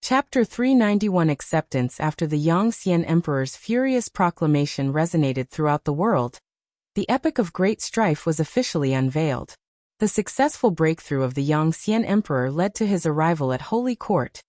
Chapter 391 Acceptance. After the Yongxian Emperor's furious proclamation resonated throughout the world, the epic of great strife was officially unveiled. The successful breakthrough of the Yongxian Emperor led to his arrival at Holy Court,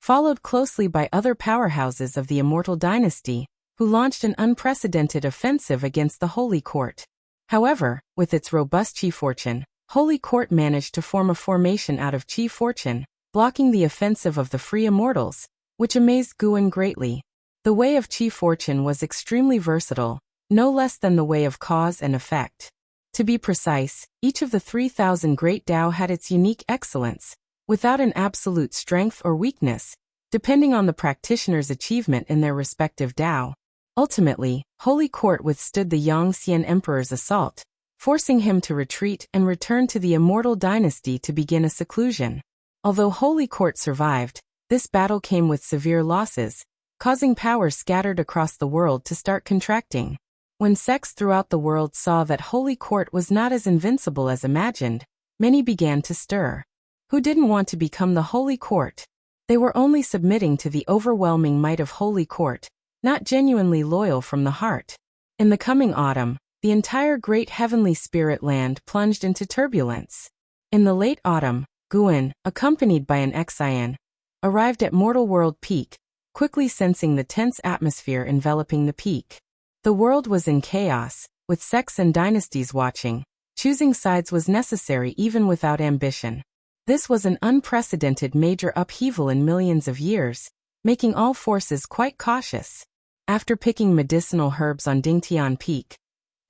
followed closely by other powerhouses of the Immortal Dynasty, who launched an unprecedented offensive against the Holy Court. However, with its robust Qi fortune, Holy Court managed to form a formation out of Qi fortune, blocking the offensive of the free immortals, which amazed Guan greatly. The way of Qi fortune was extremely versatile, no less than the way of cause and effect. To be precise, each of the 3,000 great Tao had its unique excellence, without an absolute strength or weakness, depending on the practitioner's achievement in their respective Tao. Ultimately, Holy Court withstood the Yongxian Emperor's assault, forcing him to retreat and return to the Immortal Dynasty to begin a seclusion. Although Holy Court survived, this battle came with severe losses, causing power scattered across the world to start contracting. When sects throughout the world saw that Holy Court was not as invincible as imagined, many began to stir. Who didn't want to become the Holy Court? They were only submitting to the overwhelming might of Holy Court, not genuinely loyal from the heart. In the coming autumn, the entire great heavenly spirit land plunged into turbulence. In the late autumn, Guan, accompanied by an Xian, arrived at Mortal World Peak, quickly sensing the tense atmosphere enveloping the peak. The world was in chaos, with sects and dynasties watching. Choosing sides was necessary even without ambition. This was an unprecedented major upheaval in millions of years, making all forces quite cautious. After picking medicinal herbs on Dingtian Peak,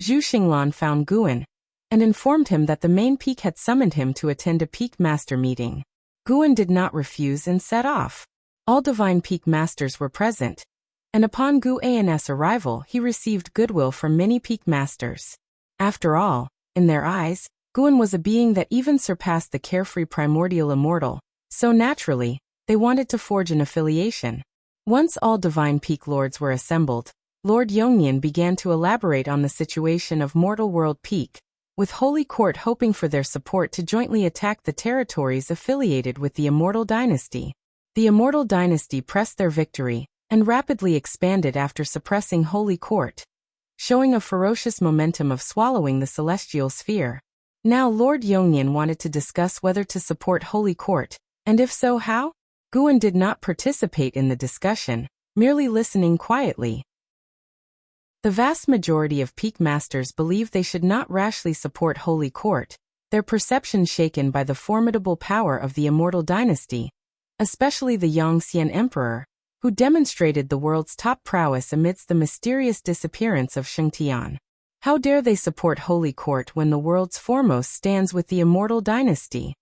Zhu Xinglan found Guan and informed him that the main peak had summoned him to attend a peak master meeting. Guan did not refuse and set off. All divine peak masters were present, and upon Guan's arrival he received goodwill from many peak masters. After all, in their eyes, Guan was a being that even surpassed the carefree primordial immortal, so naturally, they wanted to forge an affiliation. Once all divine peak lords were assembled, Lord Yongnian began to elaborate on the situation of Mortal World Peak, with Holy Court hoping for their support to jointly attack the territories affiliated with the Immortal Dynasty. The Immortal Dynasty pressed their victory, and rapidly expanded after suppressing Holy Court, showing a ferocious momentum of swallowing the celestial sphere. Now Lord Yongnian wanted to discuss whether to support Holy Court, and if so how? Guan did not participate in the discussion, merely listening quietly. The vast majority of peak masters believed they should not rashly support Holy Court, their perception shaken by the formidable power of the Immortal Dynasty, especially the Yongxian Emperor, who demonstrated the world's top prowess amidst the mysterious disappearance of Shengtian. How dare they support Holy Court when the world's foremost stands with the Immortal Dynasty?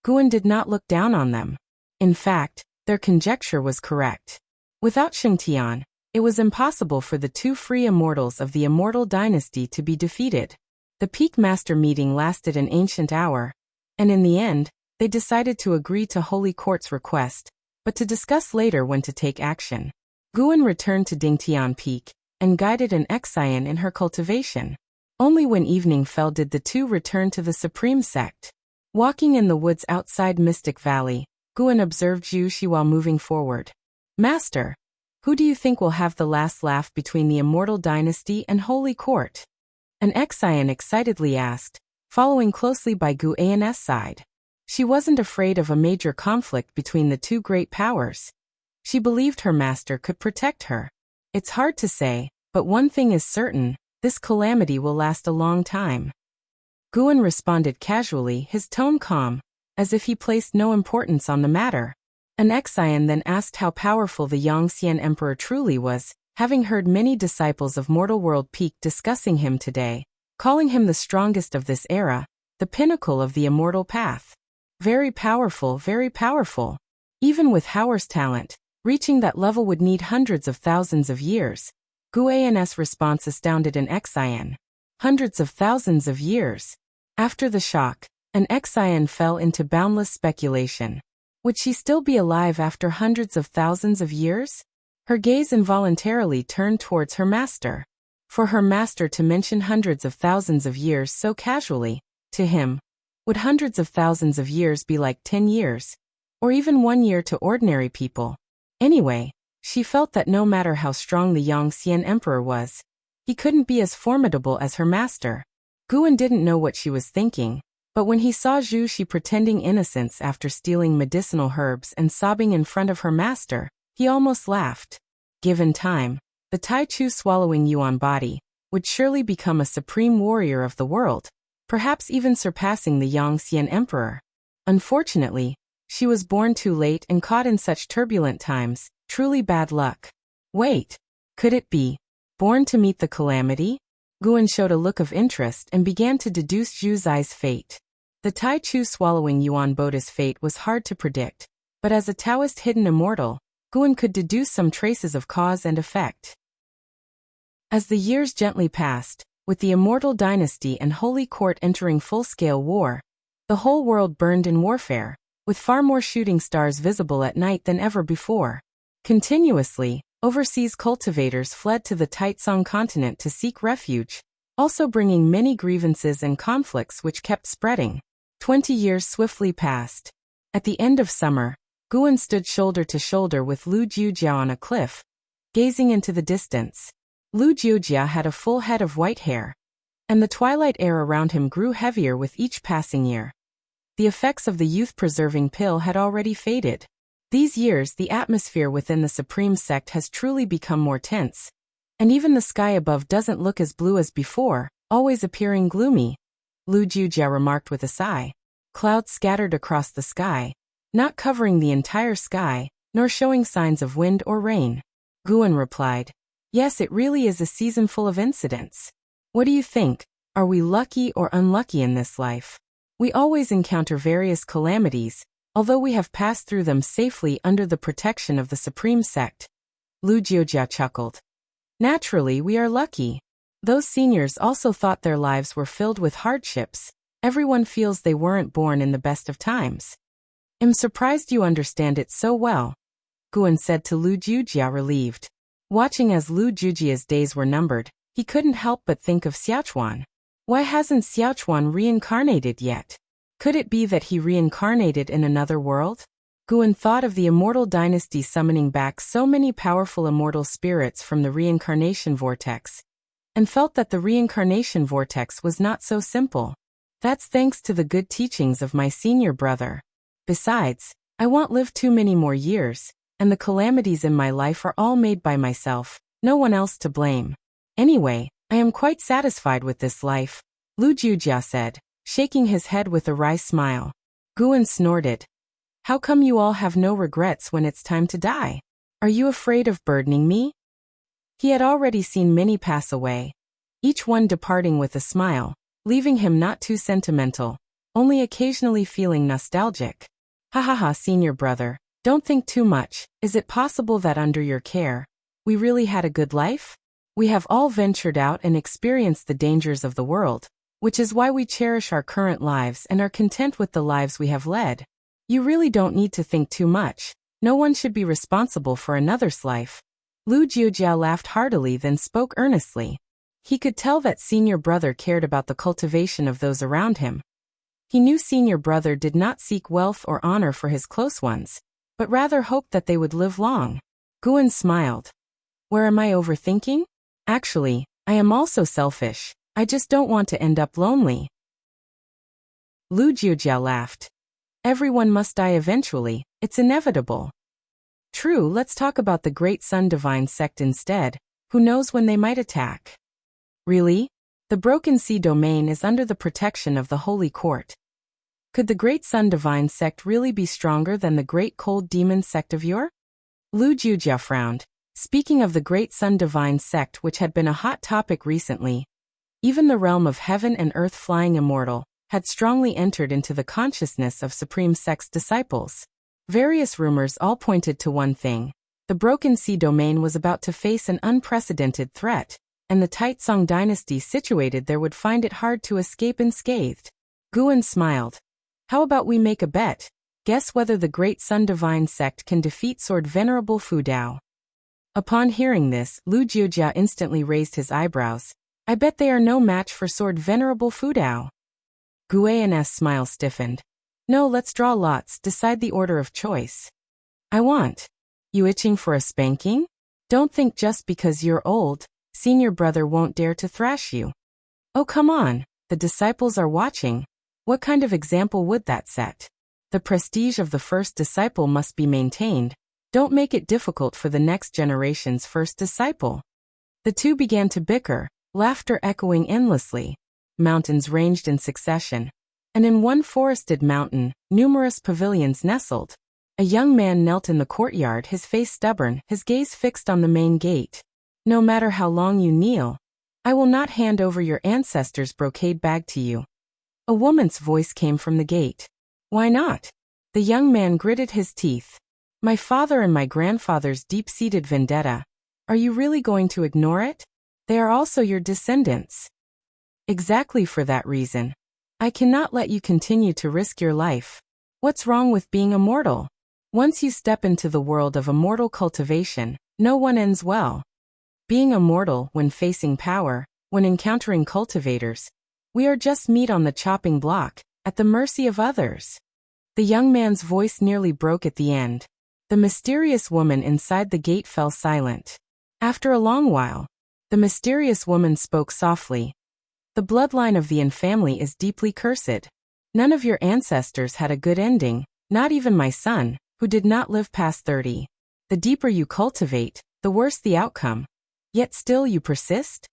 Guan did not look down on them. In fact, their conjecture was correct. Without Shengtian, it was impossible for the two free immortals of the Immortal Dynasty to be defeated. The Peak Master meeting lasted an ancient hour, and in the end, they decided to agree to Holy Court's request, but to discuss later when to take action. Guan returned to Dingtian Peak, and guided an Xian in her cultivation. Only when evening fell did the two return to the Supreme Sect. Walking in the woods outside Mystic Valley, Guan observed Zhu Shi while moving forward. "Master, who do you think will have the last laugh between the Immortal Dynasty and Holy Court?" An Xian excitedly asked, following closely by Guan's side. She wasn't afraid of a major conflict between the two great powers. She believed her master could protect her. It's hard to say, but one thing is certain, this calamity will last a long time. Guan responded casually, his tone calm, as if he placed no importance on the matter. An Xian then asked how powerful the Yongxian Emperor truly was, having heard many disciples of Mortal World Peak discussing him today, calling him the strongest of this era, the pinnacle of the immortal path. Very powerful, very powerful. Even with Hauer's talent, reaching that level would need hundreds of thousands of years. Guan's response astounded an Xian. Hundreds of thousands of years. After the shock, an Xian fell into boundless speculation. Would she still be alive after hundreds of thousands of years? Her gaze involuntarily turned towards her master. For her master to mention hundreds of thousands of years so casually, to him, would hundreds of thousands of years be like 10 years? or even 1 year to ordinary people. Anyway, she felt that no matter how strong the Yongxian emperor was, he couldn't be as formidable as her master. Guan didn't know what she was thinking, but when he saw Zhu Shi pretending innocence after stealing medicinal herbs and sobbing in front of her master, he almost laughed. Given time, the Tai Chu swallowing Yuan body would surely become a supreme warrior of the world, perhaps even surpassing the Yongxian emperor. Unfortunately, she was born too late and caught in such turbulent times, truly bad luck. Wait, could it be born to meet the calamity? Guan showed a look of interest and began to deduce Zhu Zai's fate. The Tai Chu swallowing Yuan Boda's fate was hard to predict, but as a Taoist hidden immortal, Guan could deduce some traces of cause and effect. As the years gently passed, with the immortal dynasty and holy court entering full-scale war, the whole world burned in warfare, with far more shooting stars visible at night than ever before. Continuously, overseas cultivators fled to the Taitsong continent to seek refuge, also bringing many grievances and conflicts which kept spreading. 20 years swiftly passed. At the end of summer, Guan stood shoulder to shoulder with Lu Jiujia on a cliff, gazing into the distance. Lu Jiujia had a full head of white hair, and the twilight air around him grew heavier with each passing year. The effects of the youth-preserving pill had already faded. These years the atmosphere within the Supreme Sect has truly become more tense, and even the sky above doesn't look as blue as before, always appearing gloomy. Lu Jiujia remarked with a sigh. Clouds scattered across the sky, not covering the entire sky, nor showing signs of wind or rain. Guan replied, "Yes, it really is a season full of incidents. What do you think? Are we lucky or unlucky in this life? We always encounter various calamities, although we have passed through them safely under the protection of the Supreme Sect." Lu Jiujia chuckled. "Naturally, we are lucky. Those seniors also thought their lives were filled with hardships. Everyone feels they weren't born in the best of times." "I'm surprised you understand it so well," Guan said to Lu Jiujia, relieved. Watching as Lu Jiujia's days were numbered, he couldn't help but think of Xiaochuan. Why hasn't Xiaochuan reincarnated yet? Could it be that he reincarnated in another world? Guan thought of the immortal dynasty summoning back so many powerful immortal spirits from the reincarnation vortex, and felt that the reincarnation vortex was not so simple. That's thanks to the good teachings of my senior brother. Besides, I won't live too many more years, and the calamities in my life are all made by myself, no one else to blame. Anyway, I am quite satisfied with this life," Lu Jiujia said, shaking his head with a wry smile. Guan snorted. "How come you all have no regrets when it's time to die? Are you afraid of burdening me?" He had already seen many pass away, each one departing with a smile, leaving him not too sentimental, only occasionally feeling nostalgic. "Ha ha ha, senior brother, don't think too much. Is it possible that under your care, we really had a good life? We have all ventured out and experienced the dangers of the world, which is why we cherish our current lives and are content with the lives we have led. You really don't need to think too much. No one should be responsible for another's life." Lu Jiujia laughed heartily, then spoke earnestly. He could tell that senior brother cared about the cultivation of those around him. He knew senior brother did not seek wealth or honor for his close ones, but rather hoped that they would live long. Guan smiled. "Where am I overthinking? Actually, I am also selfish. I just don't want to end up lonely." Lu Jiujia laughed. "Everyone must die eventually, it's inevitable." "True, let's talk about the Great Sun Divine Sect instead. Who knows when they might attack?" "Really? The Broken Sea domain is under the protection of the Holy Court. Could the Great Sun Divine Sect really be stronger than the Great Cold Demon Sect of yore?" Lu Jiujia frowned. Speaking of the Great Sun Divine Sect, which had been a hot topic recently, even the realm of heaven and earth flying immortal had strongly entered into the consciousness of Supreme Sect's disciples. Various rumors all pointed to one thing: the Broken Sea domain was about to face an unprecedented threat, and the Taitsong dynasty situated there would find it hard to escape unscathed. Guan smiled. "How about we make a bet? Guess whether the Great Sun Divine Sect can defeat Sword Venerable Fu Dao." Upon hearing this, Lu Jiujia instantly raised his eyebrows. "I bet they are no match for Sword Venerable Fu Dao." Guan's smile stiffened. No, let's draw lots, decide the order of choice. I want. You itching for a spanking? Don't think just because you're old, senior brother won't dare to thrash you. Oh, come on, the disciples are watching. What kind of example would that set? The prestige of the first disciple must be maintained. Don't make it difficult for the next generation's first disciple. The two began to bicker, laughter echoing endlessly. Mountains ranged in succession, and in one forested mountain, numerous pavilions nestled. A young man knelt in the courtyard, his face stubborn, his gaze fixed on the main gate. No matter how long you kneel, I will not hand over your ancestors' brocade bag to you. A woman's voice came from the gate. Why not? The young man gritted his teeth. My father and my grandfather's deep-seated vendetta. Are you really going to ignore it? They are also your descendants. Exactly for that reason. I cannot let you continue to risk your life. What's wrong with being immortal? Once you step into the world of immortal cultivation, no one ends well. Being immortal when facing power, when encountering cultivators, we are just meat on the chopping block, at the mercy of others. The young man's voice nearly broke at the end. The mysterious woman inside the gate fell silent. After a long while, the mysterious woman spoke softly. The bloodline of the Yin family is deeply cursed. None of your ancestors had a good ending, not even my son, who did not live past 30. The deeper you cultivate, the worse the outcome. Yet still you persist?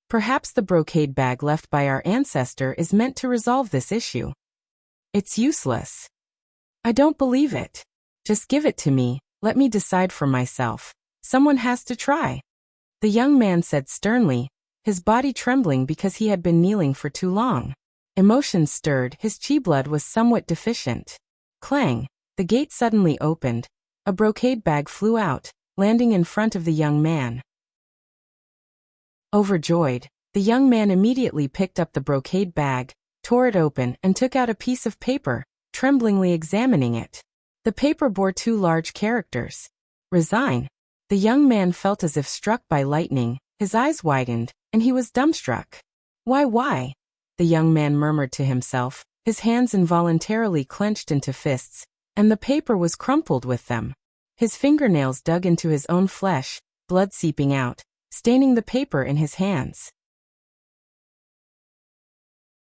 Perhaps the brocade bag left by our ancestor is meant to resolve this issue. It's useless. I don't believe it. Just give it to me, let me decide for myself. Someone has to try. The young man said sternly, his body trembling because he had been kneeling for too long. Emotions stirred, his chi blood was somewhat deficient. Clang! The gate suddenly opened. A brocade bag flew out, landing in front of the young man. Overjoyed, the young man immediately picked up the brocade bag, tore it open, and took out a piece of paper, tremblingly examining it. The paper bore 2 large characters. Resign. The young man felt as if struck by lightning, his eyes widened, and he was dumbstruck. Why? The young man murmured to himself, his hands involuntarily clenched into fists, and the paper was crumpled with them. His fingernails dug into his own flesh, blood seeping out, staining the paper in his hands.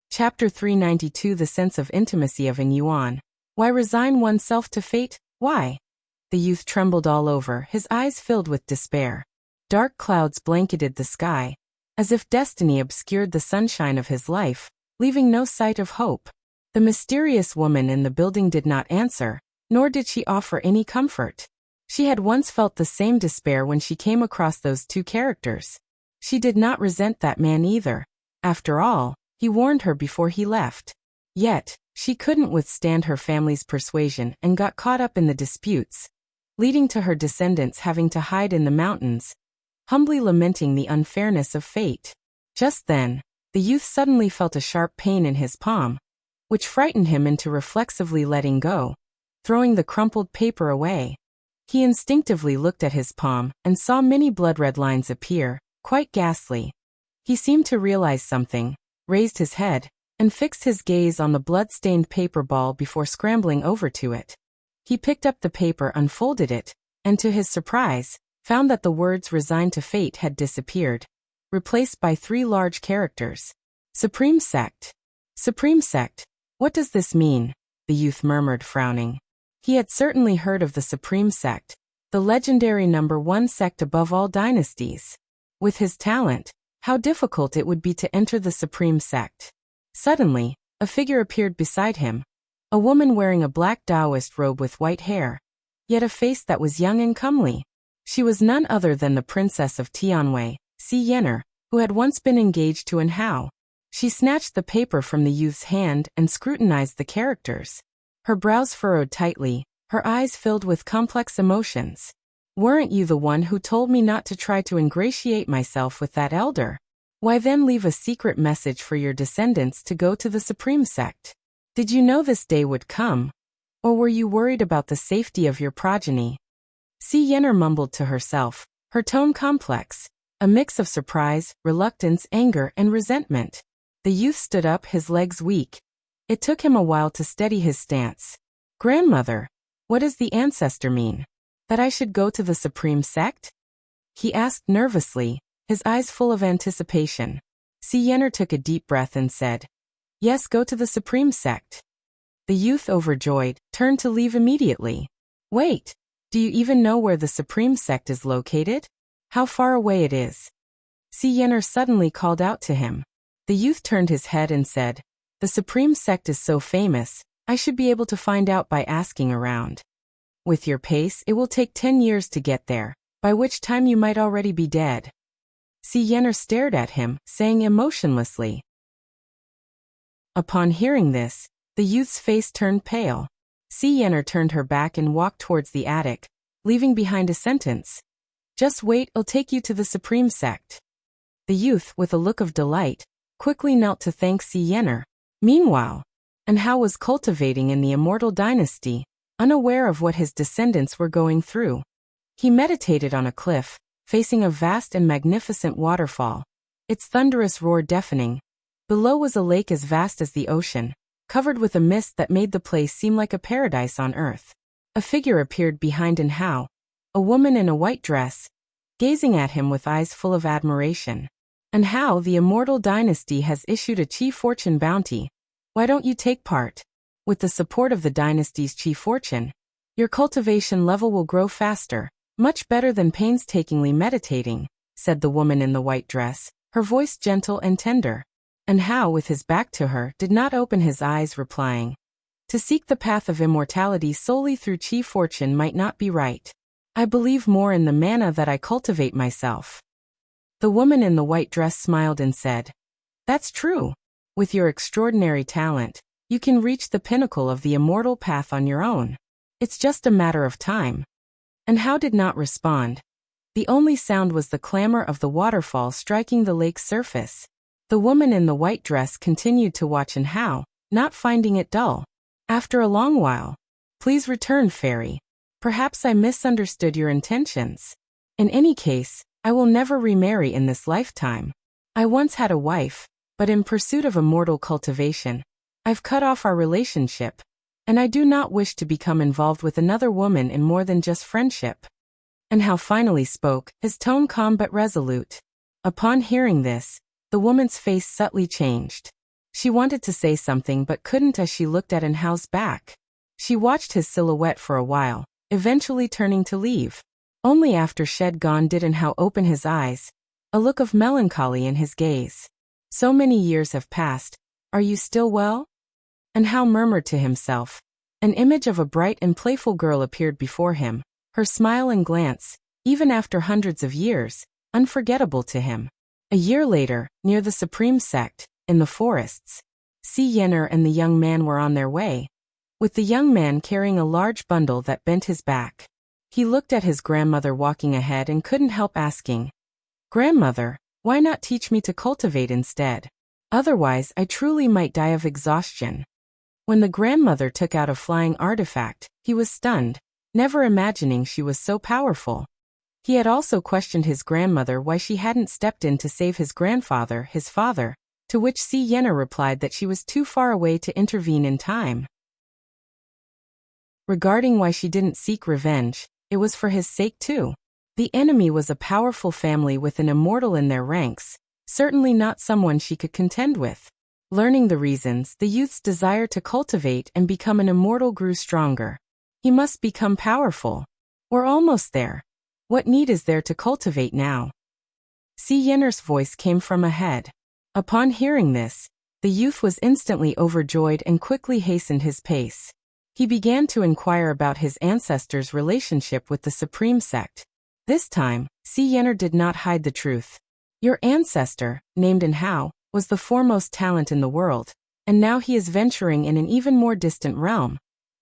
Chapter 392 The Sense of Intimacy of Yin Yuan. Why resign oneself to fate? Why? The youth trembled all over, his eyes filled with despair. Dark clouds blanketed the sky, as if destiny obscured the sunshine of his life, leaving no sight of hope. The mysterious woman in the building did not answer, nor did she offer any comfort. She had once felt the same despair when she came across those 2 characters. She did not resent that man either. After all, he warned her before he left. Yet, she couldn't withstand her family's persuasion and got caught up in the disputes, leading to her descendants having to hide in the mountains, humbly lamenting the unfairness of fate. Just then, the youth suddenly felt a sharp pain in his palm, which frightened him into reflexively letting go, throwing the crumpled paper away. He instinctively looked at his palm and saw many blood-red lines appear, quite ghastly. He seemed to realize something, raised his head, and fixed his gaze on the blood-stained paper ball before scrambling over to it. He picked up the paper, unfolded it, and to his surprise, found that the words "resigned to fate" had disappeared, replaced by 3 large characters. Supreme Sect. Supreme Sect. What does this mean? The youth murmured, frowning. He had certainly heard of the Supreme Sect, the legendary #1 sect above all dynasties. With his talent, how difficult it would be to enter the Supreme Sect. Suddenly, a figure appeared beside him, a woman wearing a black Taoist robe with white hair, yet a face that was young and comely. She was none other than the Princess of Tianwei, Si Yenner, who had once been engaged to An Hao. She snatched the paper from the youth's hand and scrutinized the characters. Her brows furrowed tightly, her eyes filled with complex emotions. Weren't you the one who told me not to try to ingratiate myself with that elder? Why then leave a secret message for your descendants to go to the Supreme Sect? Did you know this day would come? Or were you worried about the safety of your progeny? Si Yenner mumbled to herself, her tone complex, a mix of surprise, reluctance, anger, and resentment. The youth stood up, his legs weak. It took him a while to steady his stance. Grandmother, what does the ancestor mean? That I should go to the supreme sect? He asked nervously, his eyes full of anticipation. Sienner took a deep breath and said, Yes, go to the supreme sect. The youth, overjoyed, turned to leave immediately. Wait, do you even know where the supreme sect is located? How far away it is? Sienner suddenly called out to him. The youth turned his head and said, The supreme sect is so famous, I should be able to find out by asking around. With your pace, it will take 10 years to get there, by which time you might already be dead. Sienner stared at him, saying emotionlessly. Upon hearing this, the youth's face turned pale. Sienner turned her back and walked towards the attic, leaving behind a sentence. Just wait, I'll take you to the supreme sect. The youth, with a look of delight, quickly knelt to thank Sienner. Meanwhile, Anhao was cultivating in the immortal dynasty, unaware of what his descendants were going through. He meditated on a cliff, facing a vast and magnificent waterfall, its thunderous roar deafening. Below was a lake as vast as the ocean, covered with a mist that made the place seem like a paradise on earth. A figure appeared behind Anhao, a woman in a white dress, gazing at him with eyes full of admiration. Anhao, the immortal dynasty has issued a chief fortune bounty. Why don't you take part? With the support of the dynasty's chief fortune, your cultivation level will grow faster, much better than painstakingly meditating, said the woman in the white dress, her voice gentle and tender. Anhao, with his back to her, did not open his eyes, replying, To seek the path of immortality solely through chief fortune might not be right. I believe more in the mana that I cultivate myself. The woman in the white dress smiled and said, That's true. With your extraordinary talent, you can reach the pinnacle of the immortal path on your own. It's just a matter of time. Anhao did not respond. The only sound was the clamor of the waterfall striking the lake's surface. The woman in the white dress continued to watch Anhao, not finding it dull. After a long while, Please return, fairy. Perhaps I misunderstood your intentions. In any case, I will never remarry in this lifetime. I once had a wife, but in pursuit of immortal cultivation, I've cut off our relationship, and I do not wish to become involved with another woman in more than just friendship. Anhao finally spoke, his tone calm but resolute. Upon hearing this, the woman's face subtly changed. She wanted to say something but couldn't as she looked at Anhao's back. She watched his silhouette for a while, eventually turning to leave. Only after she had gone did Anhao open his eyes, a look of melancholy in his gaze. So many years have passed. Are you still well? Anhao murmured to himself. An image of a bright and playful girl appeared before him, her smile and glance, even after hundreds of years, unforgettable to him. A year later, near the supreme sect, in the forests, Sienner and the young man were on their way, with the young man carrying a large bundle that bent his back. He looked at his grandmother walking ahead and couldn't help asking, Grandmother, why not teach me to cultivate instead? Otherwise, I truly might die of exhaustion. When the grandmother took out a flying artifact, he was stunned, never imagining she was so powerful. He had also questioned his grandmother why she hadn't stepped in to save his grandfather, his father, to which Sienna replied that she was too far away to intervene in time. Regarding why she didn't seek revenge, it was for his sake too. The enemy was a powerful family with an immortal in their ranks, certainly not someone she could contend with. Learning the reasons, the youth's desire to cultivate and become an immortal grew stronger. He must become powerful. We're almost there. What need is there to cultivate now? Sienner's voice came from ahead. Upon hearing this, the youth was instantly overjoyed and quickly hastened his pace. He began to inquire about his ancestors' relationship with the supreme sect. This time, Sienner did not hide the truth. Your ancestor, named Anhao, was the foremost talent in the world, and now he is venturing in an even more distant realm.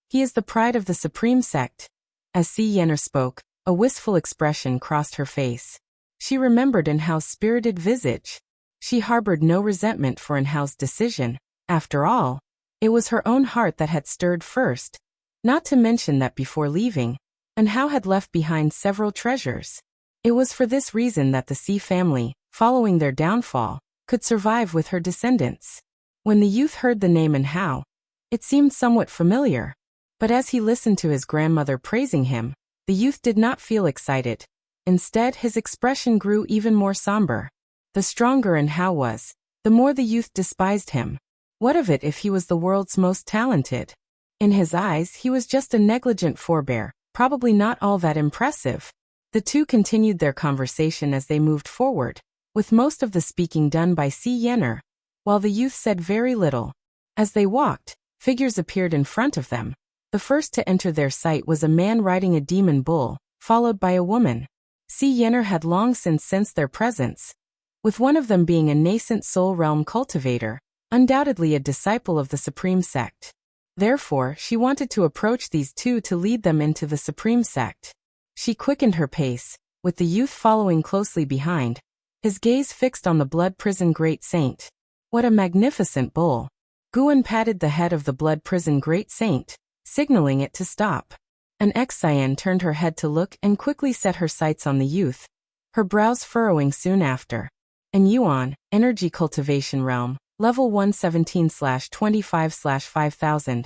He is the pride of the supreme sect. As Sienner spoke, a wistful expression crossed her face. She remembered Anhao's spirited visage. She harbored no resentment for Anhao's decision. After all, it was her own heart that had stirred first. Not to mention that before leaving, Anhao had left behind several treasures. It was for this reason that the Sea family, following their downfall, could survive with her descendants. When the youth heard the name Anhao, It seemed somewhat familiar. But as he listened to his grandmother praising him, the youth did not feel excited. Instead, his expression grew even more somber. The stronger and Hao was, the more the youth despised him. What of it if he was the world's most talented? In his eyes, he was just a negligent forebear, probably not all that impressive. The two continued their conversation as they moved forward, with most of the speaking done by Si Yener, while the youth said very little. As they walked, figures appeared in front of them. The first to enter their sight was a man riding a demon bull, followed by a woman. Si Yener had long since sensed their presence, with one of them being a nascent soul realm cultivator, undoubtedly a disciple of the Supreme Sect. Therefore, she wanted to approach these two to lead them into the Supreme Sect. She quickened her pace, with the youth following closely behind, his gaze fixed on the blood prison great saint. What a magnificent bull! Guan patted the head of the blood prison great saint, signaling it to stop. An ex-Cyan turned her head to look and quickly set her sights on the youth, her brows furrowing soon after. And Yuan, Energy Cultivation Realm, Level 117/25/5000.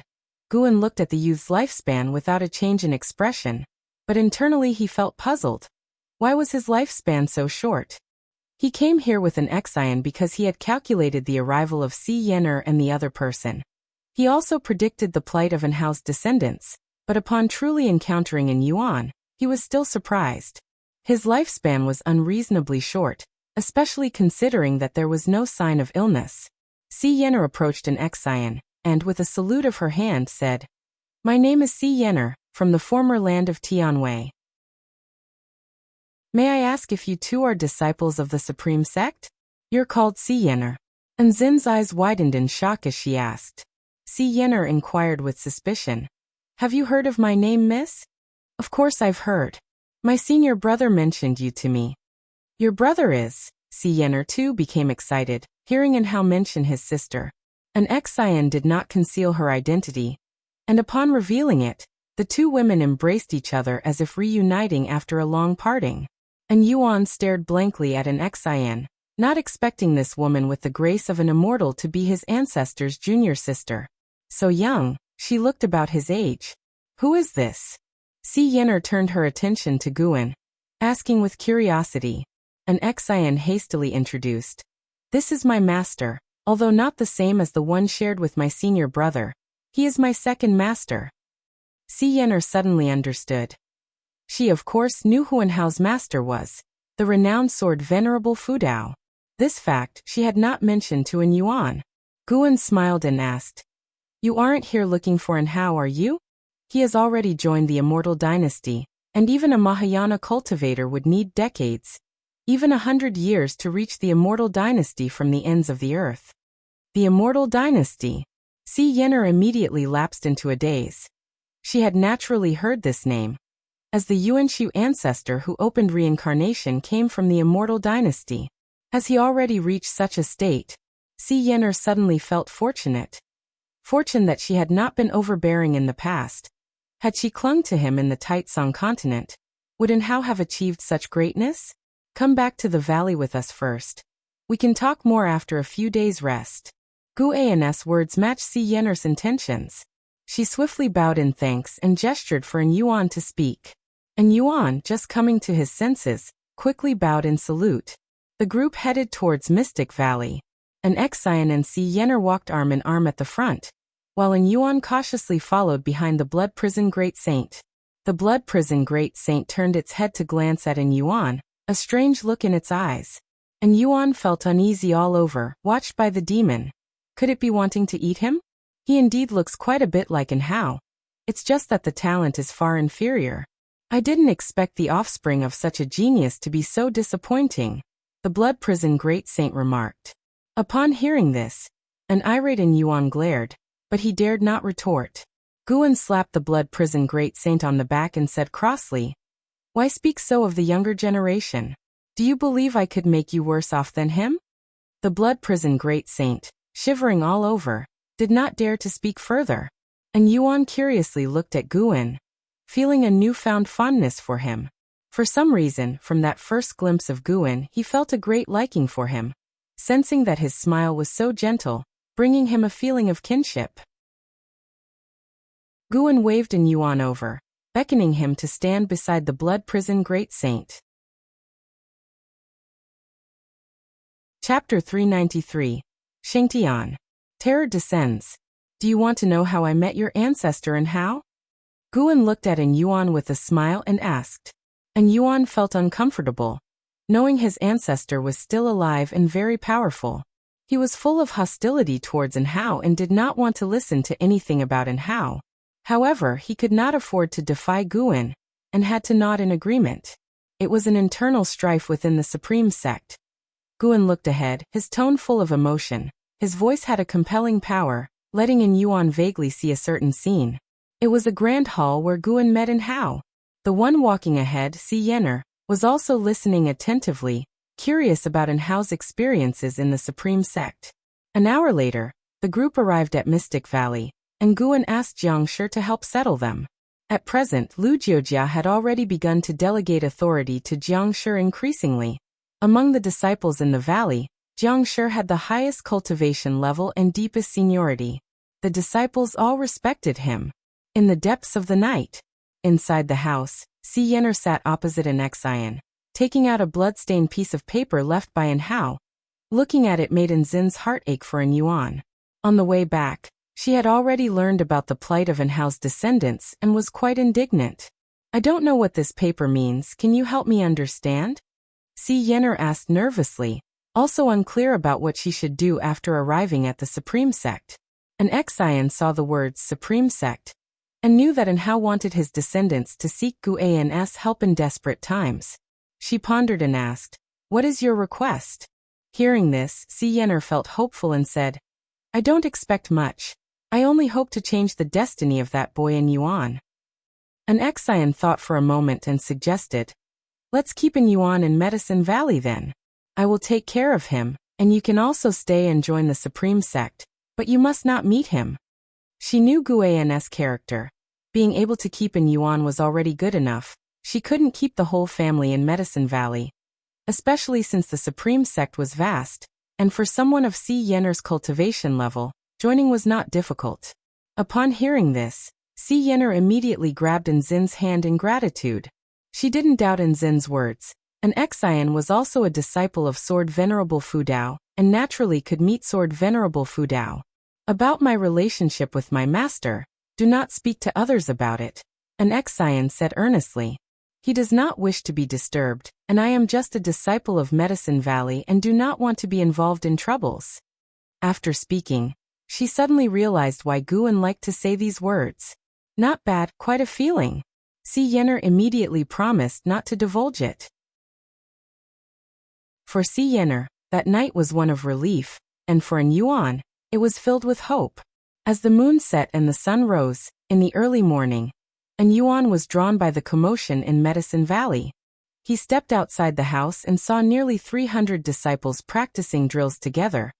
Guan looked at the youth's lifespan without a change in expression, but internally he felt puzzled. Why was his lifespan so short? He came here with an ex-Cyan because he had calculated the arrival of Si Yener and the other person. He also predicted the plight of An Hao's descendants, but upon truly encountering An Yuan, he was still surprised. His lifespan was unreasonably short, especially considering that there was no sign of illness. Si Yener approached an ex-Cyan, and with a salute of her hand said, "My name is Si Yener, from the former land of Tianwei. May I ask if you two are disciples of the Supreme Sect? You're called Si Yener." And Zin's eyes widened in shock as she asked. Si Yener inquired with suspicion. "Have you heard of my name, miss?" "Of course I've heard. My senior brother mentioned you to me." "Your brother is?" Si Yener too became excited, hearing An Hao mention his sister. An ex-Cyan did not conceal her identity, and upon revealing it, the two women embraced each other as if reuniting after a long parting. And Yuan stared blankly at an ex-Cyan, not expecting this woman with the grace of an immortal to be his ancestor's junior sister. So young, she looked about his age. Who is this? Si Yener turned her attention to Guan, asking with curiosity. An ex-Cyan hastily introduced. "This is my master, although not the same as the one shared with my senior brother. He is my second master." Si Yener suddenly understood. She of course knew who An Hao's master was, the renowned sword Venerable Fudao. This fact she had not mentioned to An Yuan. Guan smiled and asked, "You aren't here looking for An Hao, are you? He has already joined the Immortal Dynasty, and even a Mahayana cultivator would need decades, even 100 years to reach the Immortal Dynasty from the ends of the earth." The Immortal Dynasty. Si Yener immediately lapsed into a daze. She had naturally heard this name, as the Yuanshu ancestor who opened reincarnation came from the Immortal Dynasty. Has he already reached such a state? Si Yener suddenly felt fortunate. Fortune that she had not been overbearing in the past. Had she clung to him in the Taitsong continent, would An Hao have achieved such greatness? "Come back to the valley with us first. We can talk more after a few days' rest." Gu An's words matched Si Yener's intentions. She swiftly bowed in thanks and gestured for An Yuan to speak. An Yuan, just coming to his senses, quickly bowed in salute. The group headed towards Mystic Valley. An ex-Cyan and Si Yener walked arm in arm at the front, while An Yuan cautiously followed behind the Blood Prison Great Saint. The Blood Prison Great Saint turned its head to glance at An Yuan, a strange look in its eyes. An Yuan felt uneasy all over, watched by the demon. Could it be wanting to eat him? He indeed looks quite a bit like An Hao. It's just that the talent is far inferior. I didn't expect the offspring of such a genius to be so disappointing, the Blood Prison Great Saint remarked. Upon hearing this, an irate An Yuan glared, but he dared not retort. Guan slapped the Blood Prison Great Saint on the back and said crossly, "Why speak so of the younger generation? Do you believe I could make you worse off than him?" The Blood Prison Great Saint, shivering all over, did not dare to speak further. And Yuan curiously looked at Guan, feeling a newfound fondness for him. For some reason, from that first glimpse of Guan, he felt a great liking for him, sensing that his smile was so gentle, bringing him a feeling of kinship. Guan waved an Yuan over, beckoning him to stand beside the blood prison great saint. Chapter 393. Shengtian. Terror descends. Do you want to know how I met your ancestor and how? Guan looked at An Yuan with a smile and asked. An Yuan felt uncomfortable, knowing his ancestor was still alive and very powerful. He was full of hostility towards An Hao and did not want to listen to anything about An Hao. However, he could not afford to defy Guan, and had to nod in agreement. It was an internal strife within the supreme sect. Guan looked ahead, his tone full of emotion. His voice had a compelling power, letting An Yuan vaguely see a certain scene. It was a grand hall where Guan met An Hao. The one walking ahead, Si Yener, was also listening attentively, curious about An Hao's experiences in the supreme sect. An hour later, the group arrived at Mystic Valley, and Guan asked Jiang Shi to help settle them. At present, Lu Jiujia had already begun to delegate authority to Jiang Shi increasingly. Among the disciples in the valley, Jiang Shi had the highest cultivation level and deepest seniority. The disciples all respected him. In the depths of the night, inside the house, Si Yener sat opposite an Xian, taking out a blood-stained piece of paper left by An Hao. Looking at it made An Zin's heart ache for An Yuan. On the way back, she had already learned about the plight of An Hao's descendants and was quite indignant. I don't know what this paper means, can you help me understand? Si Yener asked nervously, also unclear about what she should do after arriving at the Supreme Sect. An Xian saw the words Supreme Sect, and knew that An Hao wanted his descendants to seek Guan's help in desperate times. She pondered and asked, "What is your request?" Hearing this, Si Yener felt hopeful and said, "I don't expect much. I only hope to change the destiny of that boy An Yuan." An Xian thought for a moment and suggested, "Let's keep An Yuan in Medicine Valley then. I will take care of him, and you can also stay and join the Supreme Sect, but you must not meet him." She knew Guan's character. Being able to keep An Yuan was already good enough. She couldn't keep the whole family in Medicine Valley, especially since the Supreme Sect was vast, and for someone of Si Yener's cultivation level, joining was not difficult. Upon hearing this, Si Yener immediately grabbed An Zin's hand in gratitude. She didn't doubt An Zin's words. An Xian was also a disciple of Sword Venerable Fu Dao, and naturally could meet Sword Venerable Fu Dao. "About my relationship with my master, do not speak to others about it," An Xian said earnestly. "He does not wish to be disturbed, and I am just a disciple of Medicine Valley and do not want to be involved in troubles." After speaking, she suddenly realized why Guan liked to say these words. Not bad, quite a feeling. Si Yener immediately promised not to divulge it. For Si Yener, that night was one of relief, and for An Yuan, it was filled with hope. As the moon set and the sun rose, in the early morning, An Yuan was drawn by the commotion in Medicine Valley. He stepped outside the house and saw nearly 300 disciples practicing drills together.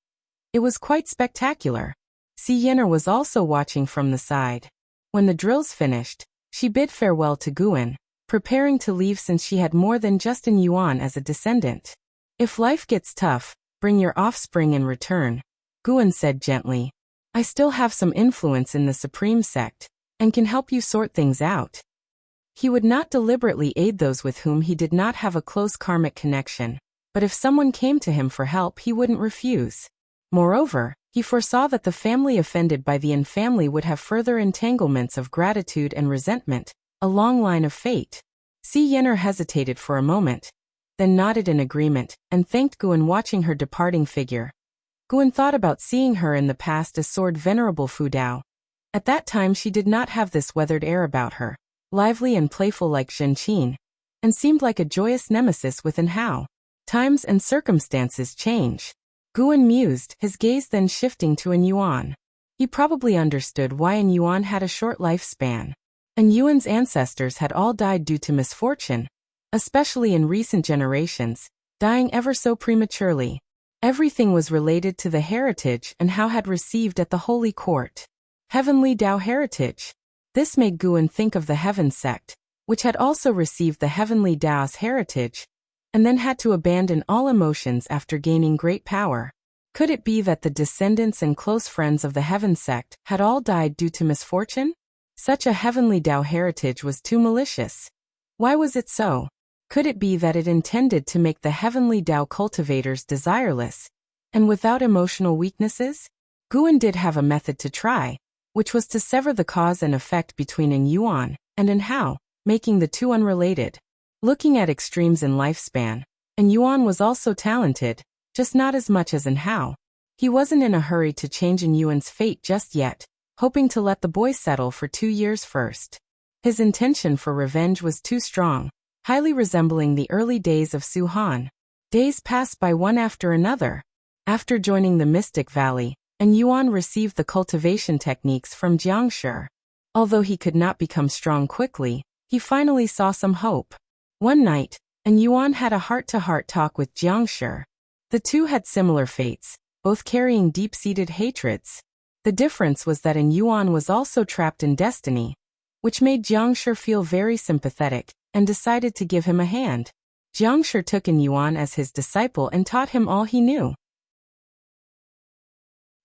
It was quite spectacular. Si Yener was also watching from the side. When the drills finished, she bid farewell to Guan, preparing to leave since she had more than just An Yuan as a descendant. "If life gets tough, bring your offspring in return," Guan said gently. "I still have some influence in the Supreme Sect, and can help you sort things out." He would not deliberately aid those with whom he did not have a close karmic connection, but if someone came to him for help he wouldn't refuse. Moreover, he foresaw that the family offended by the An family would have further entanglements of gratitude and resentment, a long line of fate. Si Yener hesitated for a moment, then nodded in agreement, and thanked Guan, watching her departing figure. Guan thought about seeing her in the past as Sword Venerable Fu Dao. At that time she did not have this weathered air about her, lively and playful like Shen Qin, and seemed like a joyous nemesis with An Hao. Times and circumstances change. Guan mused, his gaze then shifting to An Yuan. He probably understood why An Yuan had a short lifespan. An Yuan's ancestors had all died due to misfortune, especially in recent generations, dying ever so prematurely. Everything was related to the heritage An Hao had received at the Holy Court. Heavenly Dao heritage. This made Guan think of the Heaven sect, which had also received the Heavenly Dao's heritage, and then had to abandon all emotions after gaining great power. Could it be that the descendants and close friends of the Heaven sect had all died due to misfortune? Such a heavenly Tao heritage was too malicious. Why was it so? Could it be that it intended to make the heavenly Tao cultivators desireless and without emotional weaknesses? Guan did have a method to try, which was to sever the cause and effect between an Yuan and an Hao, making the two unrelated. Looking at extremes in lifespan, an Yuan was also talented, just not as much as an Hao. He wasn't in a hurry to change an Yuan's fate just yet, hoping to let the boy settle for 2 years first. His intention for revenge was too strong, highly resembling the early days of Su Han. Days passed by one after another. After joining the Mystic Valley, and Yuan received the cultivation techniques from Jiangshi. Although he could not become strong quickly, he finally saw some hope. One night, and Yuan had a heart-to-heart talk with Jiangshi. The two had similar fates, both carrying deep-seated hatreds. The difference was that an Yuan was also trapped in destiny, which made Jiangshi feel very sympathetic, and decided to give him a hand. Jiangshi took an Yuan as his disciple and taught him all he knew.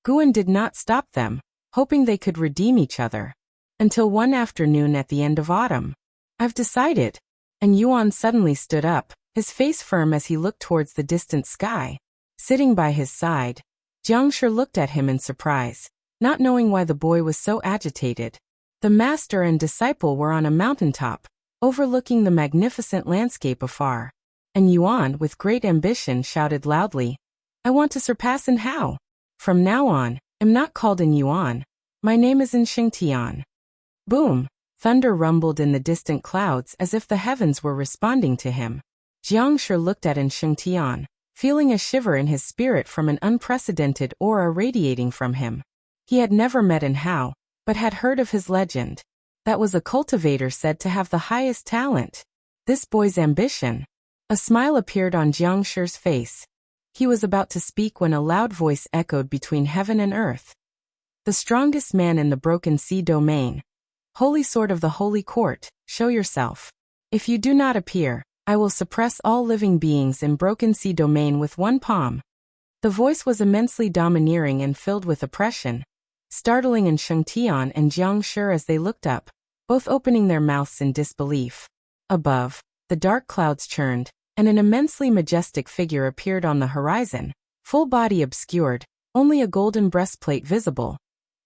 Guan did not stop them, hoping they could redeem each other. Until one afternoon at the end of autumn. I've decided. And Yuan suddenly stood up, his face firm as he looked towards the distant sky. Sitting by his side, Jiangshi looked at him in surprise, not knowing why the boy was so agitated. The master and disciple were on a mountaintop, overlooking the magnificent landscape afar. And Yuan, with great ambition, shouted loudly, "I want to surpass in Hao. From now on, I'm not called in Yuan. My name is in Xingtian." Boom! Thunder rumbled in the distant clouds as if the heavens were responding to him. Jiangshi looked at in Xingtian, feeling a shiver in his spirit from an unprecedented aura radiating from him. He had never met in Hao, but had heard of his legend. That was a cultivator said to have the highest talent. This boy's ambition. A smile appeared on Jiangshi's face. He was about to speak when a loud voice echoed between heaven and earth. "The strongest man in the Broken Sea domain. Holy Sword of the Holy Court, show yourself. If you do not appear, I will suppress all living beings in Broken Sea domain with one palm." The voice was immensely domineering and filled with oppression, startling in Shengtian and Jiangshi as they looked up, both opening their mouths in disbelief. Above, the dark clouds churned, and an immensely majestic figure appeared on the horizon, full body obscured, only a golden breastplate visible,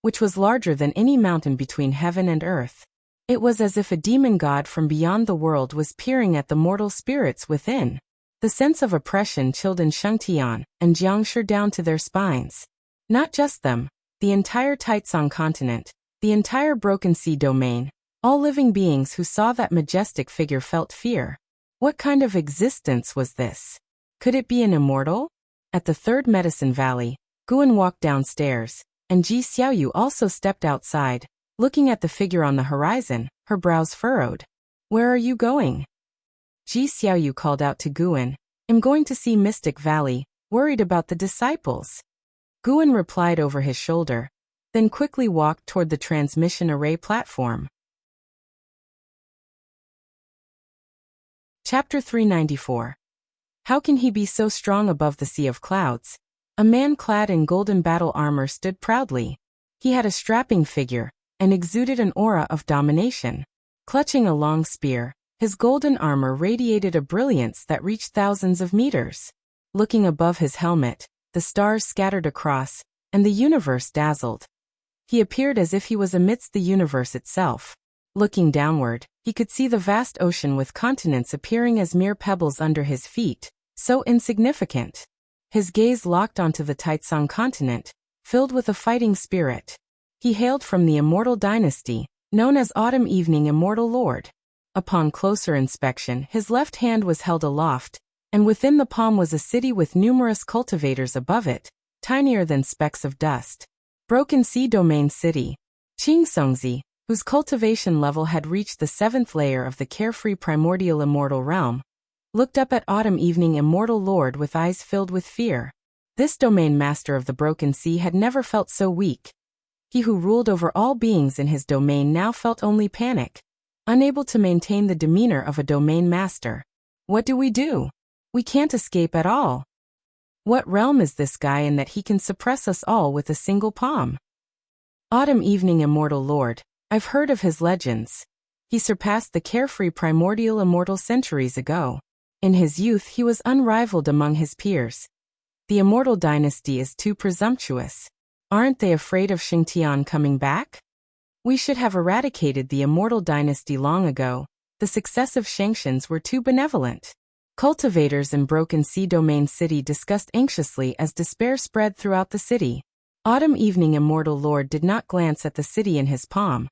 which was larger than any mountain between heaven and earth. It was as if a demon god from beyond the world was peering at the mortal spirits within. The sense of oppression chilled in Shengtian and Jiangshi down to their spines. Not just them, the entire Taitsong continent, the entire Broken Sea domain, all living beings who saw that majestic figure felt fear. What kind of existence was this? Could it be an immortal? At the third Medicine Valley, Guan walked downstairs, and Ji Xiaoyu also stepped outside, looking at the figure on the horizon, her brows furrowed. "Where are you going?" Ji Xiaoyu called out to Guan, "I'm going to see Mystic Valley, worried about the disciples." Guan replied over his shoulder, then quickly walked toward the transmission array platform. Chapter 394. How can he be so strong above the sea of clouds? A man clad in golden battle armor stood proudly. He had a strapping figure, and exuded an aura of domination. Clutching a long spear, his golden armor radiated a brilliance that reached thousands of meters. Looking above his helmet, the stars scattered across, and the universe dazzled. He appeared as if he was amidst the universe itself. Looking downward, he could see the vast ocean with continents appearing as mere pebbles under his feet, so insignificant. His gaze locked onto the Taitsong continent, filled with a fighting spirit. He hailed from the immortal dynasty, known as Autumn Evening Immortal Lord. Upon closer inspection, his left hand was held aloft, and within the palm was a city with numerous cultivators above it, tinier than specks of dust. Broken Sea Domain City. Qingxongzi, whose cultivation level had reached the 7th layer of the carefree primordial immortal realm, looked up at Autumn Evening Immortal Lord with eyes filled with fear. This domain master of the Broken Sea had never felt so weak. He who ruled over all beings in his domain now felt only panic, unable to maintain the demeanor of a domain master. What do? We can't escape at all. What realm is this guy in that he can suppress us all with a single palm? Autumn Evening Immortal Lord, I've heard of his legends. He surpassed the carefree primordial immortal centuries ago. In his youth he was unrivaled among his peers. The immortal dynasty is too presumptuous. Aren't they afraid of Xingtian coming back? We should have eradicated the immortal dynasty long ago. The successive Shangshans were too benevolent. Cultivators in Broken Sea Domain City discussed anxiously as despair spread throughout the city. Autumn Evening Immortal Lord did not glance at the city in his palm.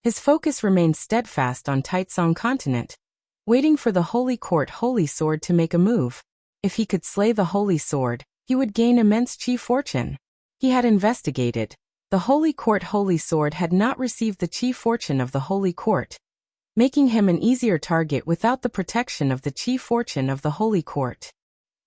His focus remained steadfast on Taitsong Continent, waiting for the Holy Court Holy Sword to make a move. If he could slay the Holy Sword, he would gain immense chi fortune. He had investigated. The Holy Court Holy Sword had not received the chi fortune of the Holy Court, making him an easier target without the protection of the chi fortune of the Holy Court.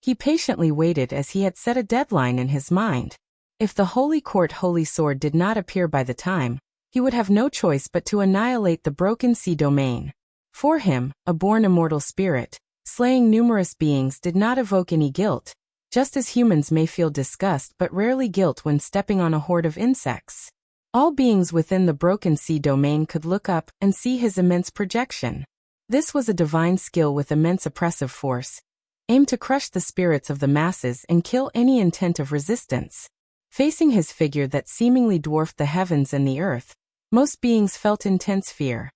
He patiently waited as he had set a deadline in his mind. If the Holy Court Holy Sword did not appear by the time, he would have no choice but to annihilate the Broken Sea Domain. For him, a born immortal spirit, slaying numerous beings did not evoke any guilt, just as humans may feel disgust but rarely guilt when stepping on a horde of insects. All beings within the Broken Sea Domain could look up and see his immense projection. This was a divine skill with immense oppressive force, aimed to crush the spirits of the masses and kill any intent of resistance. Facing his figure that seemingly dwarfed the heavens and the earth, most beings felt intense fear.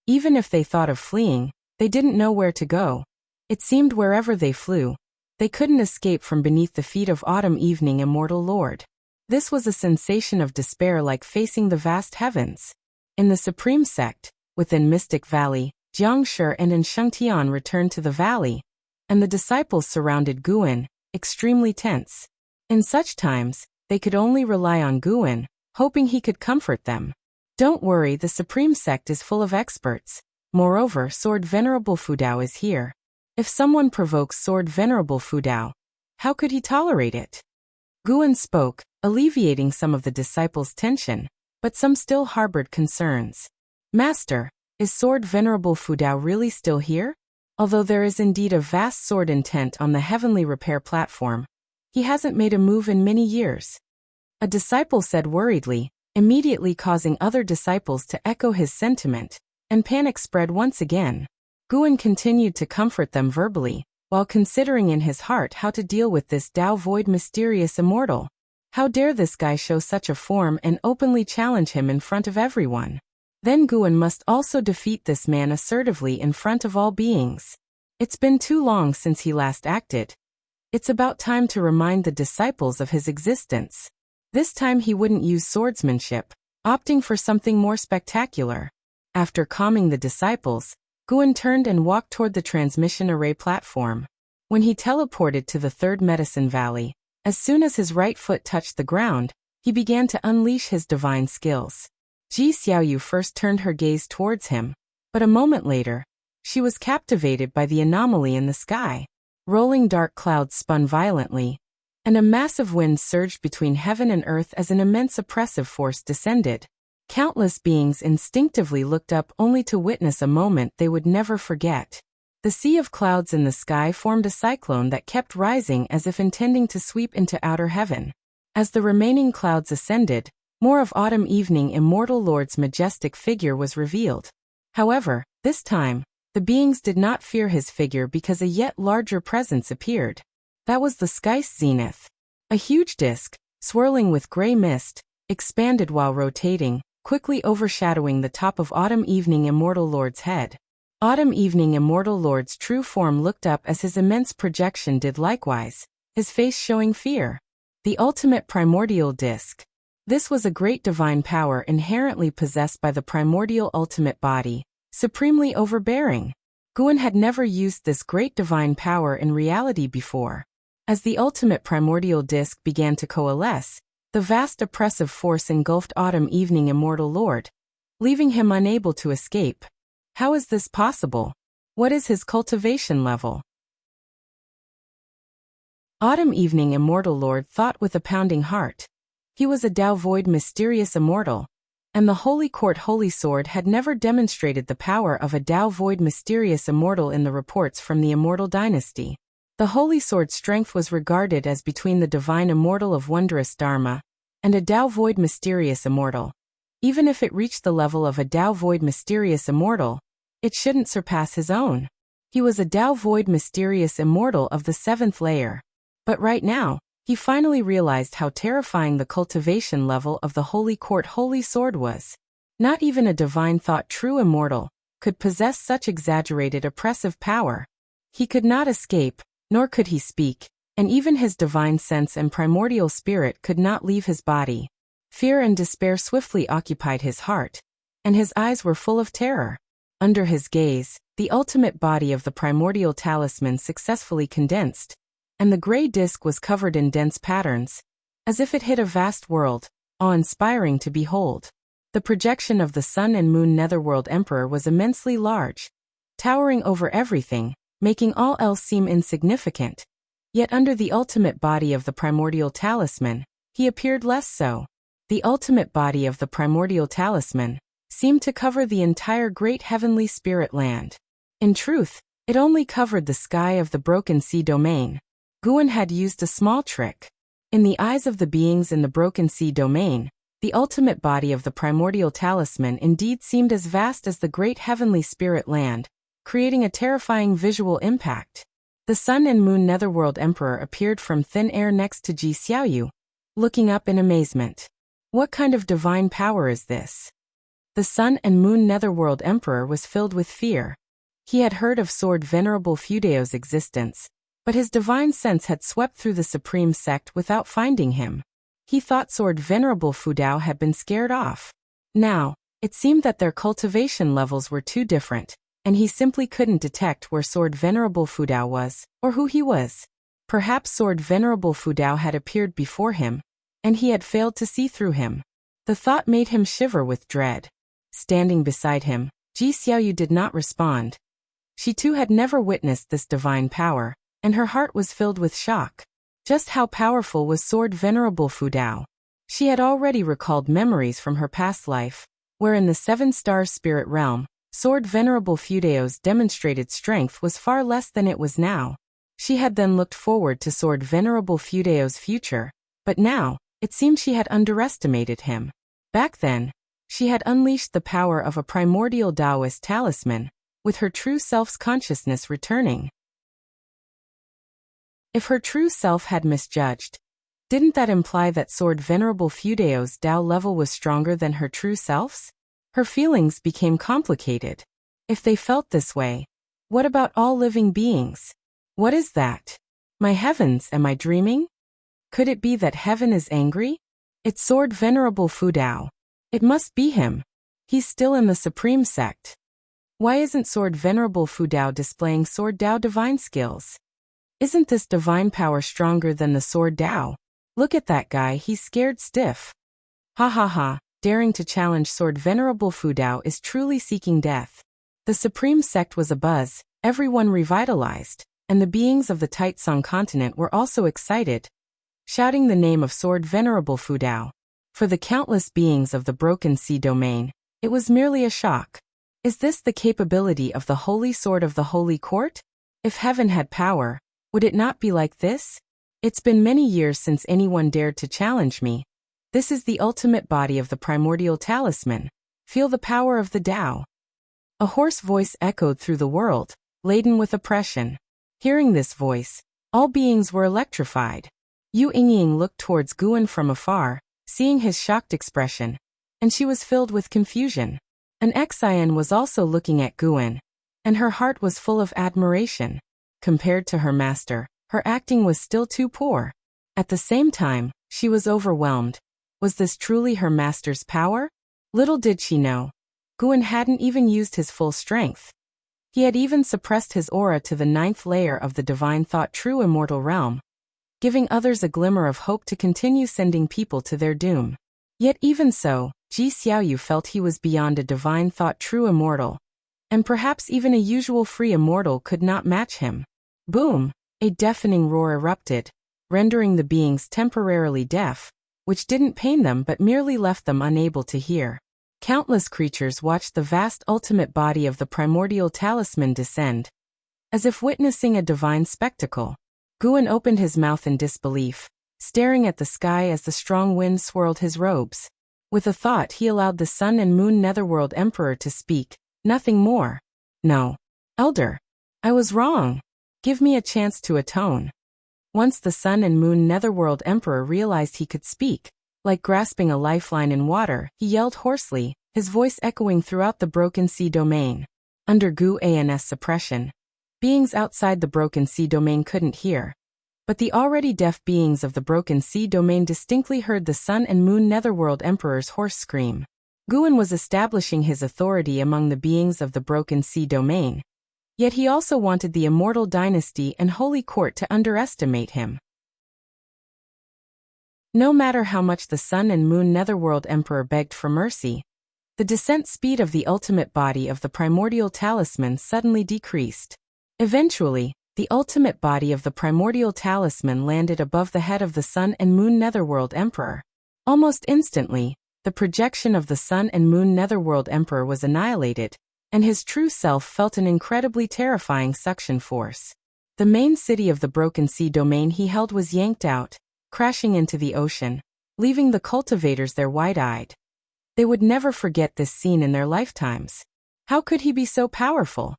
Even if they thought of fleeing, they didn't know where to go. It seemed wherever they flew, they couldn't escape from beneath the feet of Autumn Evening Immortal Lord. This was a sensation of despair like facing the vast heavens. In the Supreme Sect, within Mystic Valley, Jiangshi and Shengtian returned to the valley, and the disciples surrounded Guan, extremely tense. In such times, they could only rely on Guan, hoping he could comfort them. Don't worry, the Supreme Sect is full of experts. Moreover, Sword Venerable Fudao is here. If someone provokes Sword Venerable Fudao, how could he tolerate it? Guan spoke, alleviating some of the disciples' tension, but some still harbored concerns. Master, is Sword Venerable Fudao really still here? Although there is indeed a vast sword intent on the heavenly repair platform, he hasn't made a move in many years. A disciple said worriedly, immediately causing other disciples to echo his sentiment, and panic spread once again. Guan continued to comfort them verbally, while considering in his heart how to deal with this Tao Void mysterious immortal. How dare this guy show such a form and openly challenge him in front of everyone? Then Guan must also defeat this man assertively in front of all beings. It's been too long since he last acted. It's about time to remind the disciples of his existence. This time he wouldn't use swordsmanship, opting for something more spectacular. After calming the disciples, Guan turned and walked toward the transmission array platform. When he teleported to the third medicine valley, as soon as his right foot touched the ground, he began to unleash his divine skills. Ji Xiaoyu first turned her gaze towards him, but a moment later, she was captivated by the anomaly in the sky. Rolling dark clouds spun violently, and a massive wind surged between heaven and earth as an immense oppressive force descended. Countless beings instinctively looked up only to witness a moment they would never forget. The sea of clouds in the sky formed a cyclone that kept rising as if intending to sweep into outer heaven. As the remaining clouds ascended, more of Autumn Evening Immortal Lord's majestic figure was revealed. However, this time, the beings did not fear his figure because a yet larger presence appeared. That was the sky's zenith. A huge disk, swirling with gray mist, expanded while rotating, quickly overshadowing the top of Autumn Evening Immortal Lord's head. Autumn Evening Immortal Lord's true form looked up as his immense projection did likewise, his face showing fear. The ultimate primordial disk. This was a great divine power inherently possessed by the primordial ultimate body, supremely overbearing. Guan had never used this great divine power in reality before. As the ultimate primordial disk began to coalesce, the vast oppressive force engulfed Autumn Evening Immortal Lord, leaving him unable to escape. How is this possible? What is his cultivation level? Autumn Evening Immortal Lord thought with a pounding heart. He was a Tao Void mysterious immortal, and the Holy Court Holy Sword had never demonstrated the power of a Tao Void mysterious immortal in the reports from the Immortal Dynasty. The Holy Sword's strength was regarded as between the Divine Immortal of Wondrous Dharma and a Tao Void mysterious immortal. Even if it reached the level of a Tao void mysterious immortal, it shouldn't surpass his own. He was a Tao void mysterious immortal of the 7th layer. But right now, he finally realized how terrifying the cultivation level of the Holy Court Holy Sword was. Not even a divine thought true immortal could possess such exaggerated oppressive power. He could not escape, nor could he speak, and even his divine sense and primordial spirit could not leave his body. Fear and despair swiftly occupied his heart, and his eyes were full of terror. Under his gaze, the ultimate body of the primordial talisman successfully condensed, and the gray disk was covered in dense patterns, as if it hid a vast world, awe-inspiring to behold. The projection of the Sun and Moon Netherworld Emperor was immensely large, towering over everything, making all else seem insignificant. Yet under the ultimate body of the primordial talisman, he appeared less so. The ultimate body of the primordial talisman seemed to cover the entire great heavenly spirit land. In truth, it only covered the sky of the Broken Sea domain. Guan had used a small trick. In the eyes of the beings in the Broken Sea domain, the ultimate body of the primordial talisman indeed seemed as vast as the great heavenly spirit land, creating a terrifying visual impact. The Sun and Moon Netherworld Emperor appeared from thin air next to Ji Xiaoyu, looking up in amazement. What kind of divine power is this? The Sun and Moon Netherworld Emperor was filled with fear. He had heard of Sword Venerable Fudao's existence, but his divine sense had swept through the supreme sect without finding him. He thought Sword Venerable Fudao had been scared off. Now, it seemed that their cultivation levels were too different, and he simply couldn't detect where Sword Venerable Fudao was, or who he was. Perhaps Sword Venerable Fudao had appeared before him, and he had failed to see through him. The thought made him shiver with dread. Standing beside him, Ji Xiaoyu did not respond. She too had never witnessed this divine power, and her heart was filled with shock. Just how powerful was Sword Venerable Fudao? She had already recalled memories from her past life, where in the 7-star spirit realm, Sword Venerable Fudao's demonstrated strength was far less than it was now. She had then looked forward to Sword Venerable Fudao's future, but now, it seemed she had underestimated him. Back then, she had unleashed the power of a primordial Taoist talisman, with her true self's consciousness returning. If her true self had misjudged, didn't that imply that Sword Venerable Fudao's Tao level was stronger than her true self's? Her feelings became complicated. If they felt this way, what about all living beings? What is that? My heavens, am I dreaming? Could it be that heaven is angry? It's Sword Venerable Fudao. It must be him. He's still in the Supreme Sect. Why isn't Sword Venerable Fudao displaying Sword Tao divine skills? Isn't this divine power stronger than the Sword Tao? Look at that guy, he's scared stiff. Ha ha ha, daring to challenge Sword Venerable Fudao is truly seeking death. The Supreme Sect was abuzz, everyone revitalized, and the beings of the Taitsong continent were also excited, shouting the name of Sword Venerable Fudao. For the countless beings of the Broken Sea domain, it was merely a shock. Is this the capability of the Holy Sword of the Holy Court? If heaven had power, would it not be like this? It's been many years since anyone dared to challenge me. This is the ultimate body of the primordial talisman. Feel the power of the Tao. A hoarse voice echoed through the world, laden with oppression. Hearing this voice, all beings were electrified. Yu Yingying looked towards Guan from afar, seeing his shocked expression, and she was filled with confusion. An Xian was also looking at Guan, and her heart was full of admiration. Compared to her master, her acting was still too poor. At the same time, she was overwhelmed. Was this truly her master's power? Little did she know, Guan hadn't even used his full strength. He had even suppressed his aura to the 9th layer of the divine thought true immortal realm, giving others a glimmer of hope to continue sending people to their doom. Yet even so, Ji Xiaoyu felt he was beyond a divine thought true immortal, and perhaps even a usual free immortal could not match him. Boom! A deafening roar erupted, rendering the beings temporarily deaf, which didn't pain them but merely left them unable to hear. Countless creatures watched the vast ultimate body of the primordial talisman descend, as if witnessing a divine spectacle. Guan opened his mouth in disbelief, staring at the sky as the strong wind swirled his robes. With a thought he allowed the Sun and Moon Netherworld Emperor to speak, nothing more. No. Elder. I was wrong. Give me a chance to atone. Once the Sun and Moon Netherworld Emperor realized he could speak, like grasping a lifeline in water, he yelled hoarsely, his voice echoing throughout the Broken Sea domain. Under Gu-An's suppression, beings outside the Broken Sea domain couldn't hear. But the already deaf beings of the Broken Sea domain distinctly heard the Sun and Moon Netherworld Emperor's hoarse scream. Gu-An was establishing his authority among the beings of the Broken Sea domain. Yet he also wanted the Immortal Dynasty and Holy Court to underestimate him. No matter how much the Sun and Moon Netherworld Emperor begged for mercy, the descent speed of the ultimate body of the primordial talisman suddenly decreased. Eventually, the ultimate body of the primordial talisman landed above the head of the Sun and Moon Netherworld Emperor. Almost instantly, the projection of the Sun and Moon Netherworld Emperor was annihilated, and his true self felt an incredibly terrifying suction force. The main city of the Broken Sea domain he held was yanked out, crashing into the ocean, leaving the cultivators there wide-eyed. They would never forget this scene in their lifetimes. How could he be so powerful?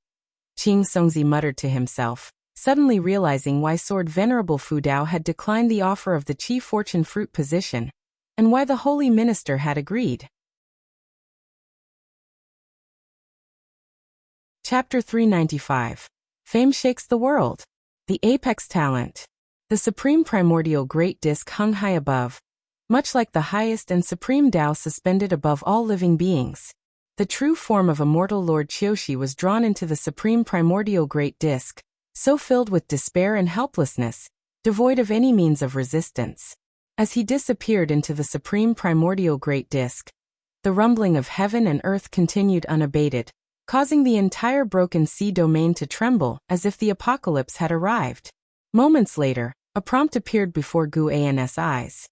Qing Songzi muttered to himself, suddenly realizing why Sword Venerable Fu Dao had declined the offer of the Chi Fortune Fruit position, and why the Holy Minister had agreed. Chapter 395. Fame Shakes the World. The Apex Talent. The Supreme Primordial Great Disk hung high above, much like the highest and supreme Tao suspended above all living beings. The true form of Immortal Lord Qiushi was drawn into the Supreme Primordial Great Disk, so filled with despair and helplessness, devoid of any means of resistance. As he disappeared into the Supreme Primordial Great Disk, the rumbling of heaven and earth continued unabated, causing the entire Broken Sea domain to tremble as if the apocalypse had arrived. Moments later, a prompt appeared before Gu-An's eyes.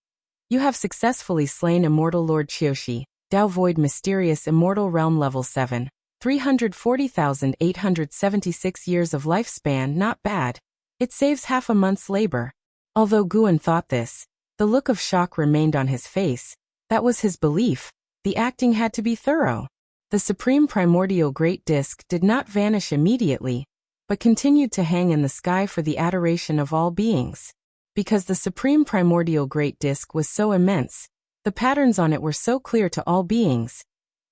You have successfully slain Immortal Lord Qiushi, Dao Void Mysterious Immortal Realm Level 7, 340,876 years of lifespan. Not bad. It saves half a month's labor. Although Gu-An thought this, the look of shock remained on his face. That was his belief. The acting had to be thorough. The Supreme Primordial Great Disk did not vanish immediately, but continued to hang in the sky for the adoration of all beings. Because the Supreme Primordial Great Disk was so immense, the patterns on it were so clear to all beings.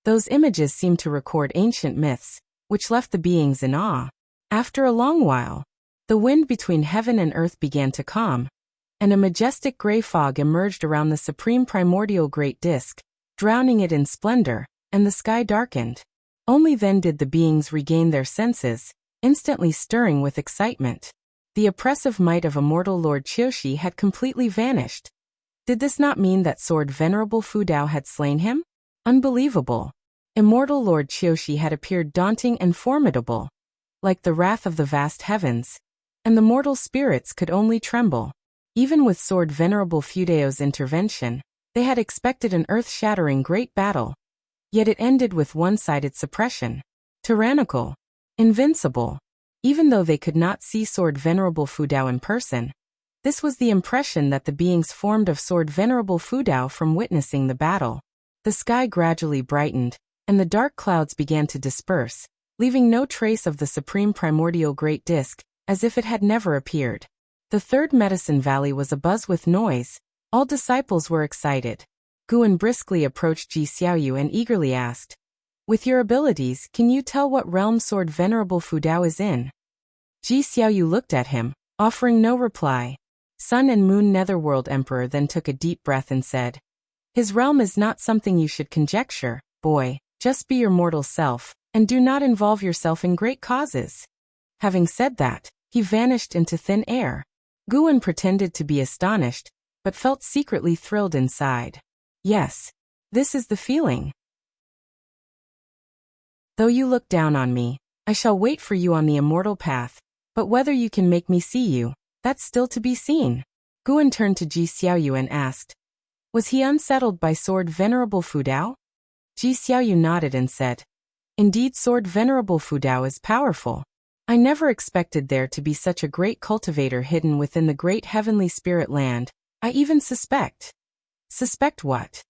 Those images seemed to record ancient myths, which left the beings in awe. After a long while, the wind between heaven and earth began to calm, and a majestic gray fog emerged around the Supreme Primordial Great Disk, drowning it in splendor, and the sky darkened. Only then did the beings regain their senses, instantly stirring with excitement. The oppressive might of Immortal Lord Qiushi had completely vanished. Did this not mean that Sword Venerable Fu Dao had slain him? Unbelievable. Immortal Lord Qiushi had appeared daunting and formidable, like the wrath of the vast heavens, and the mortal spirits could only tremble. Even with Sword Venerable Fu Dao's intervention, they had expected an earth-shattering great battle. Yet it ended with one-sided suppression. Tyrannical. Invincible. Even though they could not see Sword Venerable Fu Dao in person, this was the impression that the beings formed of Sword Venerable Fu Dao from witnessing the battle. The sky gradually brightened, and the dark clouds began to disperse, leaving no trace of the Supreme Primordial Great Disk, as if it had never appeared. The third Medicine Valley was abuzz with noise. All disciples were excited. Gu-An briskly approached Ji Xiaoyu and eagerly asked, "With your abilities, can you tell what realm Sword Venerable Fu Dao is in?" Ji Xiaoyu looked at him, offering no reply. Sun and Moon Netherworld Emperor then took a deep breath and said, "His realm is not something you should conjecture, boy. Just be your mortal self, and do not involve yourself in great causes." Having said that, he vanished into thin air. Gu-An pretended to be astonished, but felt secretly thrilled inside. Yes, this is the feeling. Though you look down on me, I shall wait for you on the immortal path, but whether you can make me see you, that's still to be seen. Gu-An turned to Ji Xiaoyu and asked, "Was he unsettled by Sword Venerable Fu Dao?" Ji Xiaoyu nodded and said, "Indeed, Sword Venerable Fu Dao is powerful. I never expected there to be such a great cultivator hidden within the great heavenly spirit land. I even suspect." "Suspect what?"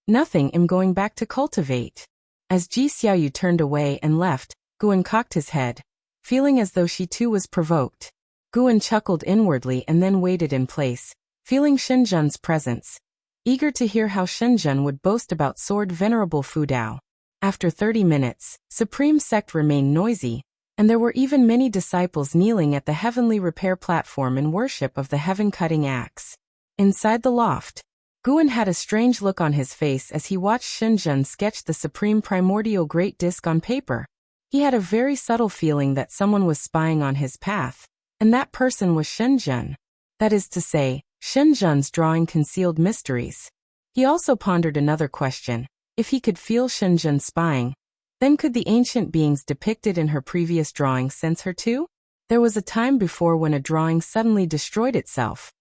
Nothing, I'm going back to cultivate. As Ji Xiaoyu turned away and left, Guan cocked his head, feeling as though she too was provoked. Guan chuckled inwardly and then waited in place, feeling Shenzhen's presence, eager to hear how Shenzhen would boast about Sword Venerable Fu Dao. After 30 minutes, Supreme Sect remained noisy, and there were even many disciples kneeling at the heavenly repair platform in worship of the heaven-cutting axe. Inside the loft, Guan had a strange look on his face as he watched Shenzhen sketch the supreme primordial great disc on paper. He had a very subtle feeling that someone was spying on his path, and that person was Shenzhen. That is to say, Shenzhen's drawing concealed mysteries. He also pondered another question. If he could feel Shenzhen spying, then could the ancient beings depicted in her previous drawing sense her too? There was a time before when a drawing suddenly destroyed itself.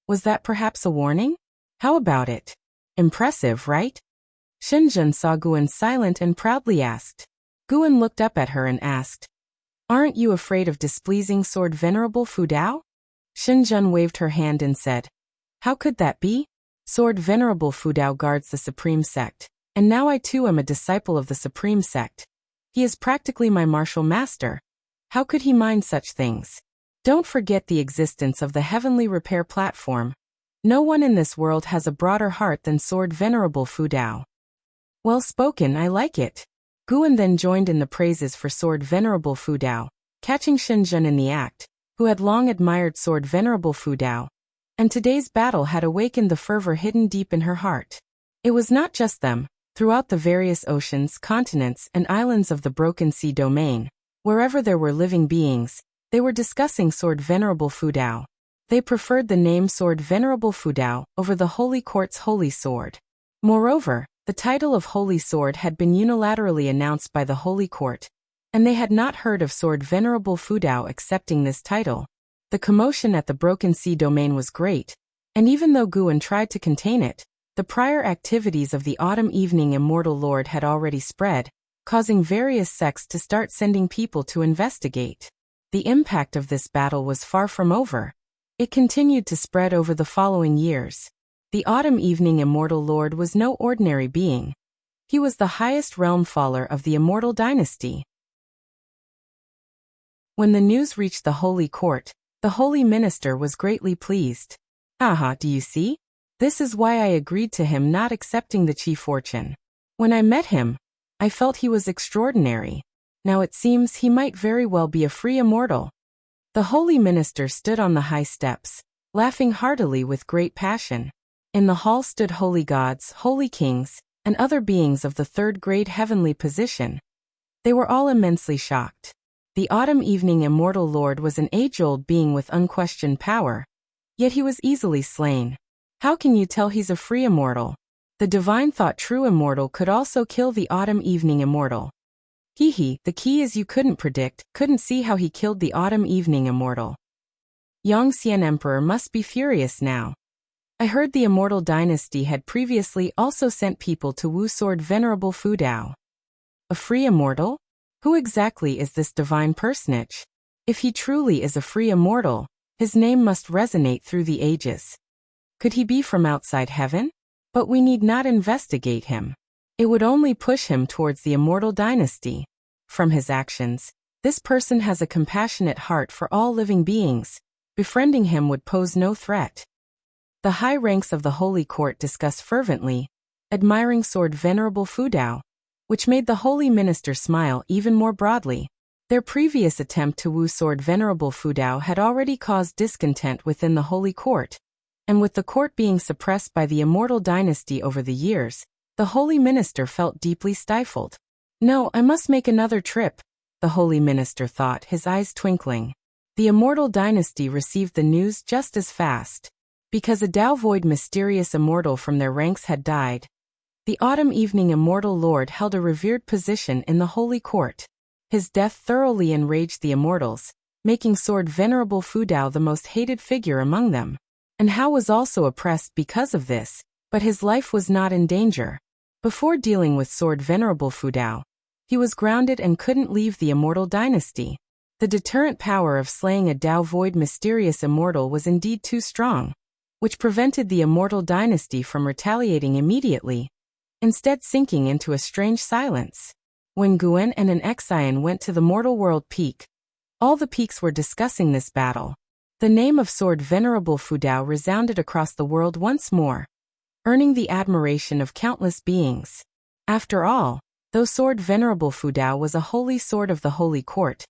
Was that perhaps a warning? How about it? Impressive, right? Shenzhen saw Guan silent and proudly asked. Guan looked up at her and asked, "Aren't you afraid of displeasing Sword Venerable Fu Dao?" Shenzhen waved her hand and said, "How could that be? Sword Venerable Fu Dao guards the Supreme Sect, and now I too am a disciple of the Supreme Sect. He is practically my martial master. How could he mind such things? Don't forget the existence of the heavenly repair platform. No one in this world has a broader heart than Sword Venerable Fu Dao." Well spoken, I like it. Guan then joined in the praises for Sword Venerable Fu Dao, catching Shenzhen in the act, who had long admired Sword Venerable Fu Dao, and today's battle had awakened the fervor hidden deep in her heart. It was not just them. Throughout the various oceans, continents, and islands of the Broken Sea domain, wherever there were living beings, they were discussing Sword Venerable Fu Dao. They preferred the name Sword Venerable Fu Dao over the Holy Court's Holy Sword. Moreover, the title of Holy Sword had been unilaterally announced by the Holy Court, and they had not heard of Sword Venerable Fu Dao accepting this title. The commotion at the Broken Sea domain was great, and even though Guan tried to contain it, the prior activities of the Autumn Evening Immortal Lord had already spread, causing various sects to start sending people to investigate. The impact of this battle was far from over. It continued to spread over the following years. The Autumn Evening Immortal Lord was no ordinary being. He was the highest realm faller of the Immortal Dynasty. When the news reached the Holy Court, the Holy Minister was greatly pleased. "Aha, do you see? This is why I agreed to him not accepting the Chi fortune. When I met him, I felt he was extraordinary. Now it seems he might very well be a free immortal." The Holy Minister stood on the high steps, laughing heartily with great passion. In the hall stood holy gods, holy kings, and other beings of the third grade heavenly position. They were all immensely shocked. The Autumn Evening Immortal Lord was an age-old being with unquestioned power, yet he was easily slain. How can you tell he's a free immortal? The divine thought true immortal could also kill the Autumn Evening Immortal. The key is you couldn't see how he killed the Autumn Evening Immortal. Yongxian Emperor must be furious now. I heard the Immortal Dynasty had previously also sent people to woo Sword Venerable Fu Dao. A free immortal? Who exactly is this divine personage? If he truly is a free immortal, his name must resonate through the ages. Could he be from outside heaven? But we need not investigate him. It would only push him towards the Immortal Dynasty. From his actions, this person has a compassionate heart for all living beings. Befriending him would pose no threat. The high ranks of the Holy Court discussed fervently, admiring Sword Venerable Fu Dao, which made the Holy Minister smile even more broadly. Their previous attempt to woo Sword Venerable Fu Dao had already caused discontent within the Holy Court, and with the court being suppressed by the Immortal Dynasty over the years, the Holy Minister felt deeply stifled. "No, I must make another trip," the Holy Minister thought, his eyes twinkling. The Immortal Dynasty received the news just as fast. Because a Tao Void mysterious immortal from their ranks had died, the Autumn Evening Immortal Lord held a revered position in the Holy Court. His death thoroughly enraged the immortals, making Sword Venerable Fu Dao the most hated figure among them. And Hao was also oppressed because of this, but his life was not in danger. Before dealing with Sword Venerable Fu Dao, he was grounded and couldn't leave the Immortal Dynasty. The deterrent power of slaying a Tao Void mysterious immortal was indeed too strong, which prevented the Immortal Dynasty from retaliating immediately. instead sinking into a strange silence. When Guan and an Xian went to the mortal world peak, all the peaks were discussing this battle. The name of Sword Venerable Fudao resounded across the world once more, earning the admiration of countless beings. After all, though Sword Venerable Fudao was a holy sword of the holy court,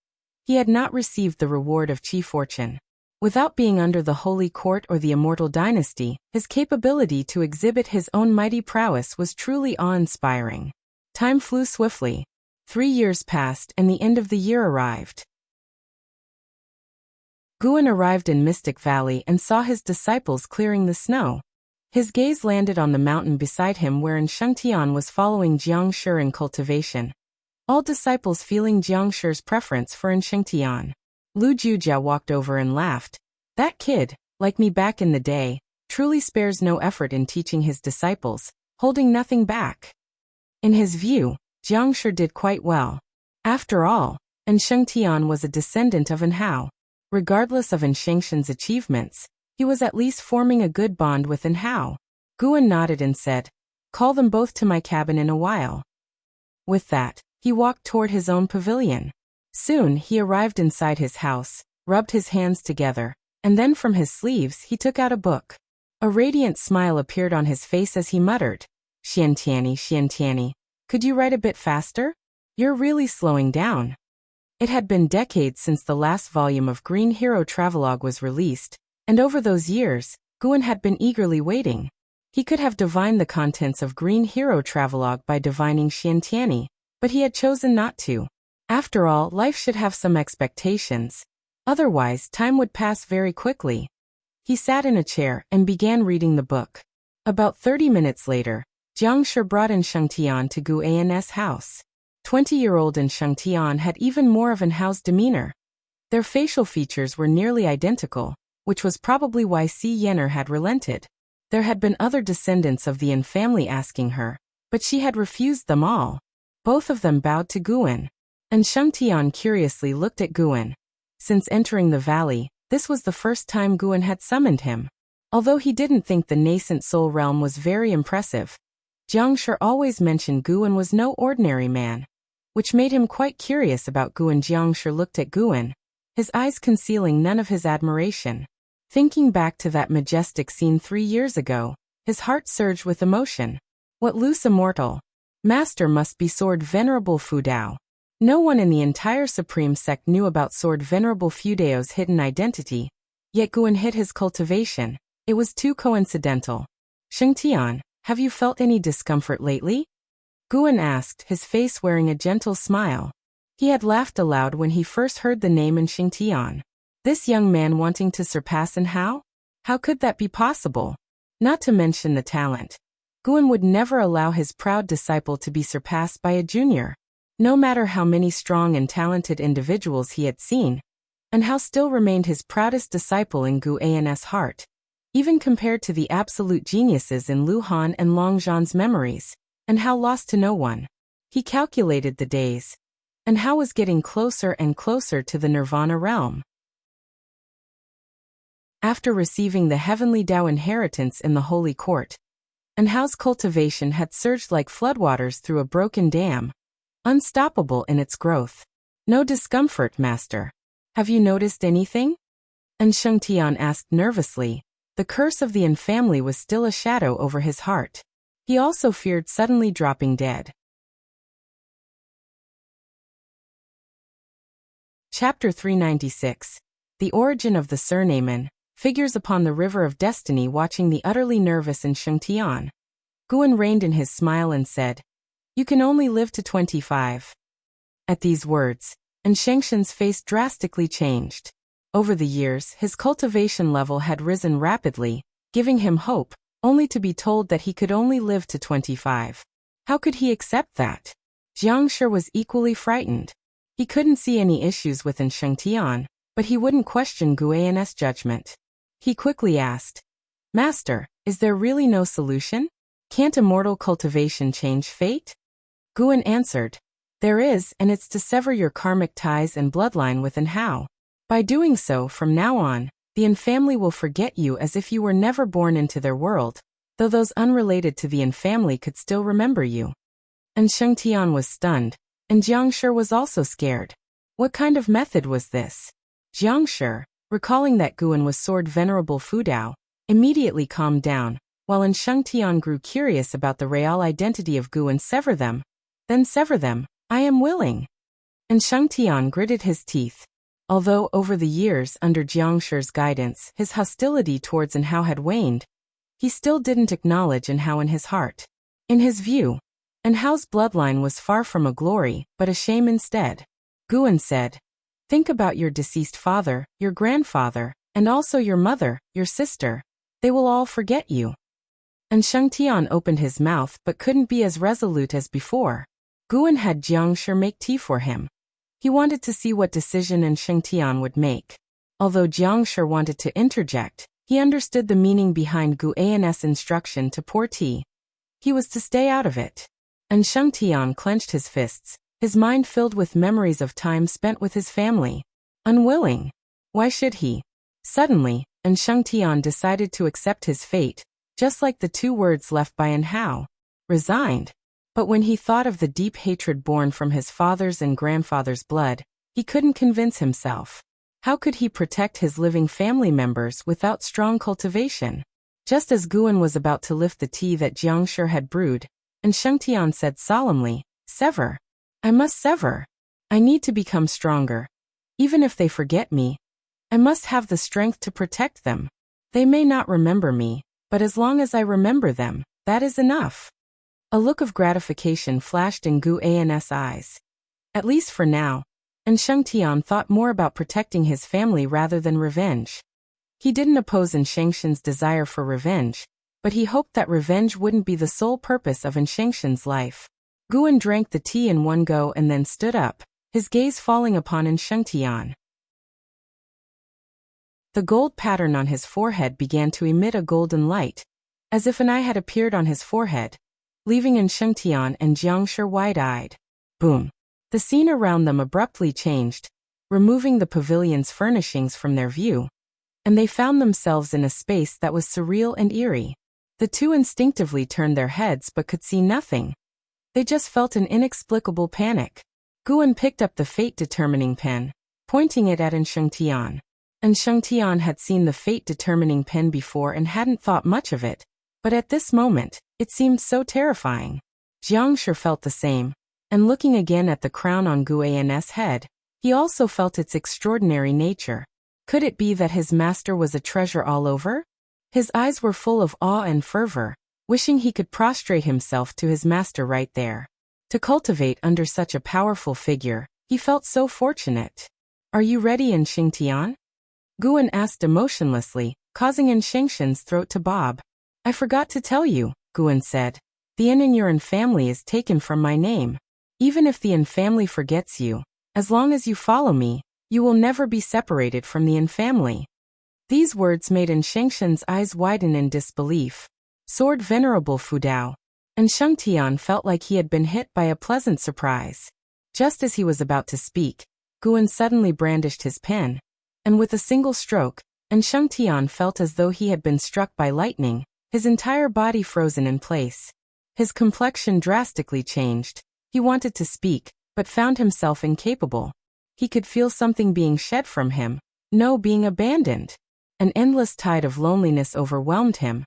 he had not received the reward of Qi fortune. Without being under the holy court or the immortal dynasty, his capability to exhibit his own mighty prowess was truly awe-inspiring. Time flew swiftly. 3 years passed and the end of the year arrived. Guan arrived in Mystic Valley and saw his disciples clearing the snow. His gaze landed on the mountain beside him wherein Shengtian was following Jiang Shi in cultivation, all disciples feeling Jiang Shi's preference for Shengtian. Lu Jujia walked over and laughed. That kid, like me back in the day, truly spares no effort in teaching his disciples, holding nothing back. In his view, Jiang Shi did quite well. After all, Shengtian was a descendant of Hao. Regardless of Shengtian's achievements, he was at least forming a good bond with Hao. Guan nodded and said, "Call them both to my cabin in a while." With that, he walked toward his own pavilion. Soon he arrived inside his house, rubbed his hands together, and then from his sleeves he took out a book. A radiant smile appeared on his face as he muttered, Xiantiani, could you write a bit faster? You're really slowing down." It had been decades since the last volume of Green Hero Travelogue was released, and over those years, Guan had been eagerly waiting. He could have divined the contents of Green Hero Travelogue by divining Xiantiani, but he had chosen not to. After all, life should have some expectations. Otherwise, time would pass very quickly. He sat in a chair and began reading the book. About 30 minutes later, Jiang Shi brought in Shengtian to Guan's house. 20-year-old Shengtian had even more of Hao's demeanor. Their facial features were nearly identical, which was probably why Si Yenner had relented. There had been other descendants of the Yin family asking her, but she had refused them all. Both of them bowed to Guan. And Shengtian curiously looked at Guan. Since entering the valley, this was the first time Guan had summoned him. Although he didn't think the nascent soul realm was very impressive, Jiang Shi always mentioned Guan was no ordinary man, which made him quite curious about Guan. Jiang Shi looked at Guan, his eyes concealing none of his admiration. Thinking back to that majestic scene 3 years ago, his heart surged with emotion. What loose immortal master must be Sword Venerable Fudao. No one in the entire Supreme Sect knew about Sword Venerable Fudao's hidden identity, yet Guan hid his cultivation. It was too coincidental. Shengtian, have you felt any discomfort lately? Guan asked, his face wearing a gentle smile. He had laughed aloud when he first heard the name in Shengtian. This young man wanting to surpass Hao? How could that be possible? Not to mention the talent. Guan would never allow his proud disciple to be surpassed by a junior. No matter how many strong and talented individuals he had seen, Hao still remained his proudest disciple in Guan's heart. Even compared to the absolute geniuses in Lu Han and Long Zhan's memories, Hao lost to no one. He calculated the days, Hao was getting closer and closer to the Nirvana realm. After receiving the heavenly Tao inheritance in the Holy Court, Hao's cultivation had surged like floodwaters through a broken dam, unstoppable in its growth. No discomfort, master. Have you noticed anything? Shengtian asked nervously. The curse of the Yin family was still a shadow over his heart. He also feared suddenly dropping dead. Chapter 396. The Origin of the Surnamen, figures upon the River of Destiny watching the utterly nervous Shengtian. Guan reined in his smile and said, "You can only live to 25. At these words, Shengtian's face drastically changed. Over the years, his cultivation level had risen rapidly, giving him hope, only to be told that he could only live to 25. How could he accept that? Jiang Shi was equally frightened. He couldn't see any issues within Shengtian, but he wouldn't question Guan's judgment. He quickly asked, "Master, is there really no solution? Can't immortal cultivation change fate?" Guan answered, "There is, and it's to sever your karmic ties and bloodline with Hao. By doing so, from now on, the Yin family will forget you as if you were never born into their world. though those unrelated to the Yin family could still remember you. And Shengtian was stunned, and Jiangshi was also scared. What kind of method was this? Jiangshi, recalling that Guan was Sword Venerable Fudao, immediately calmed down, while Shengtian grew curious about the real identity of Guan. Sever them. Then sever them, I am willing. And Shengtian gritted his teeth. Although over the years under Jiangshi's guidance his hostility towards Anhao had waned, he still didn't acknowledge Anhao in his heart. In his view, Anhao's bloodline was far from a glory, but a shame instead. Guan said, think about your deceased father, your grandfather, and also your mother, your sister. They will all forget you. And Shengtian opened his mouth but couldn't be as resolute as before. Guan had Jiangshi make tea for him. He wanted to see what decision Shengtian would make. Although Jiangshi wanted to interject, he understood the meaning behind Guan's instruction to pour tea. He was to stay out of it. And Shengtian clenched his fists, his mind filled with memories of time spent with his family. Unwilling. Why should he? Suddenly, Shengtian decided to accept his fate, just like the 2 words left by Anhao. Resigned. But when he thought of the deep hatred born from his father's and grandfather's blood, he couldn't convince himself. How could he protect his living family members without strong cultivation? Just as Guan was about to lift the tea that Jiangshi had brewed, Shengtian said solemnly, sever. I must sever. I need to become stronger. Even if they forget me, I must have the strength to protect them. They may not remember me, but as long as I remember them, that is enough. A look of gratification flashed in Guan's eyes. At least for now, Shengtian thought more about protecting his family rather than revenge. He didn't oppose Shengshen's desire for revenge, but he hoped that revenge wouldn't be the sole purpose of Shengshen's life. Guan drank the tea in one go and then stood up, his gaze falling upon Shengtian. The gold pattern on his forehead began to emit a golden light, as if an eye had appeared on his forehead, leaving Shengtian and Jiangshi wide-eyed. Boom! The scene around them abruptly changed, removing the pavilion's furnishings from their view, and they found themselves in a space that was surreal and eerie. The 2 instinctively turned their heads but could see nothing. They just felt an inexplicable panic. Guan picked up the fate-determining pen, pointing it at Shengtian. Shengtian had seen the fate-determining pen before and hadn't thought much of it, but at this moment, it seemed so terrifying. Jiangshi felt the same, and looking again at the crown on Guan's head, he also felt its extraordinary nature. Could it be that his master was a treasure all over? His eyes were full of awe and fervor, wishing he could prostrate himself to his master right there. To cultivate under such a powerful figure, he felt so fortunate. Are you ready, Shengtian? Guan asked emotionlessly, causing Shengshen's throat to bob. I forgot to tell you, Guan said. The Yin in your family is taken from my name. Even if the Yin family forgets you, as long as you follow me, you will never be separated from the Yin family. These words made Shengshen's eyes widen in disbelief. Sword Venerable Fudao. Shengtian felt like he had been hit by a pleasant surprise. Just as he was about to speak, Guan suddenly brandished his pen, and with a single stroke, Shengtian felt as though he had been struck by lightning, his entire body frozen in place. His complexion drastically changed. He wanted to speak, but found himself incapable. He could feel something being shed from him, no being abandoned. An endless tide of loneliness overwhelmed him,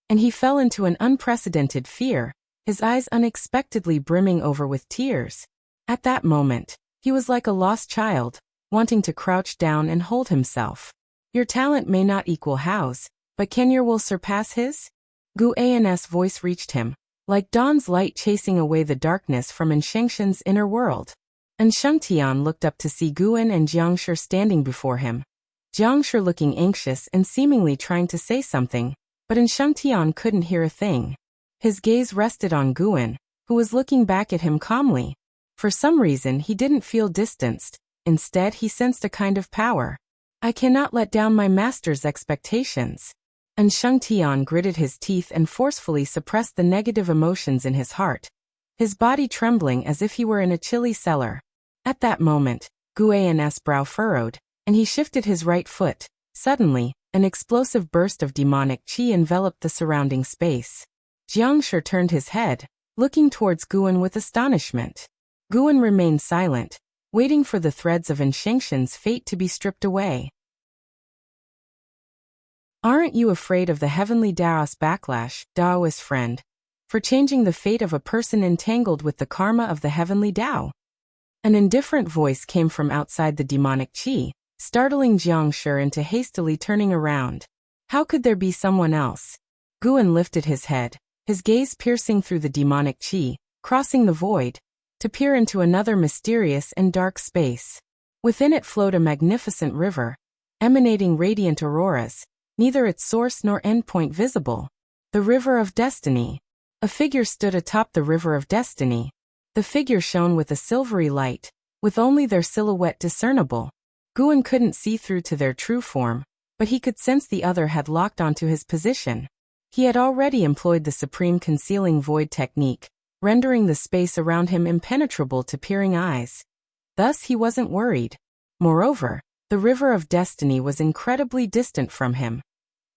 and he fell into an unprecedented fear, his eyes unexpectedly brimming over with tears. At that moment, he was like a lost child, wanting to crouch down and hold himself. Your talent may not equal Hao's, but can your will surpass his? Guan's voice reached him, like dawn's light chasing away the darkness from Shengshen's inner world. Shengtian looked up to see Guan and Jiangshi standing before him. Jiangshi looking anxious and seemingly trying to say something, but Shengtian couldn't hear a thing. His gaze rested on Guan, who was looking back at him calmly. For some reason he didn't feel distanced, instead he sensed a kind of power. I cannot let down my master's expectations. Shengtian gritted his teeth and forcefully suppressed the negative emotions in his heart, his body trembling as if he were in a chilly cellar. At that moment, Guan's brow furrowed, and he shifted his right foot. Suddenly, An explosive burst of demonic qi enveloped the surrounding space. Jiangshi turned his head, looking towards Guan with astonishment. Guan remained silent, waiting for the threads of Enshengshen's fate to be stripped away. Aren't you afraid of the heavenly Daos backlash, Daoist friend, for changing the fate of a person entangled with the karma of the heavenly Dao? An indifferent voice came from outside the demonic qi, startling Jiangshi into hastily turning around. How could there be someone else? Guan lifted his head, his gaze piercing through the demonic qi, crossing the void, to peer into another mysterious and dark space. Within it flowed a magnificent river, emanating radiant auroras, neither its source nor endpoint visible. The River of Destiny. A figure stood atop the River of Destiny. The figure shone with a silvery light, with only their silhouette discernible. Guan couldn't see through to their true form, but he could sense the other had locked onto his position. He had already employed the supreme concealing void technique, rendering the space around him impenetrable to peering eyes. Thus he wasn't worried. Moreover, the River of Destiny was incredibly distant from him.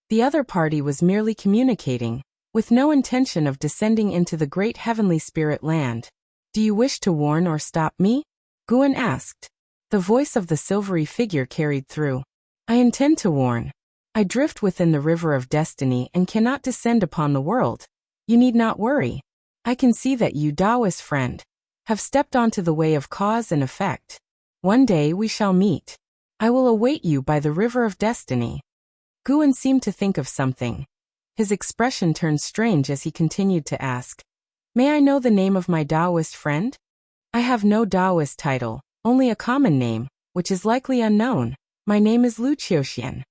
The other party was merely communicating, with no intention of descending into the great heavenly spirit land. Do you wish to warn or stop me? Guan asked. The voice of the silvery figure carried through. I intend to warn. I drift within the River of Destiny and cannot descend upon the world. You need not worry. I can see that you, Daoist friend, have stepped onto the way of cause and effect. One day we shall meet. I will await you by the River of Destiny. Guan seemed to think of something. His expression turned strange as he continued to ask, May I know the name of my Daoist friend? I have no Daoist title, only a common name, which is likely unknown. My name is Lu Qiuxian.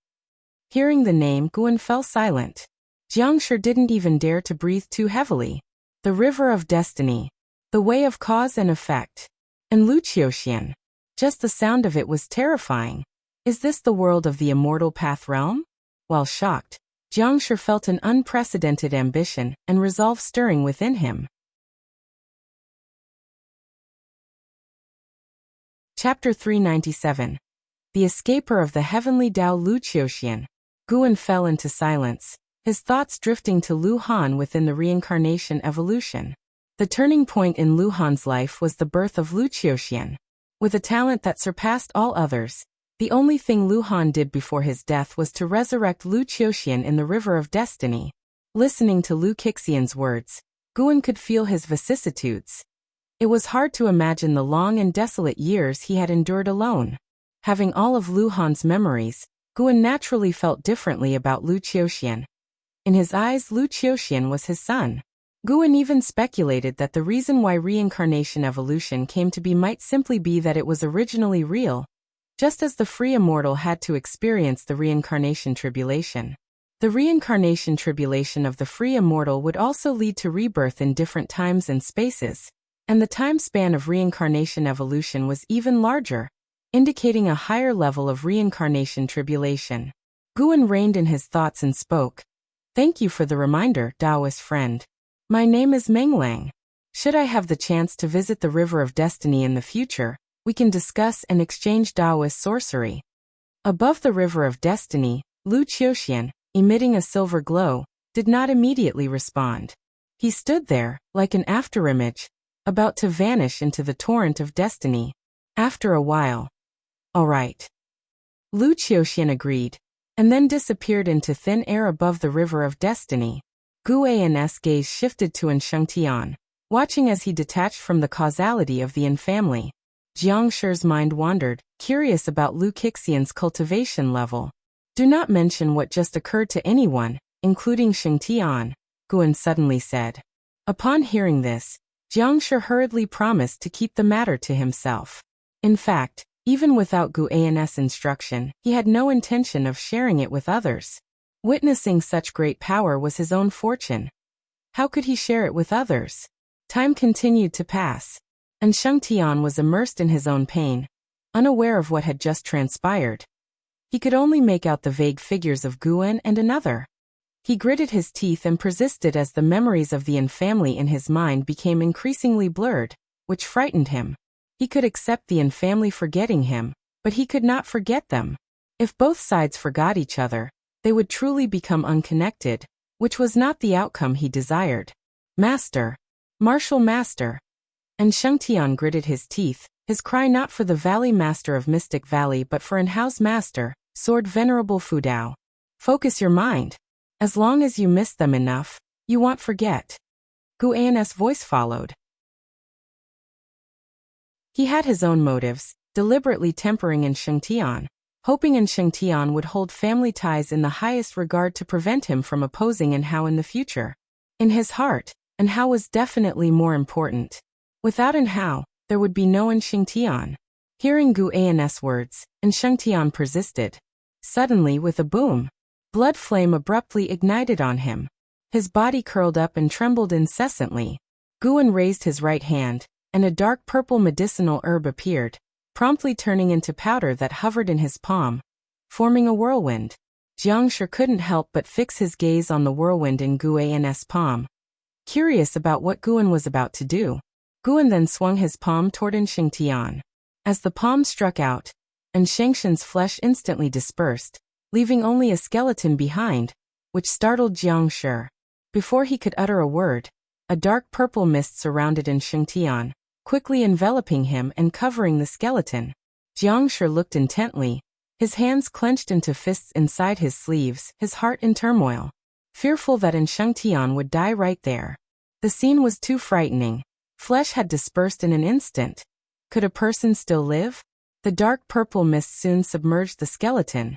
Hearing the name, Guan fell silent. Jiangshi didn't even dare to breathe too heavily. The River of Destiny. The way of cause and effect. And Lu Qiuxian. Just the sound of it was terrifying. Is this the world of the immortal path realm? While shocked, Jiangshi felt an unprecedented ambition and resolve stirring within him. Chapter 397. The Escaper of the Heavenly Dao Lu Qiuxian. Guan fell into silence, his thoughts drifting to Lu Han within the reincarnation evolution. The turning point in Lu Han's life was the birth of Lu Qiuxian. With a talent that surpassed all others, the only thing Lu Han did before his death was to resurrect Lu Qiuxian in the River of Destiny. Listening to Lu Qiuxian's words, Guan could feel his vicissitudes. It was hard to imagine the long and desolate years he had endured alone. Having all of Lu Han's memories, Guan naturally felt differently about Lu Qiuxian. In his eyes, Lu Qiuxian was his son. Guan even speculated that the reason why reincarnation evolution came to be might simply be that it was originally real, just as the free immortal had to experience the reincarnation tribulation. The reincarnation tribulation of the free immortal would also lead to rebirth in different times and spaces, and the time span of reincarnation evolution was even larger, indicating a higher level of reincarnation tribulation. Guan reined in his thoughts and spoke. Thank you for the reminder, Daoist friend. My name is Menglang. Should I have the chance to visit the River of Destiny in the future, we can discuss and exchange Daoist sorcery. Above the River of Destiny, Lu Qiuxian, emitting a silver glow, did not immediately respond. He stood there, like an afterimage, about to vanish into the torrent of destiny. After a while, all right. Lu Qiuxian agreed, and then disappeared into thin air above the River of Destiny. Gu An's gaze shifted to Enshengshen, watching as he detached from the causality of the An family. Jiangshi's mind wandered, curious about Lu Qiuxian's cultivation level. Do not mention what just occurred to anyone, including Shengtian, Guan suddenly said. Upon hearing this, Jiangshi hurriedly promised to keep the matter to himself. In fact, even without Gu An's instruction, he had no intention of sharing it with others. Witnessing such great power was his own fortune. How could he share it with others? Time continued to pass, and Shengtian was immersed in his own pain, unaware of what had just transpired. He could only make out the vague figures of Guan and another. He gritted his teeth and persisted as the memories of the An family in his mind became increasingly blurred, which frightened him. He could accept the An family forgetting him, but he could not forget them. If both sides forgot each other, they would truly become unconnected, which was not the outcome he desired. Master! Martial Master! And Shengtian gritted his teeth, his cry not for the Valley Master of Mystic Valley but for in-house Master, Sword Venerable Fudao. Focus your mind. As long as you miss them enough, you won't forget. Gu An's voice followed. He had his own motives, deliberately tempering in Shengtian, hoping in Shengtian would hold family ties in the highest regard to prevent him from opposing Inhao in the future. In his heart, Inhao was definitely more important. Without Inhao, there would be no Shengtian. Hearing Gu An's words, Shengtian persisted. Suddenly, with a boom, blood flame abruptly ignited on him. His body curled up and trembled incessantly. Guan raised his right hand, and a dark purple medicinal herb appeared, promptly turning into powder that hovered in his palm, forming a whirlwind. Jiangshi couldn't help but fix his gaze on the whirlwind in Gu An's palm, curious about what Guan was about to do. Guan then swung his palm toward Shengtian. As the palm struck out, Shengshan's flesh instantly dispersed, leaving only a skeleton behind, which startled Jiangshi. Before he could utter a word, a dark purple mist surrounded Shengtian, quickly enveloping him and covering the skeleton. Jiangshi looked intently, his hands clenched into fists inside his sleeves, his heart in turmoil, fearful that Shengtian would die right there. The scene was too frightening. Flesh had dispersed in an instant. Could a person still live? The dark purple mist soon submerged the skeleton,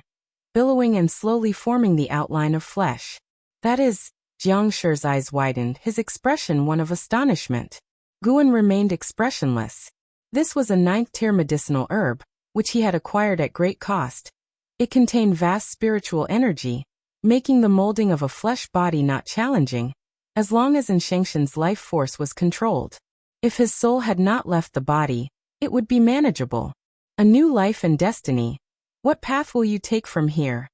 billowing and slowly forming the outline of flesh. That is, Jiangshi's eyes widened, his expression one of astonishment. Guan remained expressionless. This was a 9th-tier medicinal herb, which he had acquired at great cost. It contained vast spiritual energy, making the molding of a flesh body not challenging, as long as Shengshan's life force was controlled. If his soul had not left the body, it would be manageable. A new life and destiny. What path will you take from here?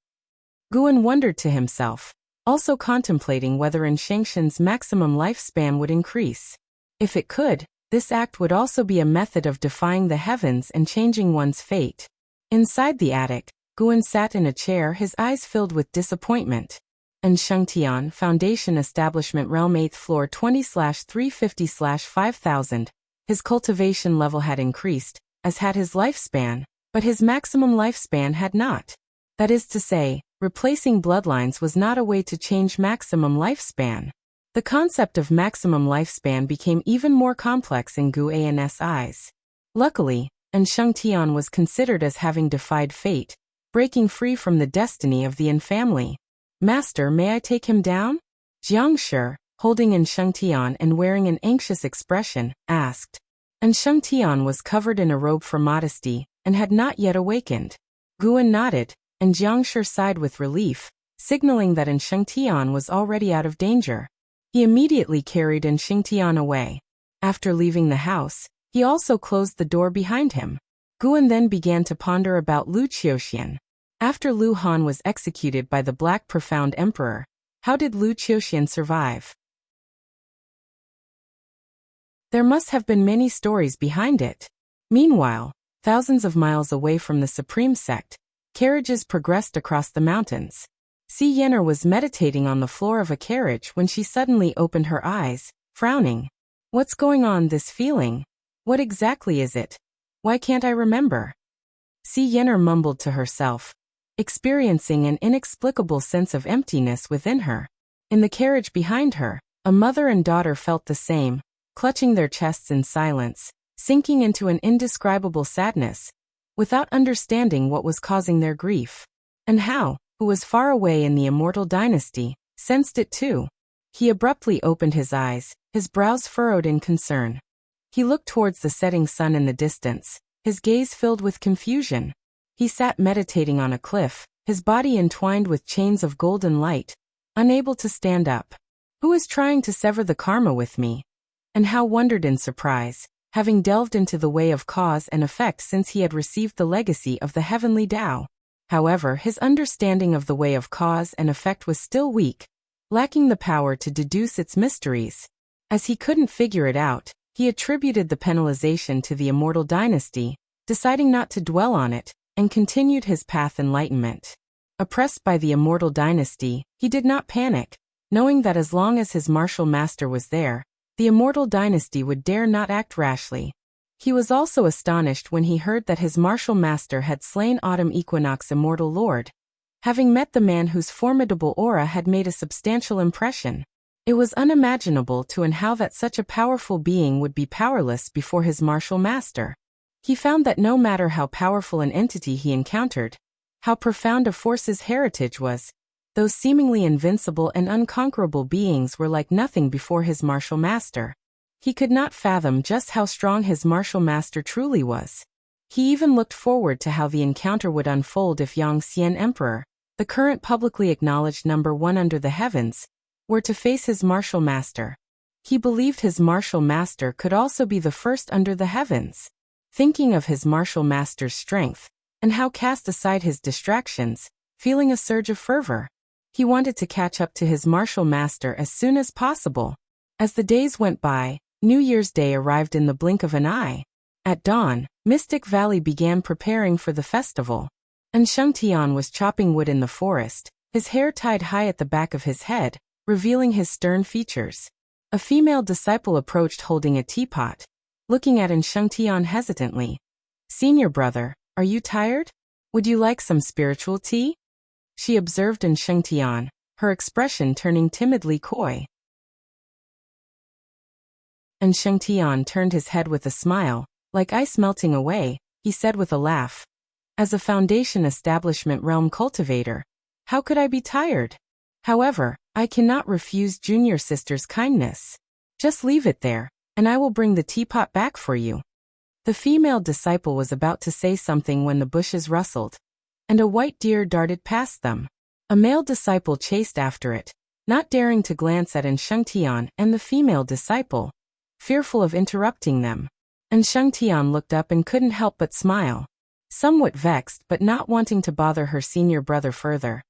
Guan wondered to himself, also contemplating whether Shengshan's maximum lifespan would increase. If it could, this act would also be a method of defying the heavens and changing one's fate. Inside the attic, Guan sat in a chair, his eyes filled with disappointment. Shengtian, Foundation Establishment Realm 8th floor 20/350/5000. His cultivation level had increased, as had his lifespan, but his maximum lifespan had not. That is to say, replacing bloodlines was not a way to change maximum lifespan. The concept of maximum lifespan became even more complex in Gu An's eyes. Luckily, Shengtian was considered as having defied fate, breaking free from the destiny of the Yin family. Master, may I take him down? Jiangshi, holding Shengtian and wearing an anxious expression, asked. Shengtian was covered in a robe for modesty, and had not yet awakened. Guan nodded, and Jiangshi sighed with relief, signaling that Shengtian was already out of danger. He immediately carried Shengtian away. After leaving the house, he also closed the door behind him. Guan then began to ponder about Lu Qiuxian. After Lu Han was executed by the Black Profound Emperor, how did Lu Qiuxian survive? There must have been many stories behind it. Meanwhile, thousands of miles away from the Supreme Sect, carriages progressed across the mountains. Si Yenner was meditating on the floor of a carriage when she suddenly opened her eyes, frowning. What's going on, this feeling? What exactly is it? Why can't I remember? Si Yenner mumbled to herself, experiencing an inexplicable sense of emptiness within her. In the carriage behind her, a mother and daughter felt the same, clutching their chests in silence, sinking into an indescribable sadness, without understanding what was causing their grief. And Hao, who was far away in the immortal dynasty, sensed it too. He abruptly opened his eyes, his brows furrowed in concern. He looked towards the setting sun in the distance, his gaze filled with confusion. He sat meditating on a cliff, his body entwined with chains of golden light, unable to stand up. Who is trying to sever the karma with me? And Hao wondered in surprise, having delved into the way of cause and effect since he had received the legacy of the heavenly Tao. However, his understanding of the way of cause and effect was still weak, lacking the power to deduce its mysteries. As he couldn't figure it out, he attributed the penalization to the immortal dynasty, deciding not to dwell on it, and continued his path enlightenment. Oppressed by the immortal dynasty, he did not panic, knowing that as long as his martial master was there, the immortal dynasty would dare not act rashly. He was also astonished when he heard that his martial master had slain Autumn Equinox immortal lord, having met the man whose formidable aura had made a substantial impression. It was unimaginable to him how that such a powerful being would be powerless before his martial master. He found that no matter how powerful an entity he encountered, how profound a force his heritage was, those seemingly invincible and unconquerable beings were like nothing before his martial master. He could not fathom just how strong his martial master truly was. He even looked forward to how the encounter would unfold if Yangxian Emperor, the current publicly acknowledged number one under the heavens, were to face his martial master. He believed his martial master could also be the first under the heavens. Thinking of his martial master's strength, and how cast aside his distractions, feeling a surge of fervor. He wanted to catch up to his martial master as soon as possible. As the days went by, New Year's Day arrived in the blink of an eye. At dawn, Mystic Valley began preparing for the festival. And Shengtian was chopping wood in the forest, his hair tied high at the back of his head, revealing his stern features. A female disciple approached holding a teapot, looking at Shengtian hesitantly. "Senior brother, are you tired? Would you like some spiritual tea?" She observed Shengtian, her expression turning timidly coy. Shengtian turned his head with a smile, like ice melting away. He said with a laugh, "As a foundation establishment realm cultivator, how could I be tired? However, I cannot refuse junior sister's kindness. Just leave it there, and I will bring the teapot back for you." The female disciple was about to say something when the bushes rustled, and a white deer darted past them. A male disciple chased after it, not daring to glance at Shengtian and the female disciple, fearful of interrupting them. Shengtian looked up and couldn't help but smile, somewhat vexed but not wanting to bother her senior brother further.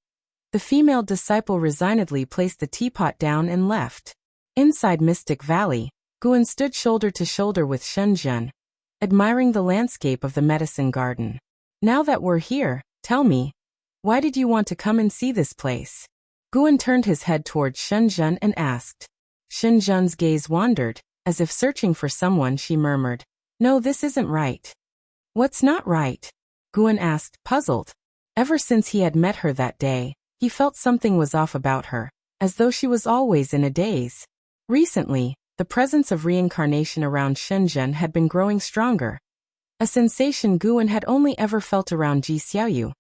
The female disciple resignedly placed the teapot down and left. Inside Mystic Valley, Guan stood shoulder to shoulder with Shenzhen, admiring the landscape of the medicine garden. "Now that we're here, tell me, why did you want to come and see this place?" Guan turned his head towards Shenzhen and asked. Shenzhen's gaze wandered, as if searching for someone. She murmured, "No, this isn't right." "What's not right?" Guan asked, puzzled. Ever since he had met her that day, he felt something was off about her, as though she was always in a daze. Recently, the presence of reincarnation around Shenzhen had been growing stronger. A sensation Guan had only ever felt around Ji Xiaoyu,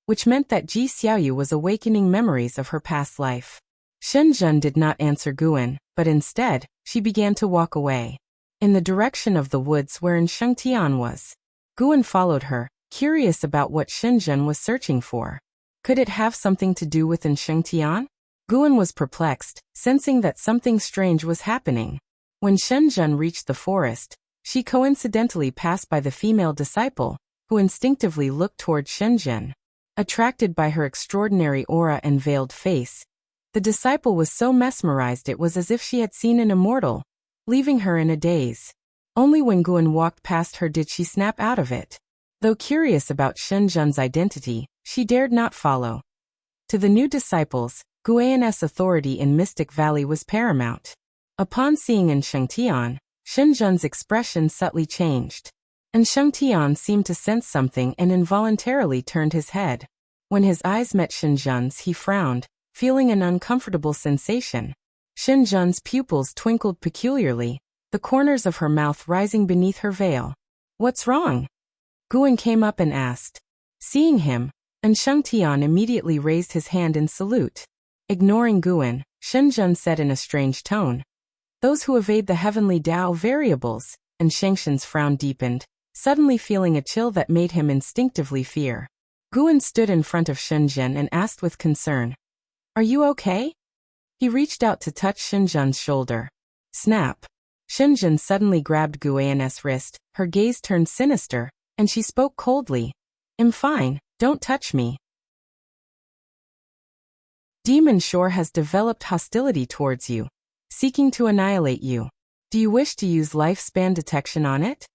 which meant that Ji Xiaoyu was awakening memories of her past life. Shenzhen did not answer Guan, but instead, she began to walk away, in the direction of the woods wherein Shengtian was. Guan followed her, curious about what Shenzhen was searching for. Could it have something to do with Shengtian? Guan was perplexed, sensing that something strange was happening. When Shenzhen reached the forest, she coincidentally passed by the female disciple, who instinctively looked toward Shenzhen. Attracted by her extraordinary aura and veiled face, the disciple was so mesmerized it was as if she had seen an immortal, leaving her in a daze. Only when Guan walked past her did she snap out of it. Though curious about Shenzhen's identity, she dared not follow. To the new disciples, Guan's authority in Mystic Valley was paramount. Upon seeing Shengtian, Shenzhen's expression subtly changed. Shengtian seemed to sense something and involuntarily turned his head. When his eyes met Shenzhen's, he frowned, feeling an uncomfortable sensation. Shenzhen's pupils twinkled peculiarly, the corners of her mouth rising beneath her veil. "What's wrong?" Guan came up and asked. Seeing him, Shengtian immediately raised his hand in salute. Ignoring Guan, Shenzhen said in a strange tone, "Those who evade the heavenly Tao variables," and Shengshen's frown deepened, suddenly feeling a chill that made him instinctively fear. Guan stood in front of Shenzhen and asked with concern, "Are you okay?" He reached out to touch Shenzhen's shoulder. Snap! Shenzhen suddenly grabbed Guan's wrist, her gaze turned sinister, and she spoke coldly, "I'm fine, don't touch me." Demon Shore has developed hostility towards you, seeking to annihilate you. Do you wish to use lifespan detection on it?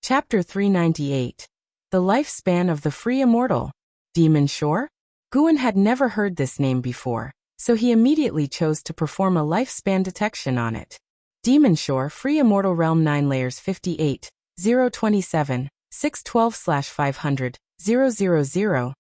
Chapter 398. The Lifespan of the Free Immortal. Demon Shore? Guan had never heard this name before, so he immediately chose to perform a lifespan detection on it. Demon Shore, Free Immortal Realm 9 layers 58, 027, 612/500, 000, 000/1,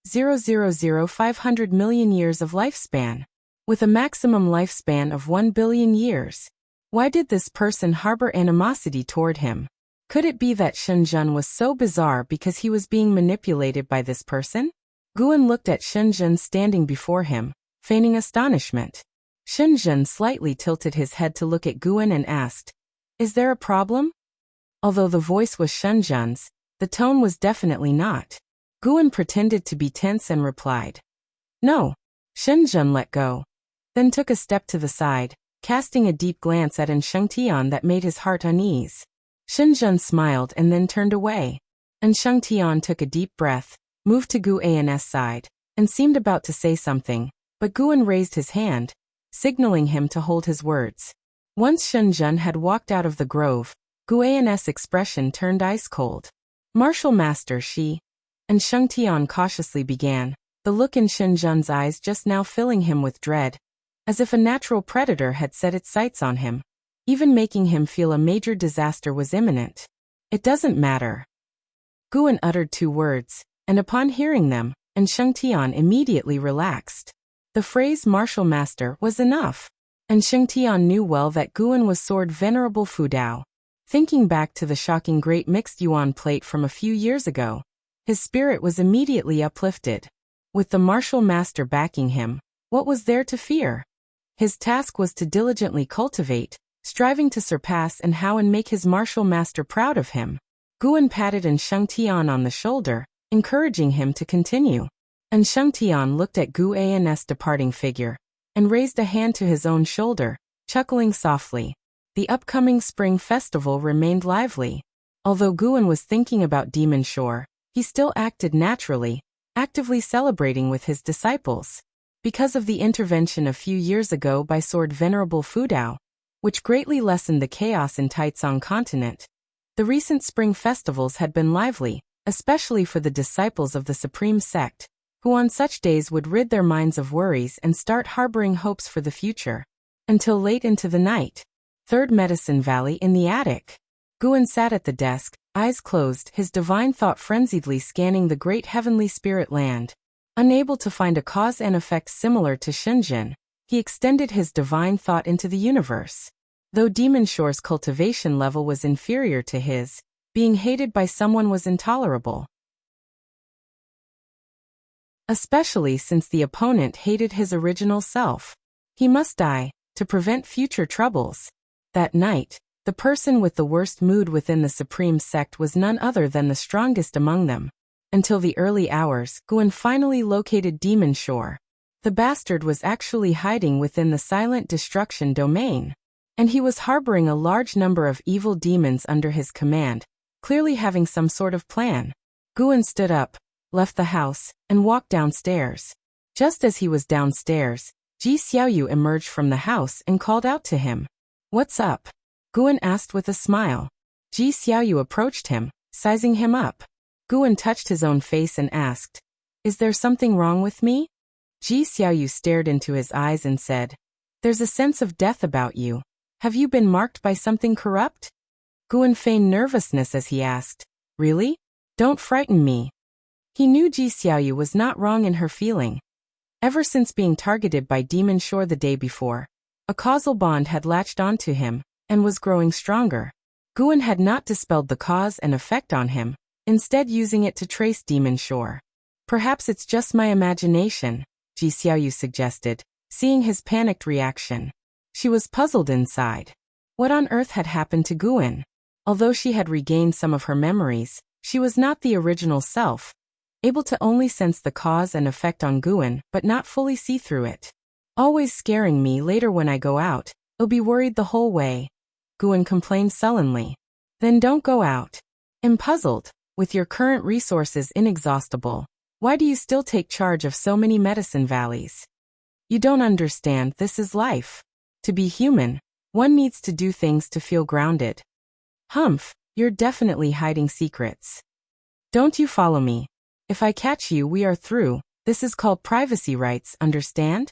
000, 000, 500 million years of lifespan, with a maximum lifespan of 1 billion years. Why did this person harbor animosity toward him? Could it be that Shenzhen was so bizarre because he was being manipulated by this person? Guan looked at Shenzhen standing before him, feigning astonishment. Shenzhen slightly tilted his head to look at Guan and asked, "Is there a problem?" Although the voice was Shenzhen's, the tone was definitely not. Guan pretended to be tense and replied, "No." Shenzhen let go, then took a step to the side, casting a deep glance at Shengtian that made his heart unease. Shenzhen smiled and then turned away. Shengtian took a deep breath, moved to Guan's side, and seemed about to say something, but Guan raised his hand, signaling him to hold his words. Once Shenzhen had walked out of the grove, Guan's expression turned ice cold. "Martial Master she," and Shengtian cautiously began, the look in Shenzhen's eyes just now filling him with dread, as if a natural predator had set its sights on him, even making him feel a major disaster was imminent. "It doesn't matter." Guan uttered 2 words, and upon hearing them, Shengtian immediately relaxed. The phrase "martial master" was enough, and Shengtian knew well that Guan was Sword Venerable Fudao. Thinking back to the shocking Great Mixed Yuan plate from a few years ago, his spirit was immediately uplifted. With the martial master backing him, what was there to fear? His task was to diligently cultivate, striving to surpass and make his martial master proud of him. Guan patted Shengtian on the shoulder, encouraging him to continue. Shengtian looked at Guan's departing figure, and raised a hand to his own shoulder, chuckling softly. The upcoming spring festival remained lively. Although Guan was thinking about Demon Shore, he still acted naturally, actively celebrating with his disciples. Because of the intervention a few years ago by Sword Venerable Fudao, which greatly lessened the chaos in Taizong continent, the recent spring festivals had been lively, especially for the disciples of the Supreme Sect, who on such days would rid their minds of worries and start harboring hopes for the future. Until late into the night. Third Medicine Valley in the attic. Guan sat at the desk, eyes closed, his divine thought frenziedly scanning the great heavenly spirit land. Unable to find a cause and effect similar to Shenzhen, he extended his divine thought into the universe. Though Demon Shore's cultivation level was inferior to his, being hated by someone was intolerable. Especially since the opponent hated his original self. He must die, to prevent future troubles. That night, the person with the worst mood within the Supreme Sect was none other than the strongest among them. Until the early hours, Guan finally located Demon Shore. The bastard was actually hiding within the silent destruction domain, and he was harboring a large number of evil demons under his command, clearly having some sort of plan. Guan stood up, left the house, and walked downstairs. Just as he was downstairs, Ji Xiaoyu emerged from the house and called out to him. "What's up?" Guan asked with a smile. Ji Xiaoyu approached him, sizing him up. Guan touched his own face and asked, "Is there something wrong with me?" Ji Xiaoyu stared into his eyes and said, "There's a sense of death about you. Have you been marked by something corrupt?" Guan feigned nervousness as he asked, "Really? Don't frighten me." He knew Ji Xiaoyu was not wrong in her feeling. Ever since being targeted by Demon Shore the day before, a causal bond had latched onto him, and was growing stronger. Guan had not dispelled the cause and effect on him, instead using it to trace Demon Shore. "Perhaps it's just my imagination," Ji Xiaoyu suggested, seeing his panicked reaction. She was puzzled inside. What on earth had happened to Guan? Although she had regained some of her memories, she was not the original self, able to only sense the cause and effect on Guan but not fully see through it. "Always scaring me later when I go out, I'll be worried the whole way," Guan complained sullenly. "Then don't go out." "I'm puzzled. With your current resources inexhaustible, why do you still take charge of so many medicine valleys? You don't understand, this is life. To be human, One needs to do things to feel grounded. Humph, you're definitely hiding secrets. Don't you follow me? If I catch you, we are through. This is called privacy rights, understand?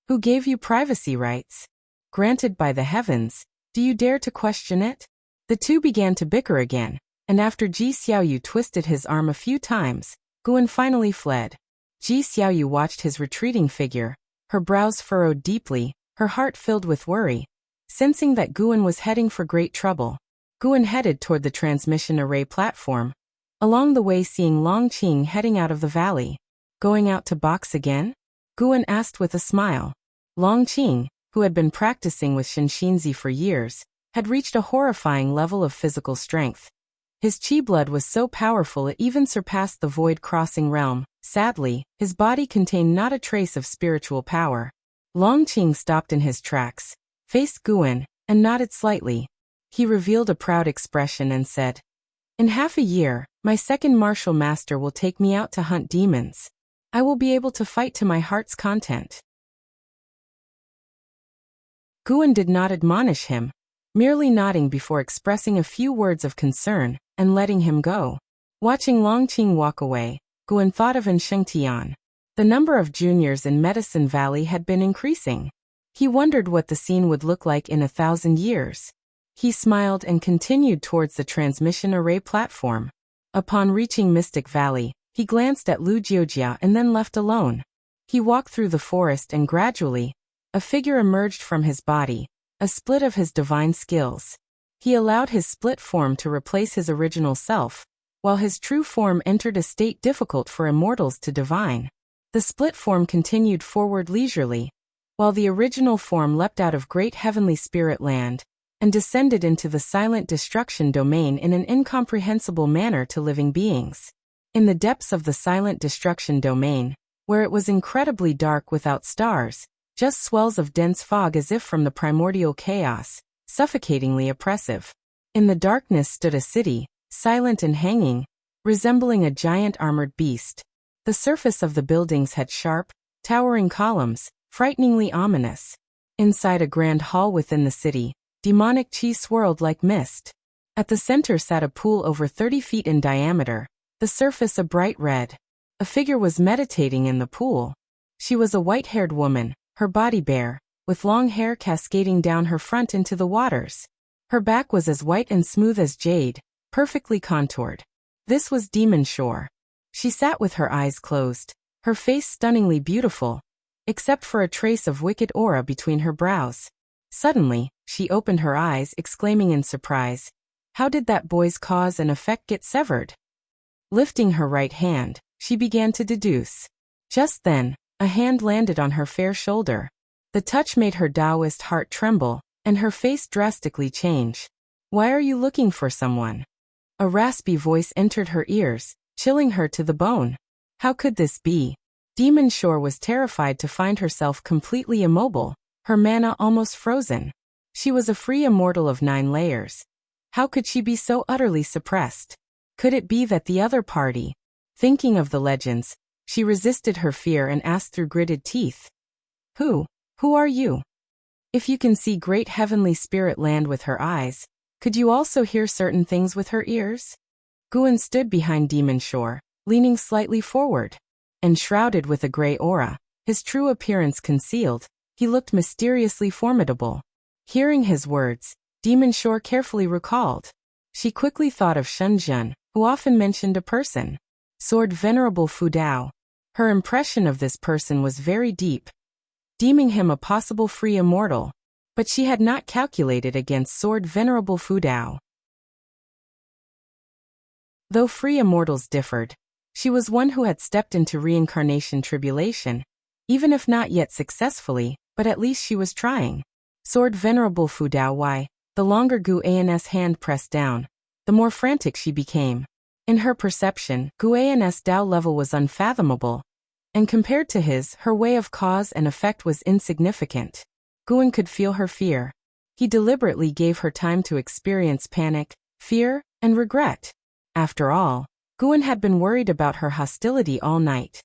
Who gave you privacy rights? Granted by the heavens. Do you dare to question it? The two began to bicker again, and after Ji Xiaoyu twisted his arm a few times, Guan finally fled. Ji Xiaoyu watched his retreating figure, her brows furrowed deeply, her heart filled with worry. Sensing that Guan was heading for great trouble, Guan headed toward the transmission array platform. Along the way, seeing Longqing heading out of the valley. Going out to box again? Guan asked with a smile. Longqing, who had been practicing with Shenxinzi for years, had reached a horrifying level of physical strength. His qi blood was so powerful it even surpassed the void-crossing realm. Sadly, his body contained not a trace of spiritual power. Longqing stopped in his tracks, faced Guan, and nodded slightly. He revealed a proud expression and said, "In half a year, my second martial master will take me out to hunt demons. I will be able to fight to my heart's content." Guan did not admonish him, merely nodding before expressing a few words of concern and letting him go. Watching Longqing walk away, Guan thought of Shengtian. The number of juniors in Medicine Valley had been increasing. He wondered what the scene would look like in 1,000 years. He smiled and continued towards the transmission array platform. Upon reaching Mystic Valley, he glanced at Lu Jiojia and then left alone. He walked through the forest and gradually, a figure emerged from his body, a split of his divine skills. He allowed his split form to replace his original self, while his true form entered a state difficult for immortals to divine. The split form continued forward leisurely, while the original form leapt out of great heavenly spirit land, and descended into the silent destruction domain in an incomprehensible manner to living beings. In the depths of the silent destruction domain, where it was incredibly dark without stars, just swells of dense fog as if from the primordial chaos, suffocatingly oppressive. In the darkness stood a city, silent and hanging, resembling a giant armored beast. The surface of the buildings had sharp, towering columns, frighteningly ominous. Inside a grand hall within the city, demonic qi swirled like mist. At the center sat a pool over 30 feet in diameter, the surface a bright red. A figure was meditating in the pool. She was a white-haired woman, her body bare, with long hair cascading down her front into the waters. Her back was as white and smooth as jade, perfectly contoured. This was Demon Shore. She sat with her eyes closed, her face stunningly beautiful, except for a trace of wicked aura between her brows. Suddenly, she opened her eyes, exclaiming in surprise, "How did that boy's cause and effect get severed?" Lifting her right hand, she began to deduce. Just then, a hand landed on her fair shoulder. The touch made her Taoist heart tremble, and her face drastically change. "Why are you looking for someone?" A raspy voice entered her ears, chilling her to the bone. How could this be? Demon Shore was terrified to find herself completely immobile, her mana almost frozen. She was a free immortal of 9 layers. How could she be so utterly suppressed? Could it be that the other party? Thinking of the legends, she resisted her fear and asked through gritted teeth, Who are you?" If you can see great heavenly spirit land with her eyes, could you also hear certain things with her ears? Guan stood behind Demon Shore, leaning slightly forward. Enshrouded with a gray aura, his true appearance concealed, he looked mysteriously formidable. Hearing his words, Demon Shore carefully recalled. She quickly thought of Shenzhen, who often mentioned a person. Sword Venerable Fu Dao. Her impression of this person was very deep, deeming him a possible free immortal, but she had not calculated against Sword Venerable Fu Dao. Though free immortals differed, she was one who had stepped into reincarnation tribulation, even if not yet successfully, but at least she was trying. Sword Venerable Fu Dao. Why? The longer Gu An's hand pressed down, the more frantic she became. In her perception, Gu An's Dao level was unfathomable, and compared to his, her way of cause and effect was insignificant. Guan could feel her fear. He deliberately gave her time to experience panic, fear, and regret. After all, Guan had been worried about her hostility all night.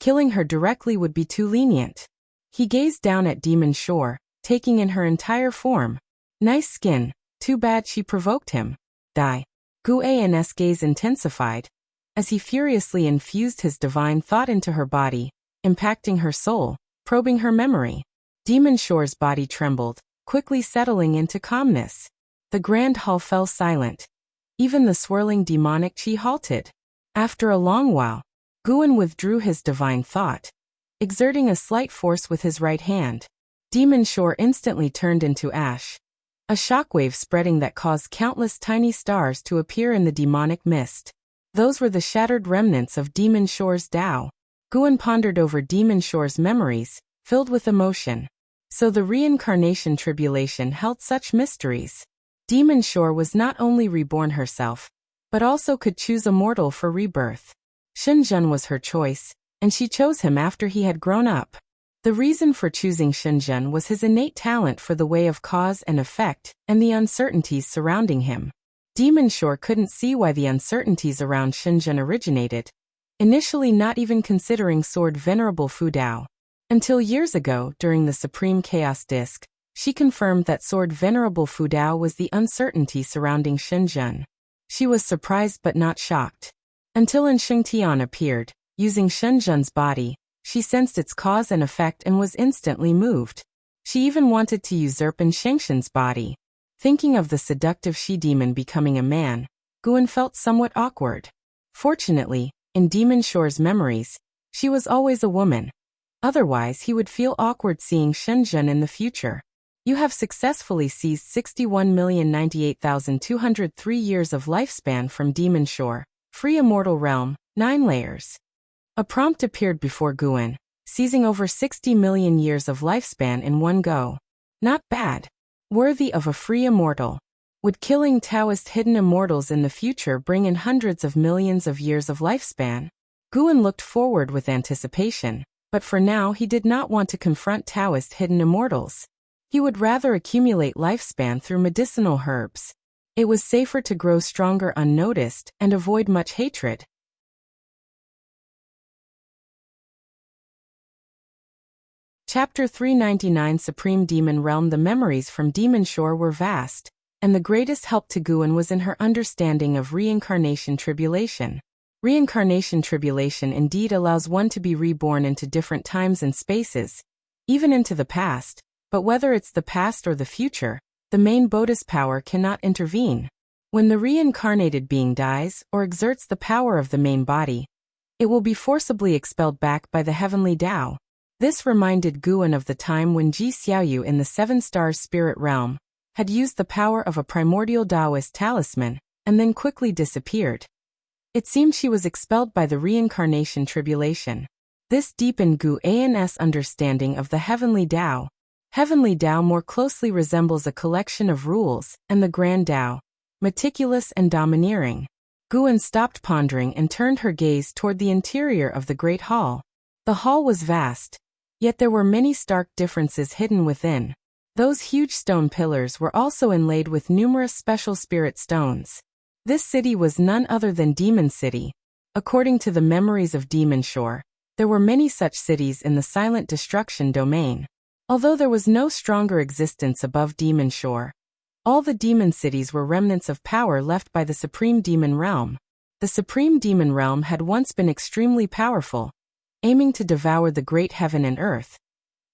Killing her directly would be too lenient. He gazed down at Demon Shore, taking in her entire form. Nice skin, too bad she provoked him. Die. Guan's gaze intensified as he furiously infused his divine thought into her body, impacting her soul, probing her memory. Demon Shore's body trembled, quickly settling into calmness. The grand hall fell silent. Even the swirling demonic chi halted. After a long while, Guan withdrew his divine thought, exerting a slight force with his right hand. Demon Shore instantly turned into ash, a shockwave spreading that caused countless tiny stars to appear in the demonic mist. Those were the shattered remnants of Demon Shore's Tao. Guan pondered over Demon Shore's memories, filled with emotion. So the reincarnation tribulation held such mysteries. Demon Shore was not only reborn herself, but also could choose a mortal for rebirth. Shenzhen was her choice, and she chose him after he had grown up. The reason for choosing Shenzhen was his innate talent for the way of cause and effect and the uncertainties surrounding him. Demon Shore couldn't see why the uncertainties around Shenzhen originated, initially not even considering Sword Venerable Fu Dao. Until years ago, during the Supreme Chaos Disc, she confirmed that Sword Venerable Fu Dao was the uncertainty surrounding Shenzhen. She was surprised but not shocked. Until Sheng Tian appeared, using Shenzhen's body, she sensed its cause and effect and was instantly moved. She even wanted to usurp Shengshen's body. Thinking of the seductive she-demon becoming a man, Guan felt somewhat awkward. Fortunately, in Demon Shore's memories, she was always a woman. Otherwise, he would feel awkward seeing Shenzhen in the future. You have successfully seized 61,098,203 years of lifespan from Demon Shore, Free Immortal Realm, 9 layers. A prompt appeared before Guan, seizing over 60 million years of lifespan in one go. Not bad. Worthy of a free immortal. Would killing Taoist hidden immortals in the future bring in hundreds of millions of years of lifespan? Guan looked forward with anticipation, but for now he did not want to confront Taoist hidden immortals. He would rather accumulate lifespan through medicinal herbs. It was safer to grow stronger unnoticed and avoid much hatred. Chapter 399 Supreme Demon Realm. The memories from Demon Shore were vast, and the greatest help to Guan was in her understanding of reincarnation tribulation. Reincarnation tribulation indeed allows one to be reborn into different times and spaces, even into the past, but whether it's the past or the future, the main Bodhi's power cannot intervene. When the reincarnated being dies or exerts the power of the main body, it will be forcibly expelled back by the heavenly Tao. This reminded Guan of the time when Ji Xiaoyu in the Seven Stars Spirit Realm had used the power of a primordial Taoist talisman and then quickly disappeared. It seemed she was expelled by the reincarnation tribulation. This deepened Guan's understanding of the heavenly Tao. Heavenly Tao more closely resembles a collection of rules and the grand Tao, meticulous and domineering. Guan stopped pondering and turned her gaze toward the interior of the great hall. The hall was vast, yet there were many stark differences hidden within. Those huge stone pillars were also inlaid with numerous special spirit stones. This city was none other than Demon City. According to the memories of Demon Shore, there were many such cities in the Silent Destruction domain. Although there was no stronger existence above Demon Shore, all the demon cities were remnants of power left by the Supreme Demon Realm. The Supreme Demon Realm had once been extremely powerful, aiming to devour the great heaven and earth,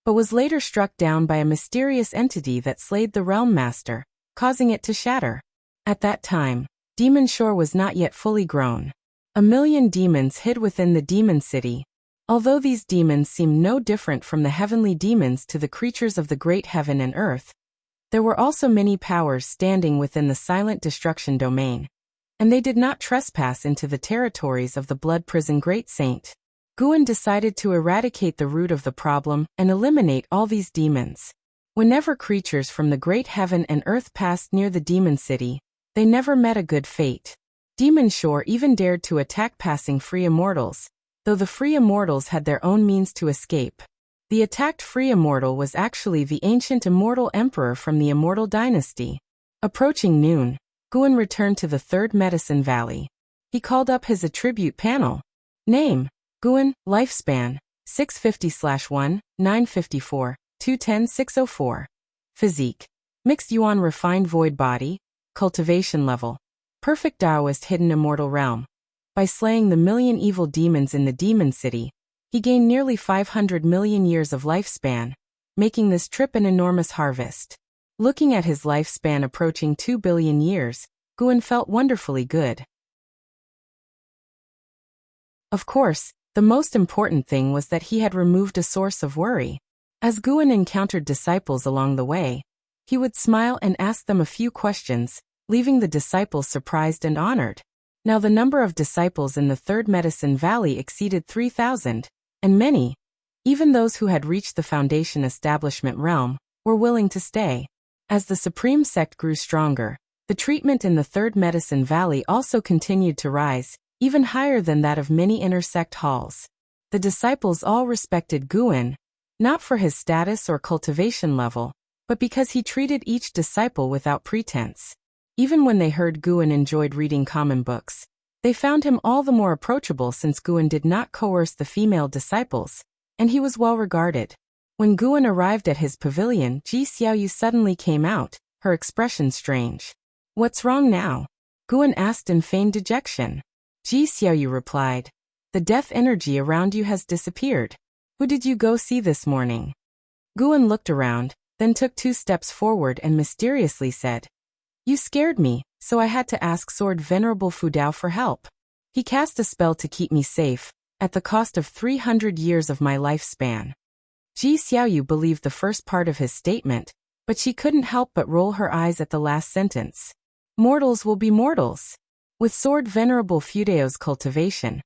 but was later struck down by a mysterious entity that slayed the Realm Master, causing it to shatter. At that time, Demon Shore was not yet fully grown. 1,000,000 demons hid within the demon city. Although these demons seemed no different from the heavenly demons to the creatures of the great heaven and earth, there were also many powers standing within the Silent Destruction domain, and they did not trespass into the territories of the Blood Prison Great Saint. Guan decided to eradicate the root of the problem and eliminate all these demons. Whenever creatures from the great heaven and earth passed near the demon city, they never met a good fate. Demon Shore even dared to attack passing free immortals, though the free immortals had their own means to escape. The attacked free immortal was actually the ancient immortal emperor from the Immortal Dynasty. Approaching noon, Guan returned to the Third Medicine Valley. He called up his attribute panel. Name: Guan, lifespan, 650/1, 954, 210/604. Physique: Mixed yuan refined void body, cultivation level. Perfect Taoist hidden immortal realm. By slaying the million evil demons in the demon city, he gained nearly 500 million years of lifespan, making this trip an enormous harvest. Looking at his lifespan approaching 2 billion years, Guan felt wonderfully good. Of course, the most important thing was that he had removed a source of worry. As Guan encountered disciples along the way, he would smile and ask them a few questions, leaving the disciples surprised and honored. Now the number of disciples in the Third Medicine Valley exceeded 3,000, and many, even those who had reached the Foundation Establishment realm, were willing to stay. As the Supreme Sect grew stronger, the treatment in the Third Medicine Valley also continued to rise, even higher than that of many inter-sect halls. The disciples all respected Guan, not for his status or cultivation level, but because he treated each disciple without pretense. Even when they heard Guan enjoyed reading common books, they found him all the more approachable since Guan did not coerce the female disciples, and he was well regarded. When Guan arrived at his pavilion, Ji Xiaoyu suddenly came out, her expression strange. "What's wrong now?" Guan asked in feigned dejection. Ji Xiaoyu replied, "The death energy around you has disappeared. Who did you go see this morning?" Guan looked around, then took 2 steps forward and mysteriously said, "You scared me, so I had to ask Sword Venerable Fudao for help. He cast a spell to keep me safe, at the cost of 300 years of my lifespan." Ji Xiaoyu believed the first part of his statement, but she couldn't help but roll her eyes at the last sentence. Mortals will be mortals. With Sword Venerable Fudao's cultivation,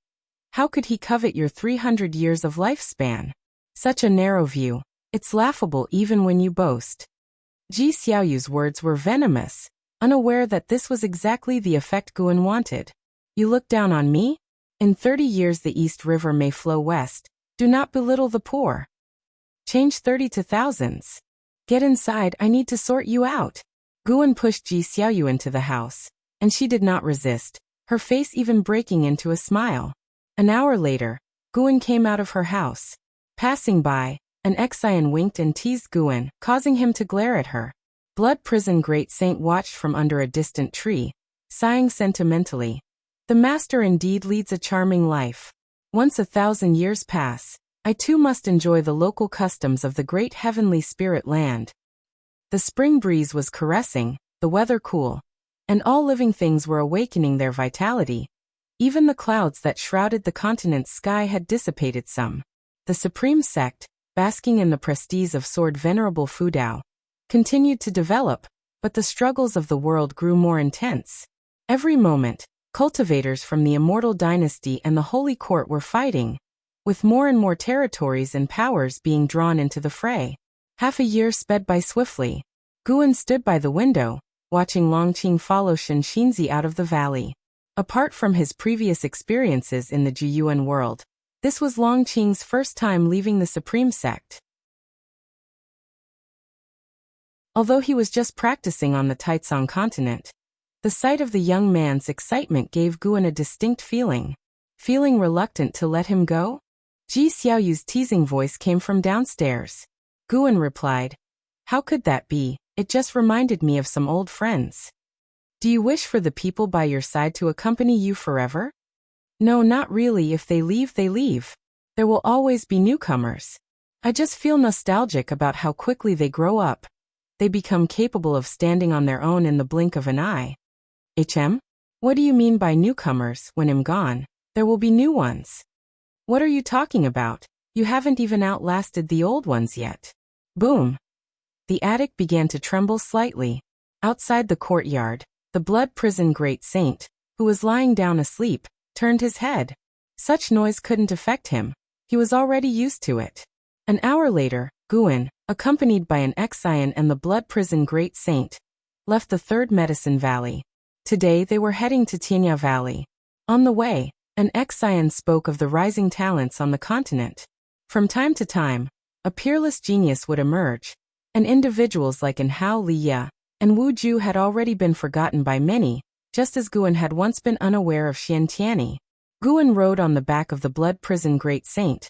how could he covet your 300 years of lifespan? Such a narrow view. It's laughable even when you boast. Ji Xiaoyu's words were venomous, unaware that this was exactly the effect Guan wanted. "You look down on me? In 30 years the East River may flow west. Do not belittle the poor. Change 30 to thousands. Get inside, I need to sort you out." Guan pushed Ji Xiaoyu into the house, and she did not resist, her face even breaking into a smile. An hour later, Guan came out of her house. Passing by, an Exian winked and teased Guan, causing him to glare at her. Blood Prison Great Saint watched from under a distant tree, sighing sentimentally. "The master indeed leads a charming life. Once 1,000 years pass, I too must enjoy the local customs of the great heavenly spirit land." The spring breeze was caressing, the weather cool, and all living things were awakening their vitality. Even the clouds that shrouded the continent's sky had dissipated some. The Supreme Sect, basking in the prestige of Sword Venerable Fudao, continued to develop, but the struggles of the world grew more intense. Every moment, cultivators from the Immortal Dynasty and the Holy Court were fighting, with more and more territories and powers being drawn into the fray. Half a year sped by swiftly. Guan stood by the window, watching Longqing follow Shenxinzi out of the valley. Apart from his previous experiences in the Jiyuan world, this was Longqing's first time leaving the Supreme Sect. Although he was just practicing on the Taicang continent, the sight of the young man's excitement gave Guan a distinct feeling. Feeling reluctant to let him go? Ji Xiaoyu's teasing voice came from downstairs. Guan replied, "How could that be? It just reminded me of some old friends." "Do you wish for the people by your side to accompany you forever?" "No, not really. If they leave, they leave. There will always be newcomers. I just feel nostalgic about how quickly they grow up. They become capable of standing on their own in the blink of an eye." "HM? What do you mean by newcomers? When I'm gone, there will be new ones." "What are you talking about? You haven't even outlasted the old ones yet." Boom! The attic began to tremble slightly. Outside the courtyard, the Blood Prison Great Saint, who was lying down asleep, turned his head. Such noise couldn't affect him. He was already used to it. An hour later, Guan, accompanied by an Exian and the Blood Prison Great Saint, left the Third Medicine Valley. Today they were heading to Tianya Valley. On the way, an Exian spoke of the rising talents on the continent. From time to time, a peerless genius would emerge, and individuals like Hao Liya and Wu Ju had already been forgotten by many, just as Guan had once been unaware of Xian Tianyi. Guan rode on the back of the Blood Prison Great Saint,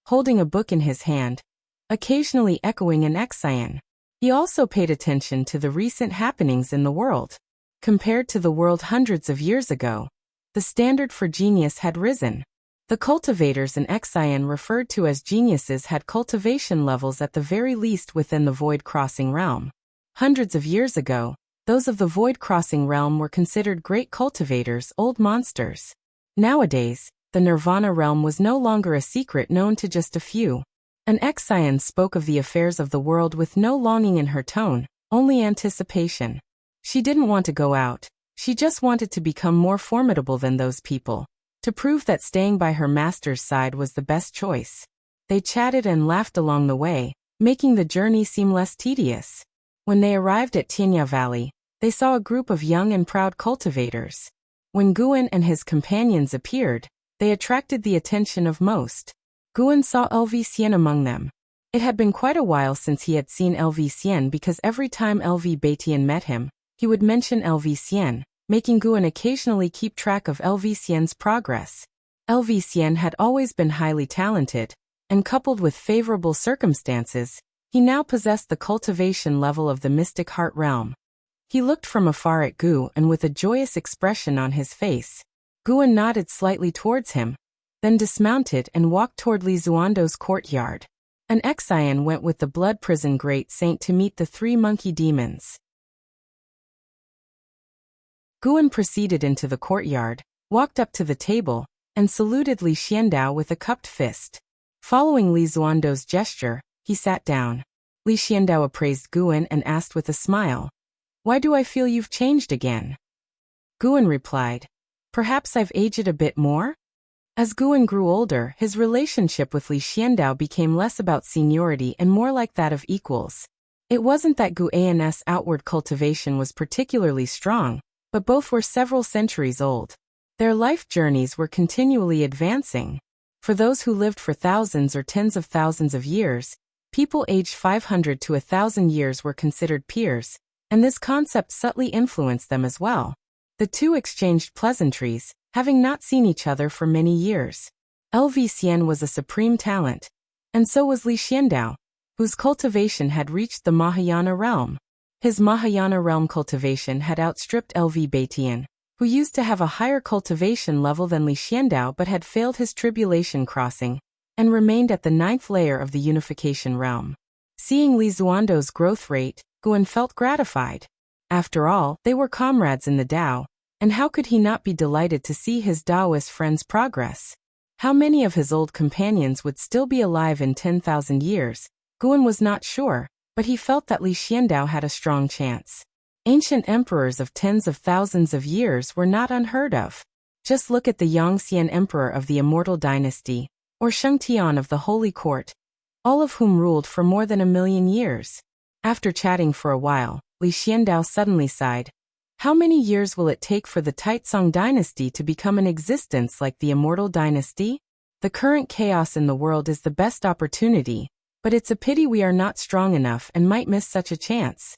holding a book in his hand, occasionally echoing an Exian. He also paid attention to the recent happenings in the world. Compared to the world hundreds of years ago, the standard for genius had risen. The cultivators in Xian referred to as geniuses had cultivation levels at the very least within the void-crossing realm. Hundreds of years ago, those of the void-crossing realm were considered great cultivators, old monsters. Nowadays, the Nirvana realm was no longer a secret known to just a few. An Xian spoke of the affairs of the world with no longing in her tone, only anticipation. She didn't want to go out, she just wanted to become more formidable than those people, to prove that staying by her master's side was the best choice. They chatted and laughed along the way, making the journey seem less tedious. When they arrived at Tianya Valley, they saw a group of young and proud cultivators. When Guan and his companions appeared, they attracted the attention of most. Guan saw LV Xian among them. It had been quite a while since he had seen LV Xian because every time LV Batian met him, he would mention LV Xian, making Guan occasionally keep track of LV Xian's progress. LV Xian had always been highly talented, and coupled with favorable circumstances, he now possessed the cultivation level of the mystic heart realm. He looked from afar at Gu and with a joyous expression on his face. Guan nodded slightly towards him, then dismounted and walked toward Li Zuando's courtyard. An Xian went with the blood prison great saint to meet the three monkey demons. Guan proceeded into the courtyard, walked up to the table, and saluted Li Xiandao with a cupped fist. Following Li Zuando's gesture, he sat down. Li Xiandao appraised Guan and asked with a smile, "Why do I feel you've changed again?" Guan replied, "Perhaps I've aged a bit more?" As Guan grew older, his relationship with Li Xiandao became less about seniority and more like that of equals. It wasn't that Guan's outward cultivation was particularly strong, but both were several centuries old. Their life journeys were continually advancing. For those who lived for thousands or tens of thousands of years, people aged 500 to 1,000 years were considered peers, and this concept subtly influenced them as well. The two exchanged pleasantries, having not seen each other for many years. LV Xian was a supreme talent, and so was Li Xiandao, whose cultivation had reached the Mahayana realm. His Mahayana realm cultivation had outstripped LV Batian, who used to have a higher cultivation level than Li Xiandao but had failed his tribulation crossing, and remained at the 9th layer of the unification realm. Seeing Li Zuando's growth rate, Guan felt gratified. After all, they were comrades in the Tao, and how could he not be delighted to see his Taoist friend's progress? How many of his old companions would still be alive in 10,000 years? Guan was not sure, but he felt that Li Xiandao had a strong chance. Ancient emperors of tens of thousands of years were not unheard of. Just look at the Yangxian emperor of the Immortal Dynasty, or Sheng Tian of the Holy Court, all of whom ruled for more than 1,000,000 years. After chatting for a while, Li Xiandao suddenly sighed. How many years will it take for the Taizong dynasty to become an existence like the Immortal Dynasty? The current chaos in the world is the best opportunity, but it's a pity we are not strong enough and might miss such a chance.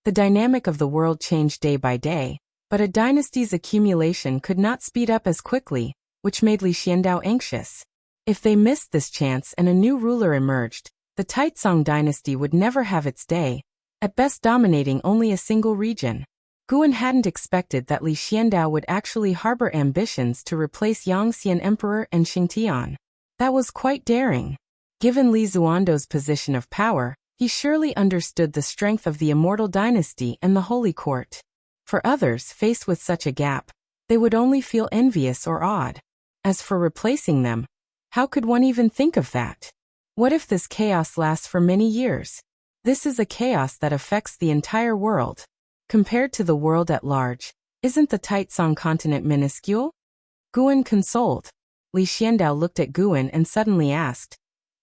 The dynamic of the world changed day by day, but a dynasty's accumulation could not speed up as quickly, which made Li Xiandao anxious. If they missed this chance and a new ruler emerged, the Taizong dynasty would never have its day, at best dominating only a single region. Guan hadn't expected that Li Xiandao would actually harbor ambitions to replace Yangxian Emperor and Xingtian. That was quite daring. Given Li Zuando's position of power, he surely understood the strength of the Immortal Dynasty and the Holy Court. For others faced with such a gap, they would only feel envious or awed. As for replacing them, how could one even think of that? What if this chaos lasts for many years? This is a chaos that affects the entire world. Compared to the world at large, isn't the Taizong continent minuscule? Guan consoled. Li Xiandao looked at Guan and suddenly asked,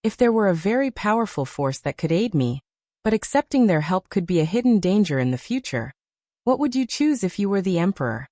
if there were a very powerful force that could aid me, but accepting their help could be a hidden danger in the future, what would you choose if you were the emperor?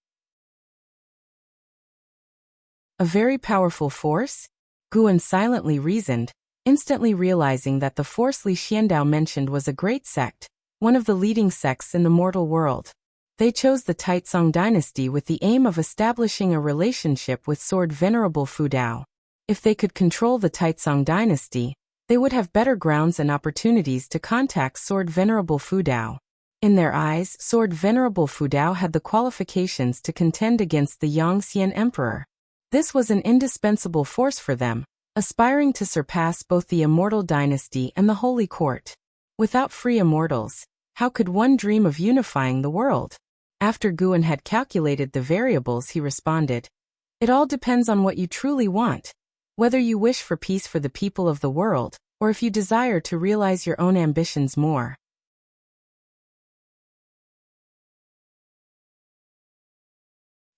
A very powerful force? Guan silently reasoned, instantly realizing that the force Li Xiandao mentioned was a great sect, one of the leading sects in the mortal world. They chose the Taizong dynasty with the aim of establishing a relationship with Sword Venerable Fu Dao. If they could control the Taizong dynasty, they would have better grounds and opportunities to contact Sword Venerable Fudao. In their eyes, Sword Venerable Fudao had the qualifications to contend against the Yangxian Emperor. This was an indispensable force for them, aspiring to surpass both the Immortal Dynasty and the Holy Court. Without free immortals, how could one dream of unifying the world? After Guan had calculated the variables, he responded, "It all depends on what you truly want, whether you wish for peace for the people of the world, or if you desire to realize your own ambitions more."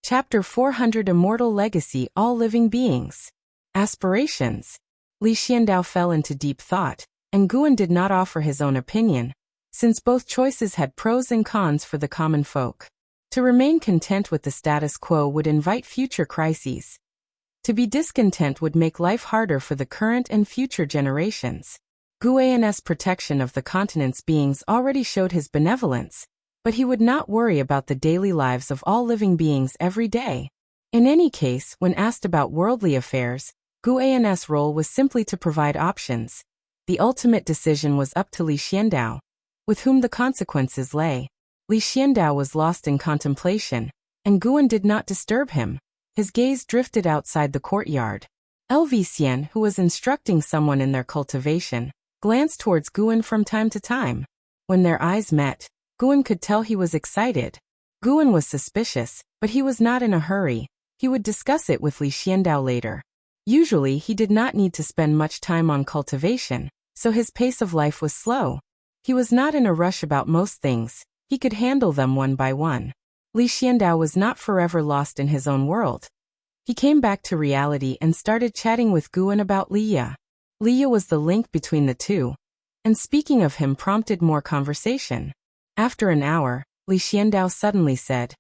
Chapter 400 Immortal Legacy All Living Beings. Aspirations. Li Xiandao fell into deep thought, and Guan did not offer his own opinion, since both choices had pros and cons for the common folk. To remain content with the status quo would invite future crises. To be discontent would make life harder for the current and future generations. Guan's protection of the continent's beings already showed his benevolence, but he would not worry about the daily lives of all living beings every day. In any case, when asked about worldly affairs, Guan's role was simply to provide options. The ultimate decision was up to Li Xiandao, with whom the consequences lay. Li Xiandao was lost in contemplation, and Guan did not disturb him. His gaze drifted outside the courtyard. Xian, who was instructing someone in their cultivation, glanced towards Guan from time to time. When their eyes met, Guan could tell he was excited. Guan was suspicious, but he was not in a hurry. He would discuss it with Li Xiandao later. Usually he did not need to spend much time on cultivation, so his pace of life was slow. He was not in a rush about most things. He could handle them one by one. Li Xiandao was not forever lost in his own world. He came back to reality and started chatting with Guan about Liya. Liya was the link between the two, and speaking of him prompted more conversation. After an hour, Li Xiandao suddenly said,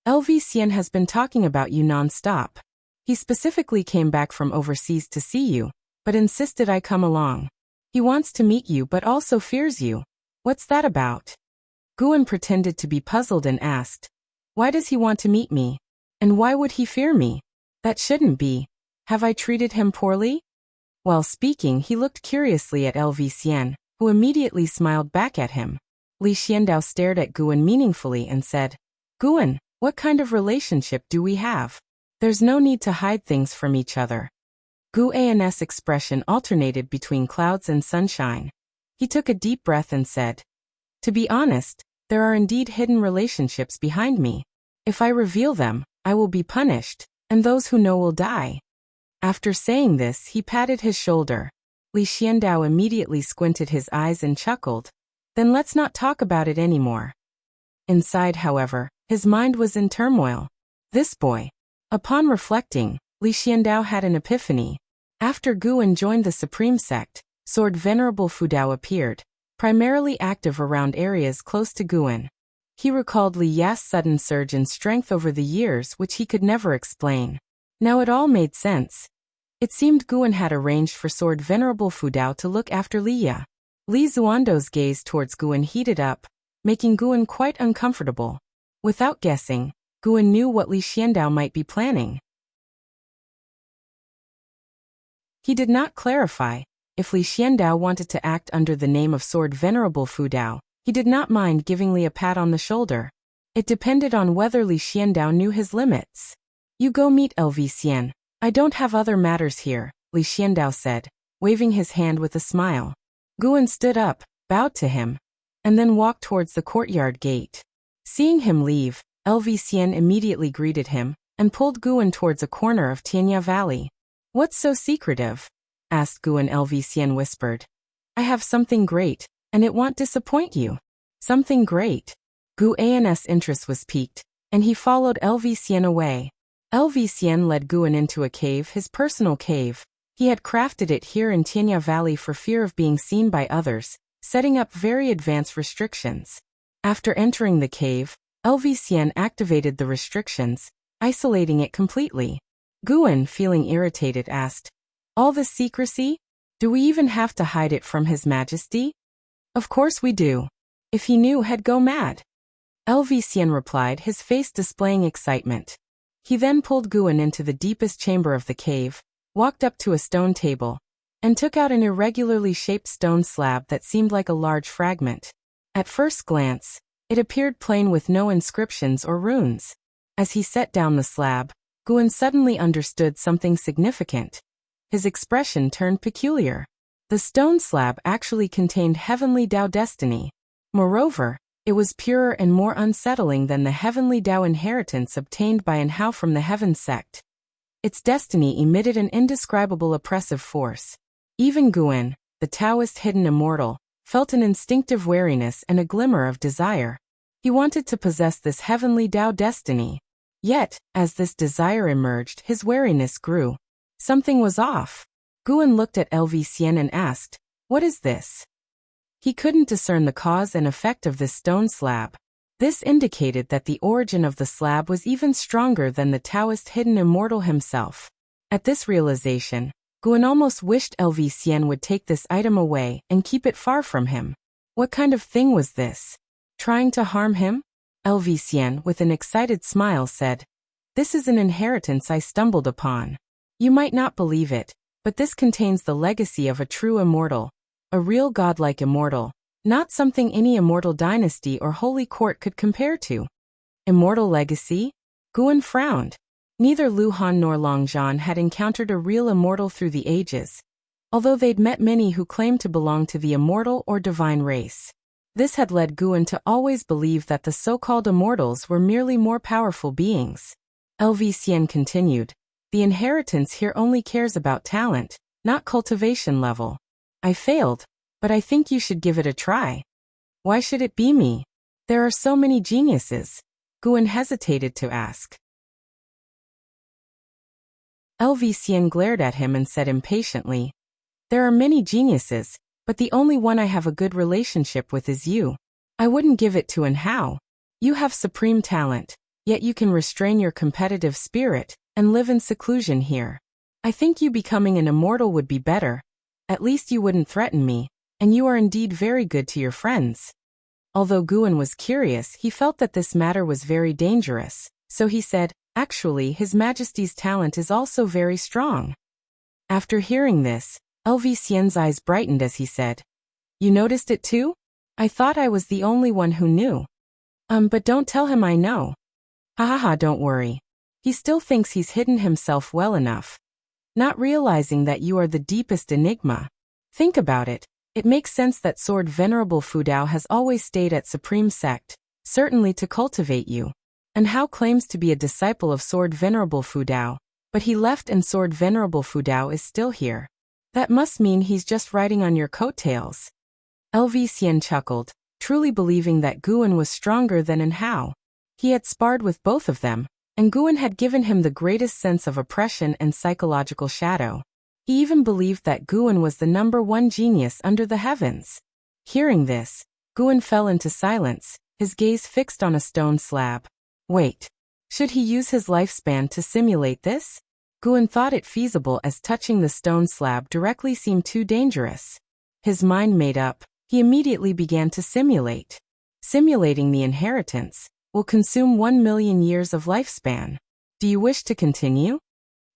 "Xian has been talking about you non-stop. He specifically came back from overseas to see you, but insisted I come along. He wants to meet you but also fears you. What's that about?" Guan pretended to be puzzled and asked, "Why does he want to meet me? And why would he fear me? That shouldn't be. Have I treated him poorly?" While speaking, he looked curiously at Xian, who immediately smiled back at him. Li Xiandao stared at Guan meaningfully and said, "Guan, what kind of relationship do we have? There's no need to hide things from each other." Guan's expression alternated between clouds and sunshine. He took a deep breath and said, "To be honest, there are indeed hidden relationships behind me. If I reveal them, I will be punished, and those who know will die." After saying this, he patted his shoulder. Li Xiandao immediately squinted his eyes and chuckled. "Then let's not talk about it anymore." Inside, however, his mind was in turmoil. This boy. Upon reflecting, Li Xiandao had an epiphany. After Guan joined the Supreme Sect, Sword Venerable Fudao appeared, primarily active around areas close to Guan. He recalled Li Ya's sudden surge in strength over the years, which he could never explain. Now it all made sense. It seemed Guan had arranged for Sword Venerable Fudao to look after Li Ya. Li Zuando's gaze towards Guan heated up, making Guan quite uncomfortable. Without guessing, Guan knew what Li Xiandao might be planning. He did not clarify. If Li Xiandao wanted to act under the name of Sword Venerable Fudao, he did not mind giving Li a pat on the shoulder. It depended on whether Li Xiandao knew his limits. "You go meet Xian. I don't have other matters here," Li Xiandao said, waving his hand with a smile. Guan stood up, bowed to him, and then walked towards the courtyard gate. Seeing him leave, Xian immediately greeted him, and pulled Guan towards a corner of Tianya Valley. "What's so secretive?" asked Guan. Xian whispered. "I have something great, and it won't disappoint you." "Something great?" Guan's interest was piqued, and he followed Xian away. Xian led Guan into a cave, his personal cave. He had crafted it here in Tianya Valley for fear of being seen by others, setting up very advanced restrictions. After entering the cave, Xian activated the restrictions, isolating it completely. Guan, feeling irritated, asked, "All this secrecy? Do we even have to hide it from His Majesty?" "Of course we do. If he knew, he'd go mad." Xian replied, his face displaying excitement. He then pulled Guan into the deepest chamber of the cave, walked up to a stone table, and took out an irregularly shaped stone slab that seemed like a large fragment. At first glance, it appeared plain with no inscriptions or runes. As he set down the slab, Guan suddenly understood something significant. His expression turned peculiar. The stone slab actually contained heavenly Tao destiny. Moreover, it was purer and more unsettling than the heavenly Tao inheritance obtained by an Hao from the Heaven sect. Its destiny emitted an indescribable oppressive force. Even Guan, the Taoist hidden immortal, felt an instinctive wariness and a glimmer of desire. He wanted to possess this heavenly Tao destiny. Yet, as this desire emerged, his wariness grew. Something was off. Guan looked at Lv-Xian and asked, "What is this?" He couldn't discern the cause and effect of this stone slab. This indicated that the origin of the slab was even stronger than the Taoist hidden immortal himself. At this realization, Guan almost wished Lv-Xian would take this item away and keep it far from him. What kind of thing was this? Trying to harm him? Lv-Xian, with an excited smile, said, "This is an inheritance I stumbled upon. You might not believe it, but this contains the legacy of a true immortal, a real godlike immortal, not something any immortal dynasty or holy court could compare to." Immortal legacy? Guan frowned. Neither Lu Han nor Long Zhan had encountered a real immortal through the ages, although they'd met many who claimed to belong to the immortal or divine race. This had led Guan to always believe that the so-called immortals were merely more powerful beings. Lv-Xian continued, "The inheritance here only cares about talent, not cultivation level. I failed, but I think you should give it a try." "Why should it be me? There are so many geniuses." Guan hesitated to ask. Lv-Xian glared at him and said impatiently, "There are many geniuses, but the only one I have a good relationship with is you. I wouldn't give it to an Hao. You have supreme talent, yet you can restrain your competitive spirit and live in seclusion here. I think you becoming an immortal would be better. At least you wouldn't threaten me, and you are indeed very good to your friends." Although Guan was curious, he felt that this matter was very dangerous, so he said, "Actually, His Majesty's talent is also very strong." After hearing this, Lv-Xian's eyes brightened as he said, "You noticed it too? I thought I was the only one who knew." But don't tell him I know." "Ha ha ha, don't worry. He still thinks he's hidden himself well enough, not realizing that you are the deepest enigma. Think about it. It makes sense that Sword Venerable Fudao has always stayed at Supreme Sect, certainly to cultivate you. And Hao claims to be a disciple of Sword Venerable Fudao, but he left and Sword Venerable Fudao is still here. That must mean he's just riding on your coattails." Lv-Xian chuckled, truly believing that Guan was stronger than an Hao. He had sparred with both of them, and Guan had given him the greatest sense of oppression and psychological shadow. He even believed that Guan was the #1 genius under the heavens. Hearing this, Guan fell into silence, his gaze fixed on a stone slab. Wait. Should he use his lifespan to simulate this? Guan thought it feasible, as touching the stone slab directly seemed too dangerous. His mind made up, he immediately began to simulate. Simulating the inheritance will consume 1,000,000 years of lifespan. Do you wish to continue?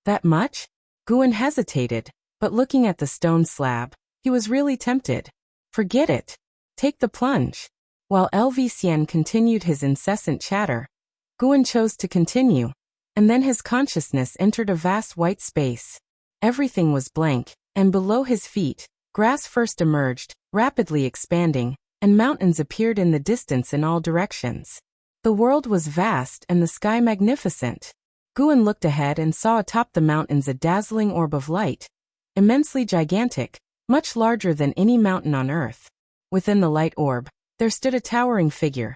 That much? Guan hesitated, but looking at the stone slab, he was really tempted. Forget it. Take the plunge. While Lv-Xian continued his incessant chatter, Guan chose to continue, and then his consciousness entered a vast white space. Everything was blank, and below his feet, grass first emerged, rapidly expanding, and mountains appeared in the distance in all directions. The world was vast and the sky magnificent. Guan looked ahead and saw atop the mountains a dazzling orb of light, immensely gigantic, much larger than any mountain on earth. Within the light orb, there stood a towering figure,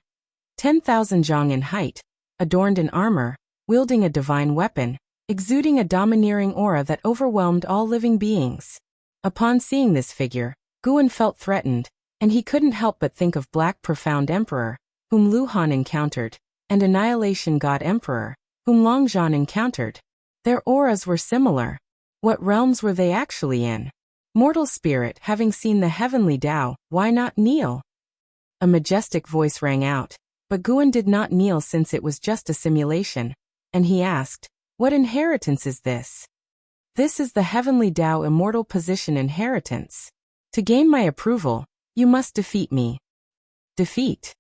10,000 zhang in height, adorned in armor, wielding a divine weapon, exuding a domineering aura that overwhelmed all living beings. Upon seeing this figure, Guan felt threatened, and he couldn't help but think of Black Profound Emperor, whom Lu Han encountered, and Annihilation God Emperor, whom Long Zhan encountered. Their auras were similar. What realms were they actually in? Mortal spirit, having seen the heavenly Tao, why not kneel? A majestic voice rang out, but Guan did not kneel since it was just a simulation, and he asked, "What inheritance is this?" This is the heavenly Tao immortal position inheritance. To gain my approval, you must defeat me. Defeat.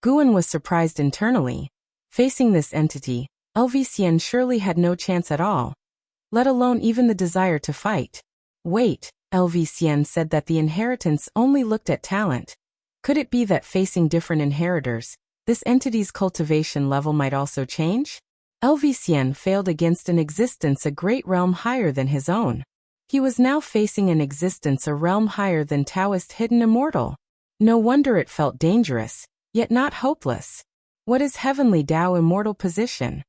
Guan was surprised internally. Facing this entity, LV surely had no chance at all, let alone even the desire to fight. Wait, LV said that the inheritance only looked at talent. Could it be that facing different inheritors, this entity's cultivation level might also change? LV failed against an existence a great realm higher than his own. He was now facing an existence a realm higher than Taoist hidden immortal. No wonder it felt dangerous, yet not hopeless. What is heavenly Tao immortal position?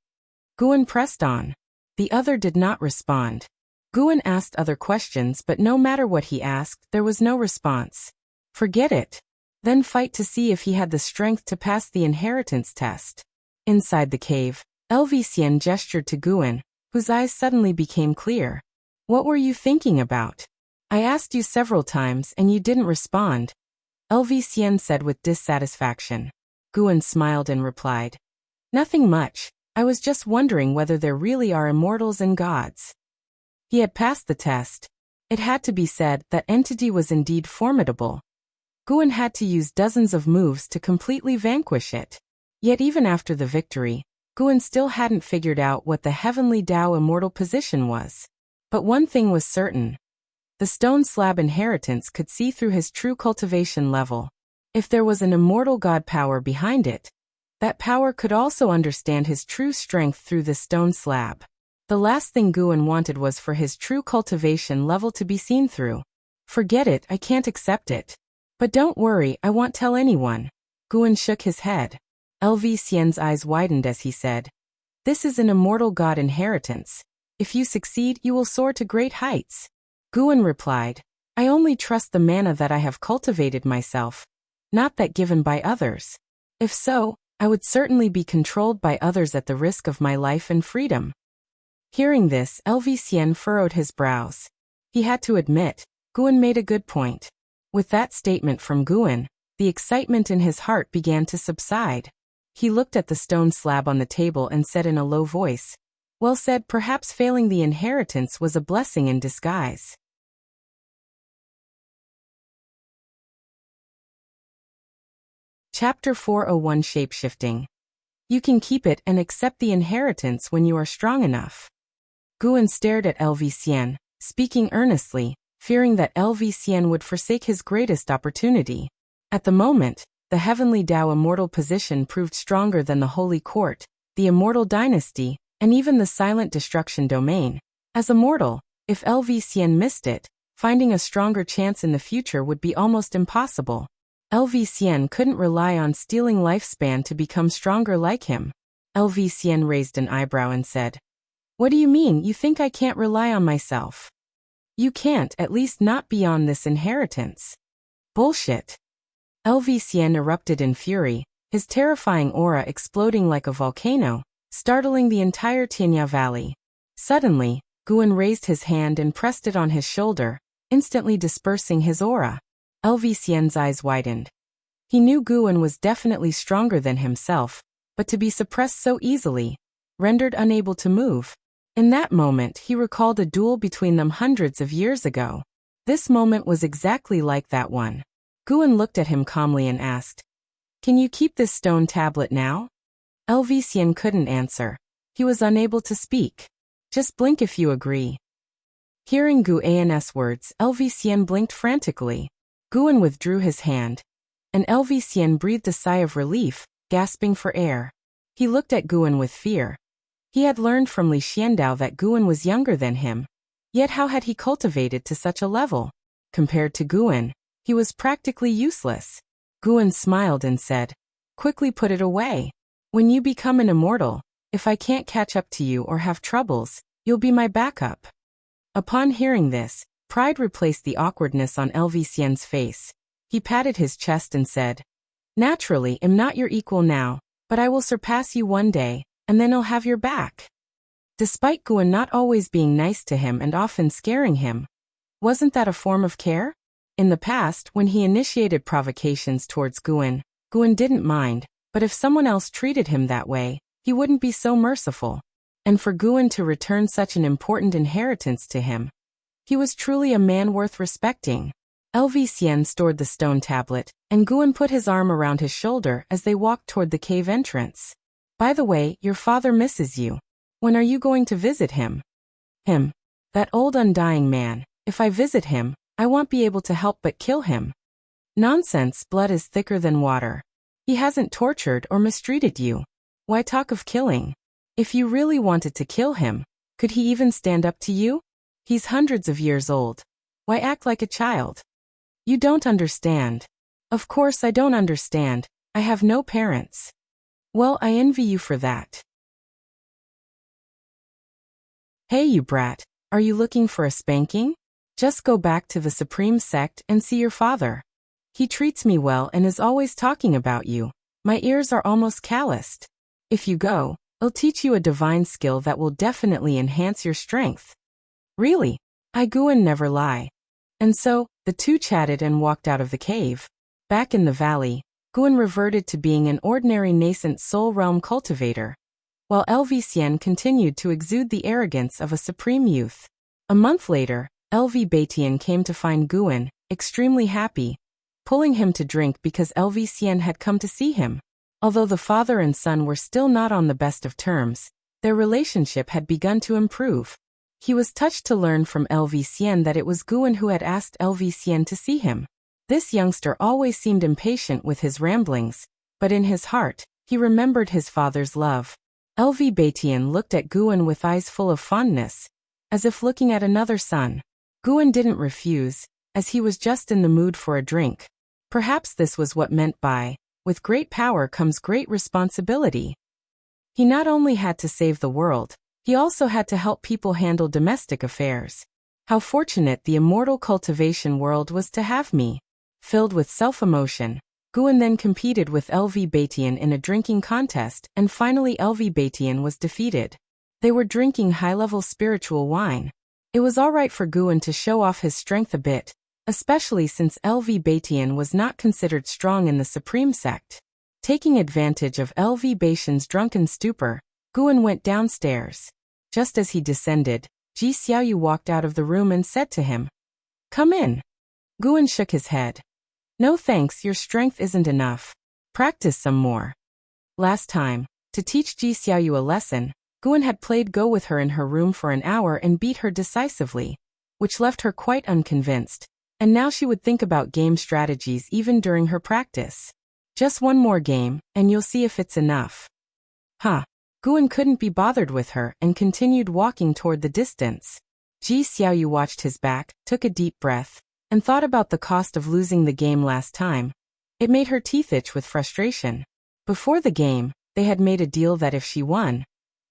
Guan pressed on. The other did not respond. Guan asked other questions, but no matter what he asked, there was no response. Forget it. Then fight to see if he had the strength to pass the inheritance test. Inside the cave, LV gestured to Guan, whose eyes suddenly became clear. What were you thinking about? I asked you several times and you didn't respond, LV said with dissatisfaction. Guan smiled and replied, nothing much, I was just wondering whether there really are immortals and gods. He had passed the test. It had to be said that entity was indeed formidable. Guan had to use dozens of moves to completely vanquish it. Yet even after the victory, Guan still hadn't figured out what the heavenly Tao immortal position was. But one thing was certain. The stone slab inheritance could see through his true cultivation level. If there was an immortal god power behind it, that power could also understand his true strength through the stone slab. The last thing Guan wanted was for his true cultivation level to be seen through. Forget it, I can't accept it. But don't worry, I won't tell anyone. Guan shook his head. LV eyes widened as he said, this is an immortal god inheritance. If you succeed, you will soar to great heights. Guan replied, I only trust the mana that I have cultivated myself, not that given by others. If so, I would certainly be controlled by others at the risk of my life and freedom. Hearing this, LV furrowed his brows. He had to admit, Guan made a good point. With that statement from Guan, the excitement in his heart began to subside. He looked at the stone slab on the table and said in a low voice, well said, perhaps failing the inheritance was a blessing in disguise. Chapter 401 Shapeshifting. You can keep it and accept the inheritance when you are strong enough. Guan stared at LV speaking earnestly, fearing that LV would forsake his greatest opportunity. At the moment, the heavenly Tao immortal position proved stronger than the Holy Court, the immortal dynasty, and even the silent destruction domain. As immortal, if LV missed it, finding a stronger chance in the future would be almost impossible. LV couldn't rely on stealing lifespan to become stronger like him. LV raised an eyebrow and said, what do you mean, you think I can't rely on myself? You can't, at least not beyond this inheritance. Bullshit. LV erupted in fury, his terrifying aura exploding like a volcano, startling the entire Tianya Valley. Suddenly, Guan raised his hand and pressed it on his shoulder, instantly dispersing his aura. LV eyes widened. He knew Guan was definitely stronger than himself, but to be suppressed so easily, rendered unable to move. In that moment, he recalled a duel between them hundreds of years ago. This moment was exactly like that one. Guan looked at him calmly and asked, can you keep this stone tablet now? LV couldn't answer. He was unable to speak. Just blink if you agree. Hearing Guan's words, LV blinked frantically. Guan withdrew his hand, and LV breathed a sigh of relief, gasping for air. He looked at Guan with fear. He had learned from Li Xiandao that Guan was younger than him. Yet how had he cultivated to such a level? Compared to Guan, he was practically useless. Guan smiled and said, quickly put it away. When you become an immortal, if I can't catch up to you or have troubles, you'll be my backup. Upon hearing this, pride replaced the awkwardness on LV face. He patted his chest and said, naturally, I'm not your equal now, but I will surpass you one day, and then I'll have your back. Despite Guan not always being nice to him and often scaring him, wasn't that a form of care? In the past, when he initiated provocations towards Guan didn't mind, but if someone else treated him that way, he wouldn't be so merciful. And for Guan to return such an important inheritance to him. He was truly a man worth respecting. Lv stored the stone tablet, and Guan put his arm around his shoulder as they walked toward the cave entrance. By the way, your father misses you. When are you going to visit him? Him. That old undying man. If I visit him, I won't be able to help but kill him. Nonsense, blood is thicker than water. He hasn't tortured or mistreated you. Why talk of killing? If you really wanted to kill him, could he even stand up to you? He's hundreds of years old. Why act like a child? You don't understand. Of course I don't understand. I have no parents. Well, I envy you for that. Hey you brat, are you looking for a spanking? Just go back to the Supreme Sect and see your father. He treats me well and is always talking about you. My ears are almost calloused. If you go, I'll teach you a divine skill that will definitely enhance your strength. Really? I Guan never lie. And so, the two chatted and walked out of the cave. Back in the valley, Guan reverted to being an ordinary nascent soul realm cultivator, while Lv continued to exude the arrogance of a supreme youth. A month later, Lv came to find Guan, extremely happy, pulling him to drink because Lv had come to see him. Although the father and son were still not on the best of terms, their relationship had begun to improve. He was touched to learn from Lv that it was Guan who had asked Lv to see him. This youngster always seemed impatient with his ramblings, but in his heart, he remembered his father's love. Lv looked at Guan with eyes full of fondness, as if looking at another son. Guan didn't refuse, as he was just in the mood for a drink. Perhaps this was what meant by, with great power comes great responsibility. He not only had to save the world, he also had to help people handle domestic affairs. How fortunate the immortal cultivation world was to have me. Filled with self-emotion, Guan then competed with Lv in a drinking contest, and finally Lv was defeated. They were drinking high-level spiritual wine. It was alright for Guan to show off his strength a bit, especially since Lv was not considered strong in the Supreme Sect. Taking advantage of Lv drunken stupor, Guan went downstairs. Just as he descended, Ji Xiaoyu walked out of the room and said to him, "Come in." Guan shook his head. "No thanks, your strength isn't enough. Practice some more." Last time, to teach Ji Xiaoyu a lesson, Guan had played Go with her in her room for an hour and beat her decisively, which left her quite unconvinced, and now she would think about game strategies even during her practice. Just one more game, and you'll see if it's enough. Huh. Guan couldn't be bothered with her and continued walking toward the distance. Ji Xiaoyu watched his back, took a deep breath, and thought about the cost of losing the game last time. It made her teeth itch with frustration. Before the game, they had made a deal that if she won,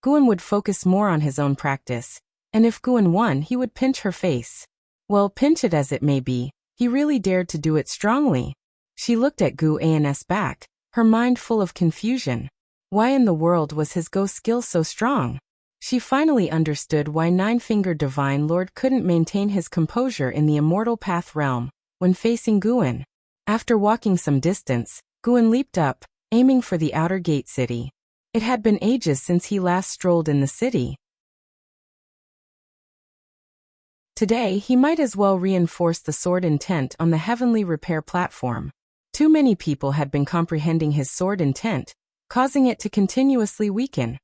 Guan would focus more on his own practice, and if Guan won he would pinch her face. Well, pinch it as it may be, he really dared to do it strongly. She looked at Guan's back, her mind full of confusion. Why in the world was his Go skill so strong? She finally understood why Nine-Fingered Divine Lord couldn't maintain his composure in the Immortal Path realm when facing Guan. After walking some distance, Guan leaped up, aiming for the outer gate city. It had been ages since he last strolled in the city. Today he might as well reinforce the sword intent on the heavenly repair platform. Too many people had been comprehending his sword intent, causing it to continuously weaken.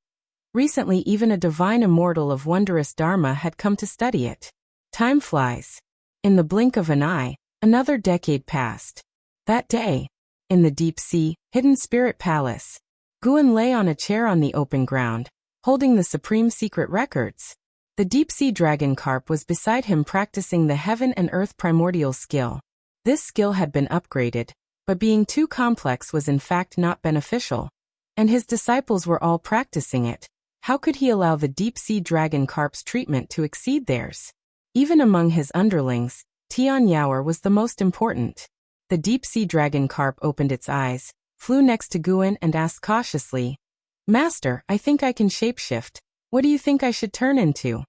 Recently even a divine immortal of wondrous dharma had come to study it. Time flies. In the blink of an eye, another decade passed. That day, in the deep sea, hidden spirit palace, Guan lay on a chair on the open ground, holding the supreme secret records. The deep-sea dragon carp was beside him practicing the heaven and earth primordial skill. This skill had been upgraded, but being too complex was in fact not beneficial, and his disciples were all practicing it. How could he allow the deep-sea dragon carp's treatment to exceed theirs? Even among his underlings, Tian Yaoer was the most important. The deep-sea dragon carp opened its eyes, flew next to Guan and asked cautiously, "Master, I think I can shapeshift. What do you think I should turn into?"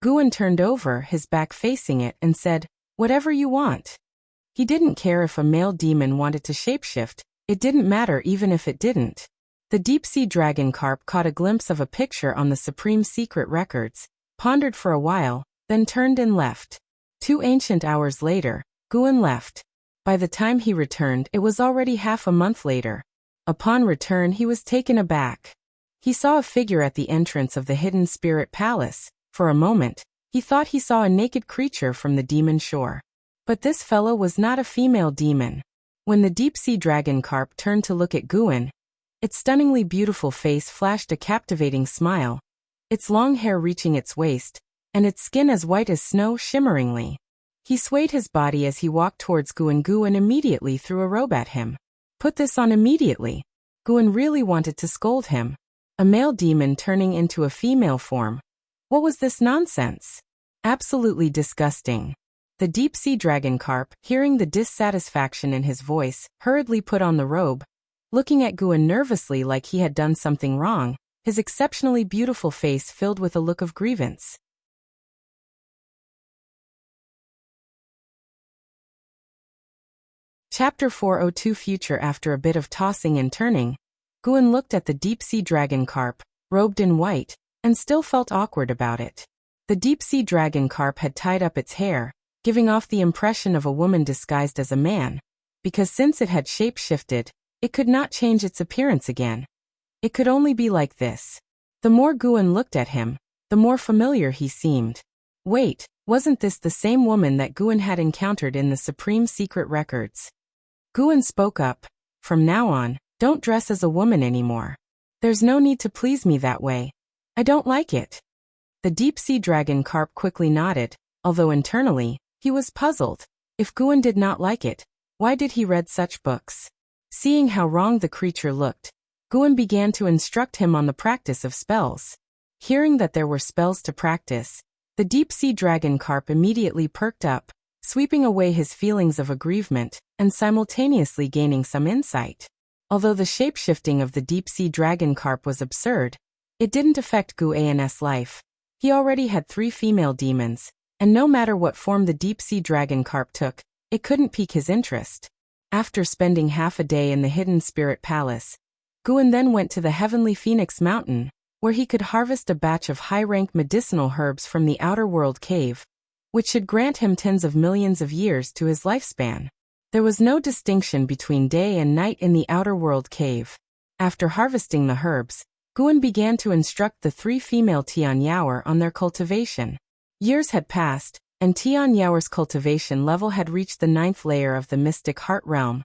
Guan turned over, his back facing it, and said, "Whatever you want." He didn't care if a male demon wanted to shapeshift, it didn't matter even if it didn't. The deep-sea dragon carp caught a glimpse of a picture on the supreme secret records, pondered for a while, then turned and left. 2 ancient hours later, Guan left. By the time he returned, it was already half a month later. Upon return, he was taken aback. He saw a figure at the entrance of the hidden spirit palace. For a moment, he thought he saw a naked creature from the demon shore. But this fellow was not a female demon. When the deep-sea dragon carp turned to look at Guan, its stunningly beautiful face flashed a captivating smile, its long hair reaching its waist, and its skin as white as snow shimmeringly. He swayed his body as he walked towards Guan. Guan immediately threw a robe at him. Put this on immediately. Guan really wanted to scold him. A male demon turning into a female form. What was this nonsense? Absolutely disgusting. The deep-sea dragon carp, hearing the dissatisfaction in his voice, hurriedly put on the robe, looking at Guan nervously like he had done something wrong, his exceptionally beautiful face filled with a look of grievance. Chapter 402 Future. After a bit of tossing and turning, Guan looked at the deep-sea dragon carp, robed in white, and still felt awkward about it. The deep-sea dragon carp had tied up its hair, giving off the impression of a woman disguised as a man, because since it had shape-shifted, it could not change its appearance again. It could only be like this. The more Guan looked at him, the more familiar he seemed. Wait, wasn't this the same woman that Guan had encountered in the Supreme Secret Records? Guan spoke up. From now on, don't dress as a woman anymore. There's no need to please me that way. I don't like it. The deep-sea dragon carp quickly nodded, although internally, he was puzzled. If Guan did not like it, why did he read such books? Seeing how wrong the creature looked, Guan began to instruct him on the practice of spells. Hearing that there were spells to practice, the deep-sea dragon carp immediately perked up, sweeping away his feelings of aggrievement, and simultaneously gaining some insight. Although the shape-shifting of the deep-sea dragon carp was absurd, it didn't affect Guan's life. He already had 3 female demons, and no matter what form the deep-sea dragon carp took, it couldn't pique his interest. After spending half a day in the hidden spirit palace, Guan then went to the heavenly Phoenix Mountain, where he could harvest a batch of high-rank medicinal herbs from the outer world cave, which should grant him tens of millions of years to his lifespan. There was no distinction between day and night in the outer world cave. After harvesting the herbs, Guan began to instruct the 3 female Tian Yaoer on their cultivation. Years had passed, and Tian Yaoer's cultivation level had reached the 9th layer of the mystic heart realm,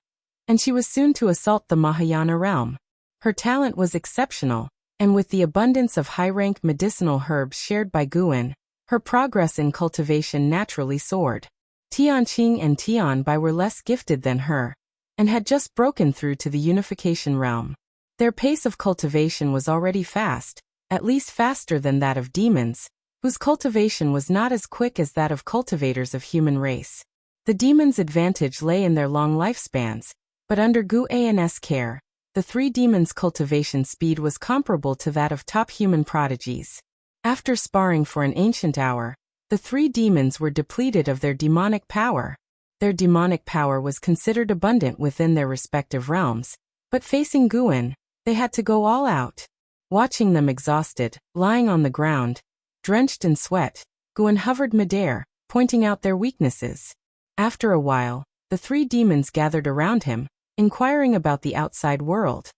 and she was soon to assault the Mahayana realm. Her talent was exceptional, and with the abundance of high-rank medicinal herbs shared by Guan, her progress in cultivation naturally soared. Tianqing and Tianbai were less gifted than her, and had just broken through to the unification realm. Their pace of cultivation was already fast, at least faster than that of demons, whose cultivation was not as quick as that of cultivators of human race. The demons' advantage lay in their long lifespans, but under Guan's care, the 3 demons' cultivation speed was comparable to that of top human prodigies. After sparring for an ancient hour, the 3 demons were depleted of their demonic power. Their demonic power was considered abundant within their respective realms, but facing Guan, they had to go all out. Watching them exhausted, lying on the ground, drenched in sweat, Guan hovered midair, pointing out their weaknesses. After a while, the 3 demons gathered around him, inquiring about the outside world.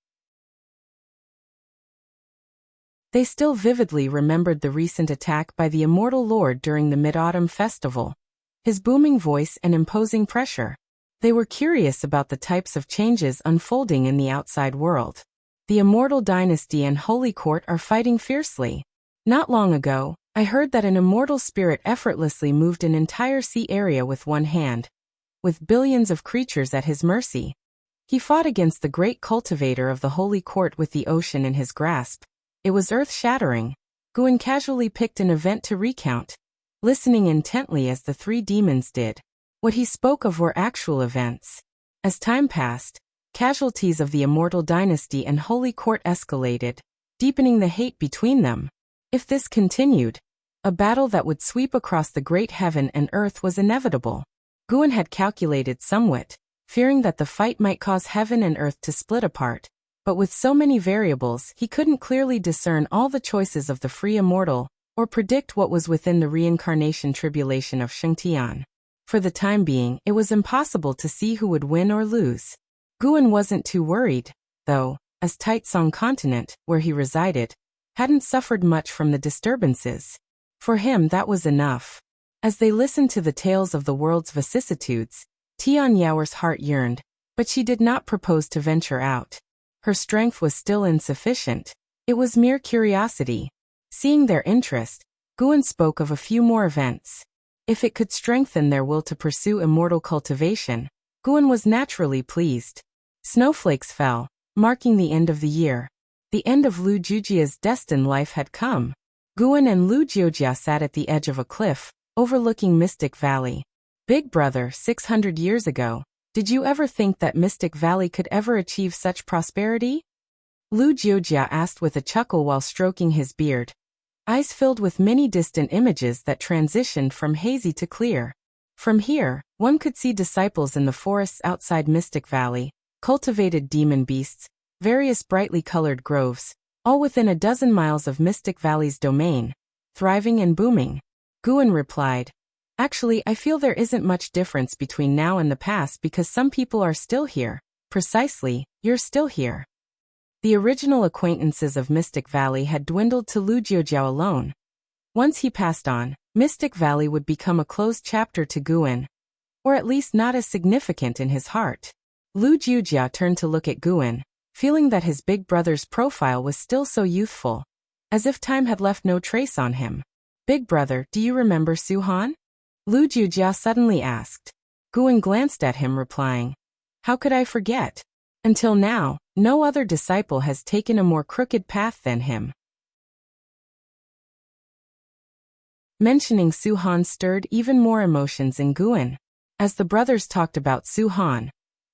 They still vividly remembered the recent attack by the Immortal Lord during the Mid-Autumn Festival, his booming voice and imposing pressure. They were curious about the types of changes unfolding in the outside world. The Immortal Dynasty and Holy Court are fighting fiercely. Not long ago, I heard that an immortal spirit effortlessly moved an entire sea area with one hand, with billions of creatures at his mercy. He fought against the great cultivator of the Holy Court with the ocean in his grasp. It was earth-shattering. Guan casually picked an event to recount, listening intently as the 3 demons did. What he spoke of were actual events. As time passed, casualties of the Immortal Dynasty and Holy Court escalated, deepening the hate between them. If this continued, a battle that would sweep across the great heaven and earth was inevitable. Guan had calculated somewhat, fearing that the fight might cause heaven and earth to split apart, but with so many variables he couldn't clearly discern all the choices of the free immortal, or predict what was within the reincarnation tribulation of Shengtian. For the time being, it was impossible to see who would win or lose. Guan wasn't too worried, though, as Taitsong continent, where he resided, hadn't suffered much from the disturbances. For him that was enough. As they listened to the tales of the world's vicissitudes, Tian Yaoer's heart yearned, but she did not propose to venture out. Her strength was still insufficient. It was mere curiosity. Seeing their interest, Guan spoke of a few more events. If it could strengthen their will to pursue immortal cultivation, Guan was naturally pleased. Snowflakes fell, marking the end of the year. The end of Lu Jujia's destined life had come. Guan and Lu Jiujia sat at the edge of a cliff, overlooking Mystic Valley. Big brother, 600 years ago, did you ever think that Mystic Valley could ever achieve such prosperity? Lu Jiujia asked with a chuckle while stroking his beard. Eyes filled with many distant images that transitioned from hazy to clear. From here, one could see disciples in the forests outside Mystic Valley, cultivated demon beasts, various brightly colored groves, all within a dozen miles of Mystic Valley's domain, thriving and booming. Guan replied, Actually, I feel there isn't much difference between now and the past because some people are still here. Precisely, you're still here. The original acquaintances of Mystic Valley had dwindled to Lu Jiujiao alone. Once he passed on, Mystic Valley would become a closed chapter to Guan, or at least not as significant in his heart. Lu Jiujia turned to look at Guan, feeling that his big brother's profile was still so youthful, as if time had left no trace on him. Big brother, do you remember Su Han? Lu Jiujia suddenly asked. Guan glanced at him replying, How could I forget? Until now, no other disciple has taken a more crooked path than him. Mentioning Su Han stirred even more emotions in Guan. As the brothers talked about Su Han,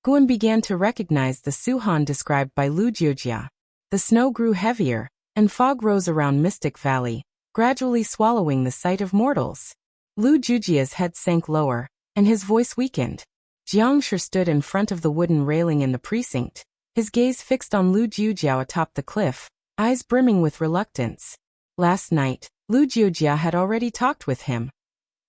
Guan began to recognize the Su Han described by Lu Jiujia. The snow grew heavier, and fog rose around Mystic Valley, gradually swallowing the sight of mortals. Lu Jiujia's head sank lower, and his voice weakened. Jiang Shi stood in front of the wooden railing in the precinct, his gaze fixed on Lu Jiujiao atop the cliff, eyes brimming with reluctance. Last night, Lu Jiujia had already talked with him.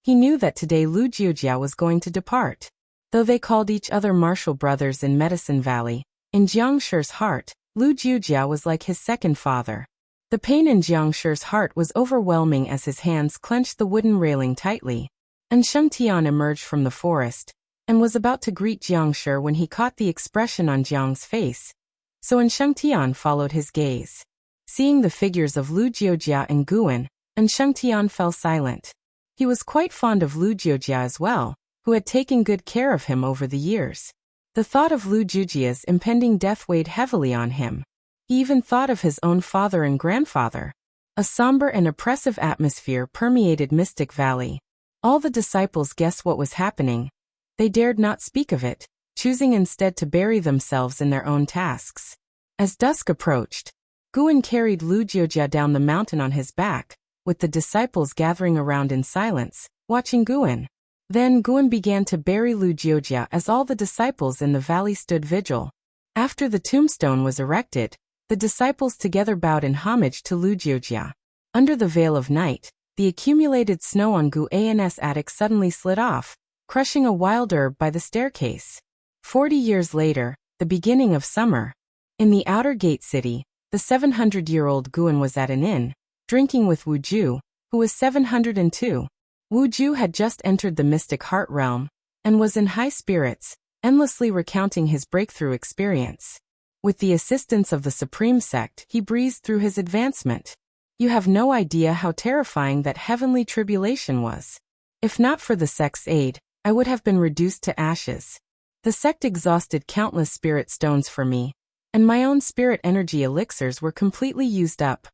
He knew that today Lu Jiujia was going to depart. Though they called each other martial brothers in Medicine Valley, in Jiang Shi's heart, Lu Jiujia was like his second father. The pain in Jiang Shi's heart was overwhelming as his hands clenched the wooden railing tightly. And Shengtian emerged from the forest, and was about to greet Jiang Shi when he caught the expression on Jiang's face. So Shengtian followed his gaze. Seeing the figures of Lu Jiujia and Guan, Shengtian fell silent. He was quite fond of Lu Jiujia as well, who had taken good care of him over the years. The thought of Lu Jiujia's impending death weighed heavily on him. He even thought of his own father and grandfather. A somber and oppressive atmosphere permeated Mystic Valley. All the disciples guessed what was happening. They dared not speak of it, choosing instead to bury themselves in their own tasks. As dusk approached, Guan carried Lu Jiujia down the mountain on his back, with the disciples gathering around in silence, watching Guan. Then Guan began to bury Lu Jiujia as all the disciples in the valley stood vigil. After the tombstone was erected, the disciples together bowed in homage to Lu Jiujia. Under the veil of night, the accumulated snow on Guan's attic suddenly slid off, crushing a wild herb by the staircase. 40 years later, the beginning of summer. In the outer gate city, the 700-year-old Guan was at an inn, drinking with Wu Ju, who was 702. Wu Ju had just entered the mystic heart realm, and was in high spirits, endlessly recounting his breakthrough experience. With the assistance of the Supreme Sect, he breezed through his advancement. You have no idea how terrifying that heavenly tribulation was. If not for the sect's aid, I would have been reduced to ashes. The sect exhausted countless spirit stones for me, and my own spirit energy elixirs were completely used up.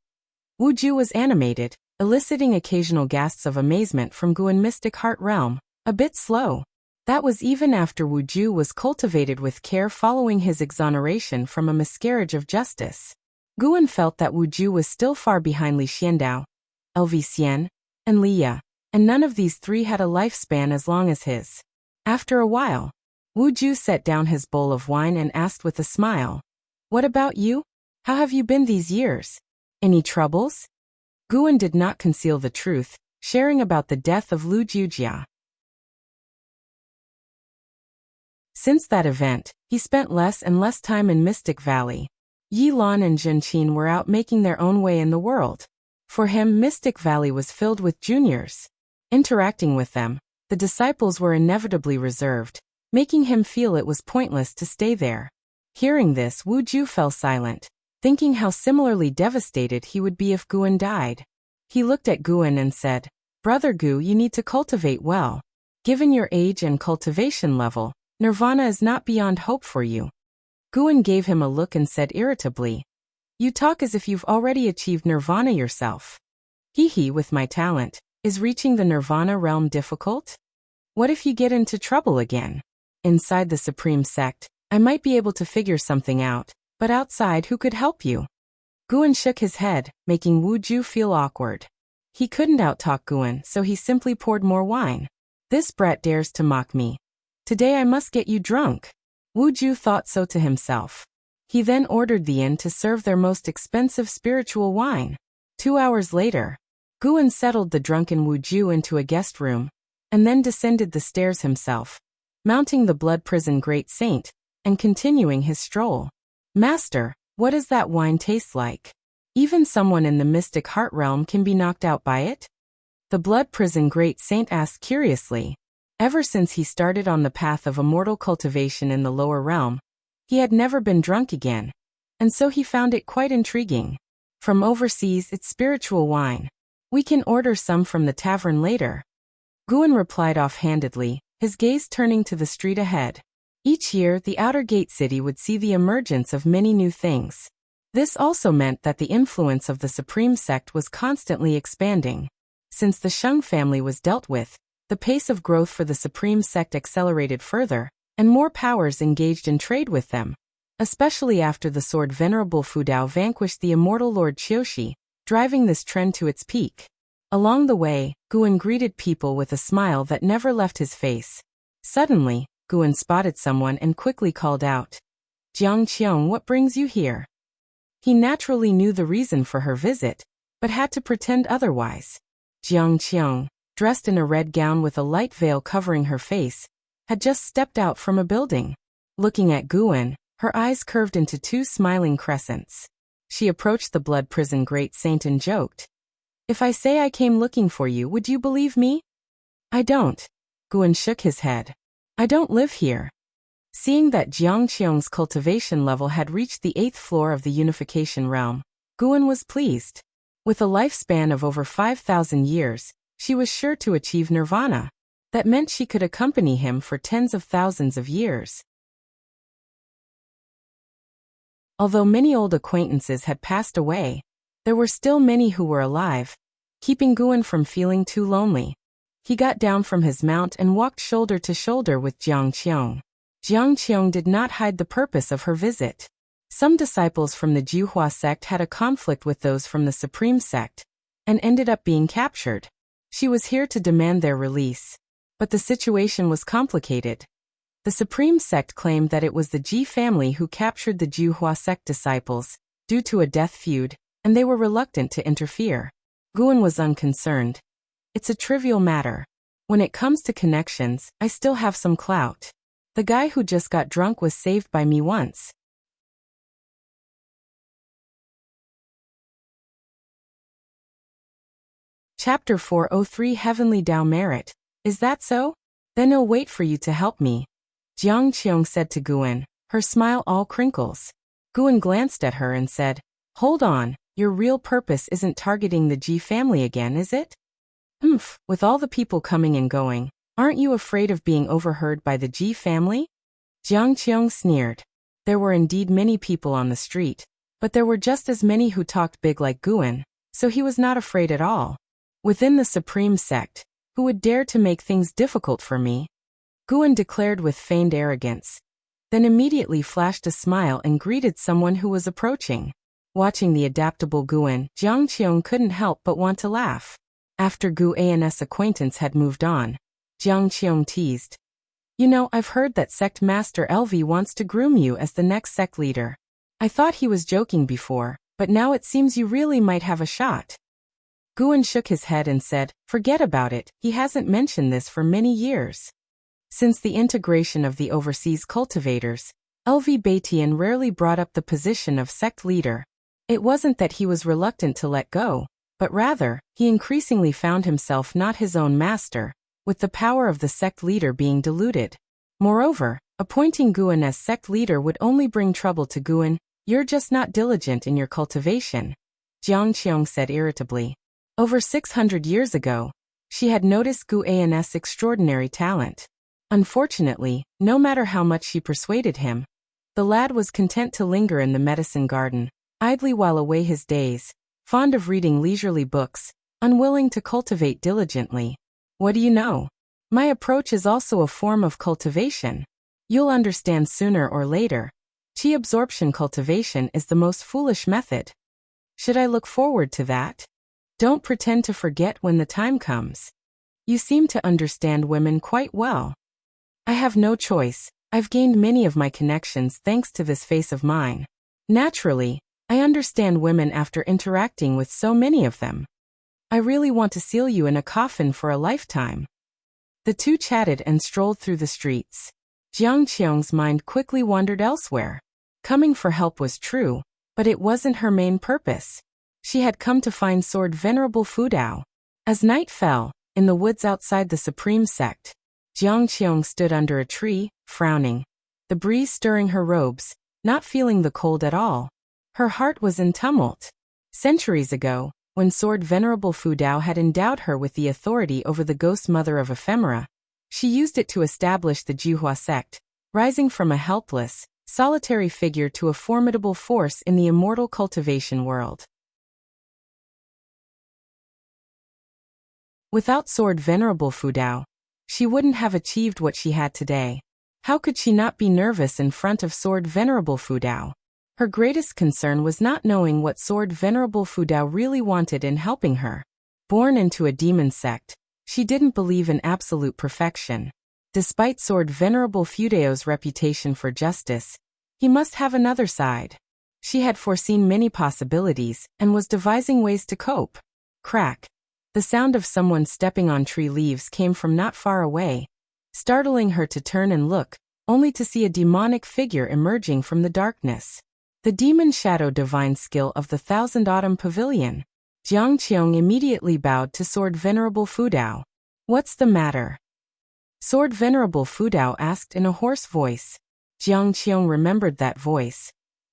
Wu Ju was animated, eliciting occasional gasps of amazement from Guan mystic heart realm, a bit slow. That was even after Wu Ju was cultivated with care following his exoneration from a miscarriage of justice. Guan felt that Wu Ju was still far behind Li Xiandao, LV Xian, and Li Ya, and none of these three had a lifespan as long as his. After a while, Wu Ju set down his bowl of wine and asked with a smile, What about you? How have you been these years? Any troubles? Guan did not conceal the truth, sharing about the death of Lu Jujia. Since that event, he spent less and less time in Mystic Valley. Yi Lan and Zhenqin were out making their own way in the world. For him, Mystic Valley was filled with juniors. Interacting with them, the disciples were inevitably reserved, making him feel it was pointless to stay there. Hearing this, Wu Ju fell silent, thinking how similarly devastated he would be if Guan died. He looked at Guan and said, "Brother Gu, you need to cultivate well. Given your age and cultivation level, nirvana is not beyond hope for you." Guan gave him a look and said irritably, "You talk as if you've already achieved nirvana yourself." "Hee, with my talent, is reaching the nirvana realm difficult? What if you get into trouble again? Inside the Supreme Sect, I might be able to figure something out, but outside, who could help you?" Guan shook his head, making Wu Ju feel awkward. He couldn't outtalk Guan, so he simply poured more wine. "This brat dares to mock me. Today I must get you drunk." Wu Ju thought so to himself. He then ordered the inn to serve their most expensive spiritual wine. 2 hours later, Guan settled the drunken Wu Ju into a guest room, and then descended the stairs himself, mounting the blood prison great saint, and continuing his stroll. "Master, what does that wine taste like? Even someone in the mystic heart realm can be knocked out by it?" The blood prison great saint asked curiously. Ever since he started on the path of immortal cultivation in the lower realm, he had never been drunk again, and so he found it quite intriguing. "From overseas, it's spiritual wine. We can order some from the tavern later." Guan replied offhandedly, his gaze turning to the street ahead. Each year, the outer gate city would see the emergence of many new things. This also meant that the influence of the Supreme Sect was constantly expanding. Since the Sheng family was dealt with, the pace of growth for the Supreme Sect accelerated further, and more powers engaged in trade with them, especially after the sword Venerable Fudao vanquished the immortal Lord Qiushi, driving this trend to its peak. Along the way, Guan greeted people with a smile that never left his face. Suddenly, Guan spotted someone and quickly called out, "Jiang Qiong, what brings you here?" He naturally knew the reason for her visit, but had to pretend otherwise. Jiang Qiong, dressed in a red gown with a light veil covering her face, had just stepped out from a building. Looking at Guan, her eyes curved into 2 smiling crescents. She approached the blood prison great saint and joked, "If I say I came looking for you, would you believe me?" "I don't." Guan shook his head. "I don't live here." Seeing that Jiang Qiong's cultivation level had reached the 8th floor of the unification realm, Guan was pleased. With a lifespan of over 5,000 years, she was sure to achieve nirvana. That meant she could accompany him for tens of thousands of years. Although many old acquaintances had passed away, there were still many who were alive, keeping Guan from feeling too lonely. He got down from his mount and walked shoulder to shoulder with Jiang Qiong. Jiang Qiong did not hide the purpose of her visit. Some disciples from the Juhua sect had a conflict with those from the Supreme sect, and ended up being captured. She was here to demand their release. But the situation was complicated. The Supreme sect claimed that it was the Ji family who captured the Juhua sect disciples, due to a death feud, and they were reluctant to interfere. Guan was unconcerned. "It's a trivial matter. When it comes to connections, I still have some clout. The guy who just got drunk was saved by me once." Chapter 403 Heavenly Tao Merit. "Is that so? Then I'll wait for you to help me," Jiang Qiong said to Guan, her smile all crinkles. Guan glanced at her and said, "Hold on, your real purpose isn't targeting the Ji family again, is it?" With all the people coming and going, aren't you afraid of being overheard by the Ji family?" Jiang Qiong sneered. There were indeed many people on the street, but there were just as many who talked big like Guan, so he was not afraid at all. "Within the Supreme sect, who would dare to make things difficult for me?" Guan declared with feigned arrogance, then immediately flashed a smile and greeted someone who was approaching. Watching the adaptable Guan, Jiang Qiong couldn't help but want to laugh. After Guan's acquaintance had moved on, Jiang Qiong teased, "You know, I've heard that sect master LV wants to groom you as the next sect leader. I thought he was joking before, but now it seems you really might have a shot. Guan shook his head and said, forget about it, he hasn't mentioned this for many years. Since the integration of the overseas cultivators, LV Batian rarely brought up the position of sect leader. It wasn't that he was reluctant to let go, but rather, he increasingly found himself not his own master, with the power of the sect leader being diluted. Moreover, appointing Guan as sect leader would only bring trouble to Guan. You're just not diligent in your cultivation, Jiang Qiong said irritably. Over 600 years ago, she had noticed Guan's extraordinary talent. Unfortunately, no matter how much she persuaded him, the lad was content to linger in the medicine garden, idly while away his days, fond of reading leisurely books, unwilling to cultivate diligently. What do you know? My approach is also a form of cultivation. You'll understand sooner or later. Qi absorption cultivation is the most foolish method. Should I look forward to that? Don't pretend to forget when the time comes. You seem to understand women quite well. I have no choice. I've gained many of my connections thanks to this face of mine. Naturally, I understand women after interacting with so many of them. I really want to seal you in a coffin for a lifetime. The two chatted and strolled through the streets. Jiang Qiong's mind quickly wandered elsewhere. Coming for help was true, but it wasn't her main purpose. She had come to find Sword Venerable Fudao. As night fell, in the woods outside the Supreme Sect, Jiang Qiong stood under a tree, frowning, the breeze stirring her robes, not feeling the cold at all. Her heart was in tumult. Centuries ago, when Sword Venerable Fudao had endowed her with the authority over the ghost mother of ephemera, she used it to establish the Juhua sect, rising from a helpless, solitary figure to a formidable force in the immortal cultivation world. Without Sword Venerable Fudao, she wouldn't have achieved what she had today. How could she not be nervous in front of Sword Venerable Fudao? Her greatest concern was not knowing what Sword Venerable Fudao really wanted in helping her. Born into a demon sect, she didn't believe in absolute perfection. Despite Sword Venerable Fudao's reputation for justice, he must have another side. She had foreseen many possibilities and was devising ways to cope. Crack. The sound of someone stepping on tree leaves came from not far away, startling her to turn and look, only to see a demonic figure emerging from the darkness. The demon shadow divine skill of the Thousand Autumn Pavilion. Jiang Qiong immediately bowed to Sword Venerable Fudao. What's the matter? Sword Venerable Fudao asked in a hoarse voice. Jiang Qiong remembered that voice.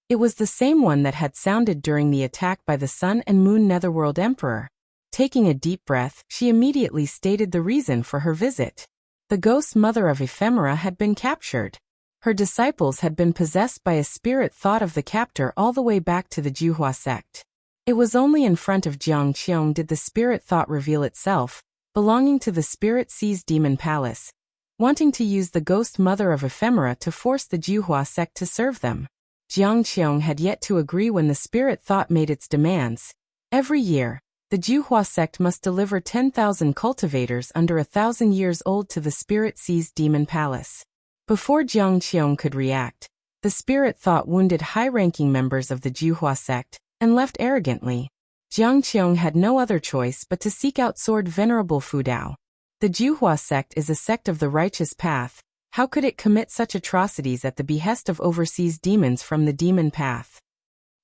It was the same one that had sounded during the attack by the Sun and Moon Netherworld Emperor. Taking a deep breath, she immediately stated the reason for her visit. The ghost mother of ephemera had been captured. Her disciples had been possessed by a spirit thought of the captor all the way back to the Juhua sect. It was only in front of Jiang Qiong did the spirit thought reveal itself, belonging to the spirit seized demon palace, wanting to use the ghost mother of ephemera to force the Juhua sect to serve them. Jiang Qiong had yet to agree when the spirit thought made its demands. Every year, the Juhua sect must deliver 10,000 cultivators under 1,000 years old to the spirit-seized demon palace. Before Jiang Qiong could react, the spirit thought wounded high-ranking members of the Juhua sect and left arrogantly. Jiang Qiong had no other choice but to seek out Sword Venerable Fudao. The Juhua sect is a sect of the righteous path. How could it commit such atrocities at the behest of overseas demons from the demon path?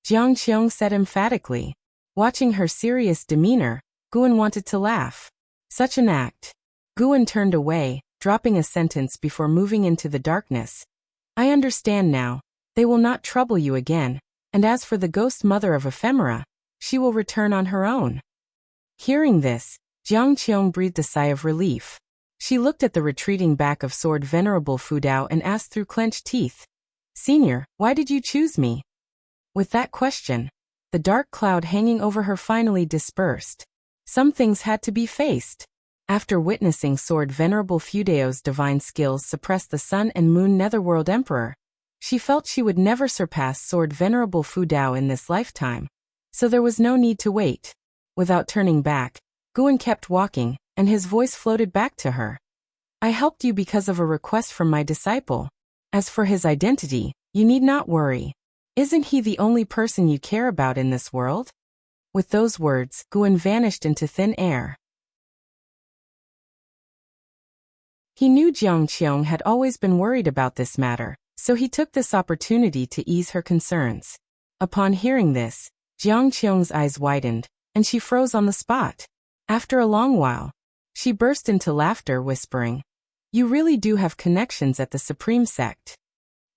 Jiang Qiong said emphatically. Watching her serious demeanor, Guan wanted to laugh. Such an act. Guan turned away, dropping a sentence before moving into the darkness. I understand now. They will not trouble you again, and as for the ghost mother of ephemera, she will return on her own. Hearing this, Jiang Qiong breathed a sigh of relief. She looked at the retreating back of Sword Venerable Fudao and asked through clenched teeth, Senior, why did you choose me? With that question, the dark cloud hanging over her finally dispersed. Some things had to be faced. After witnessing Sword Venerable Fudao's divine skills suppress the Sun and Moon Netherworld Emperor, she felt she would never surpass Sword Venerable Fudao in this lifetime, so there was no need to wait. Without turning back, Guan kept walking, and his voice floated back to her. I helped you because of a request from my disciple. As for his identity, you need not worry. Isn't he the only person you care about in this world? With those words, Guan vanished into thin air. He knew Jiang Qiong had always been worried about this matter, so he took this opportunity to ease her concerns. Upon hearing this, Jiang Qiong's eyes widened, and she froze on the spot. After a long while, she burst into laughter, whispering, "You really do have connections at the Supreme Sect."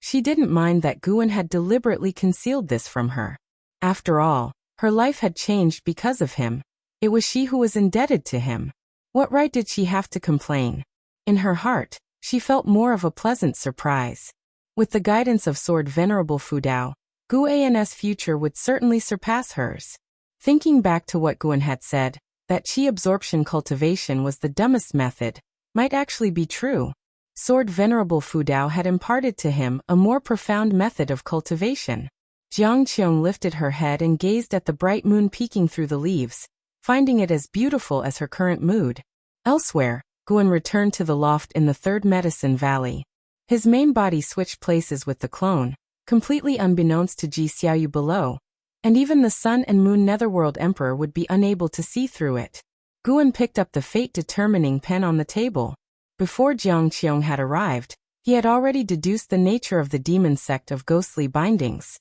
She didn't mind that Guan had deliberately concealed this from her. After all, her life had changed because of him. It was she who was indebted to him. What right did she have to complain? In her heart, she felt more of a pleasant surprise. With the guidance of Sword Venerable Fudao, Guan's future would certainly surpass hers. Thinking back to what Guan had said, that qi absorption cultivation was the dumbest method, might actually be true. Sword Venerable Fudao had imparted to him a more profound method of cultivation. Jiang Qiong lifted her head and gazed at the bright moon peeking through the leaves, finding it as beautiful as her current mood. Elsewhere, Guan returned to the loft in the Third Medicine Valley. His main body switched places with the clone, completely unbeknownst to Ji Xiaoyu below, and even the Sun and Moon Netherworld Emperor would be unable to see through it. Guan picked up the fate-determining pen on the table. Before Jiang Qiong had arrived, he had already deduced the nature of the demon sect of ghostly bindings.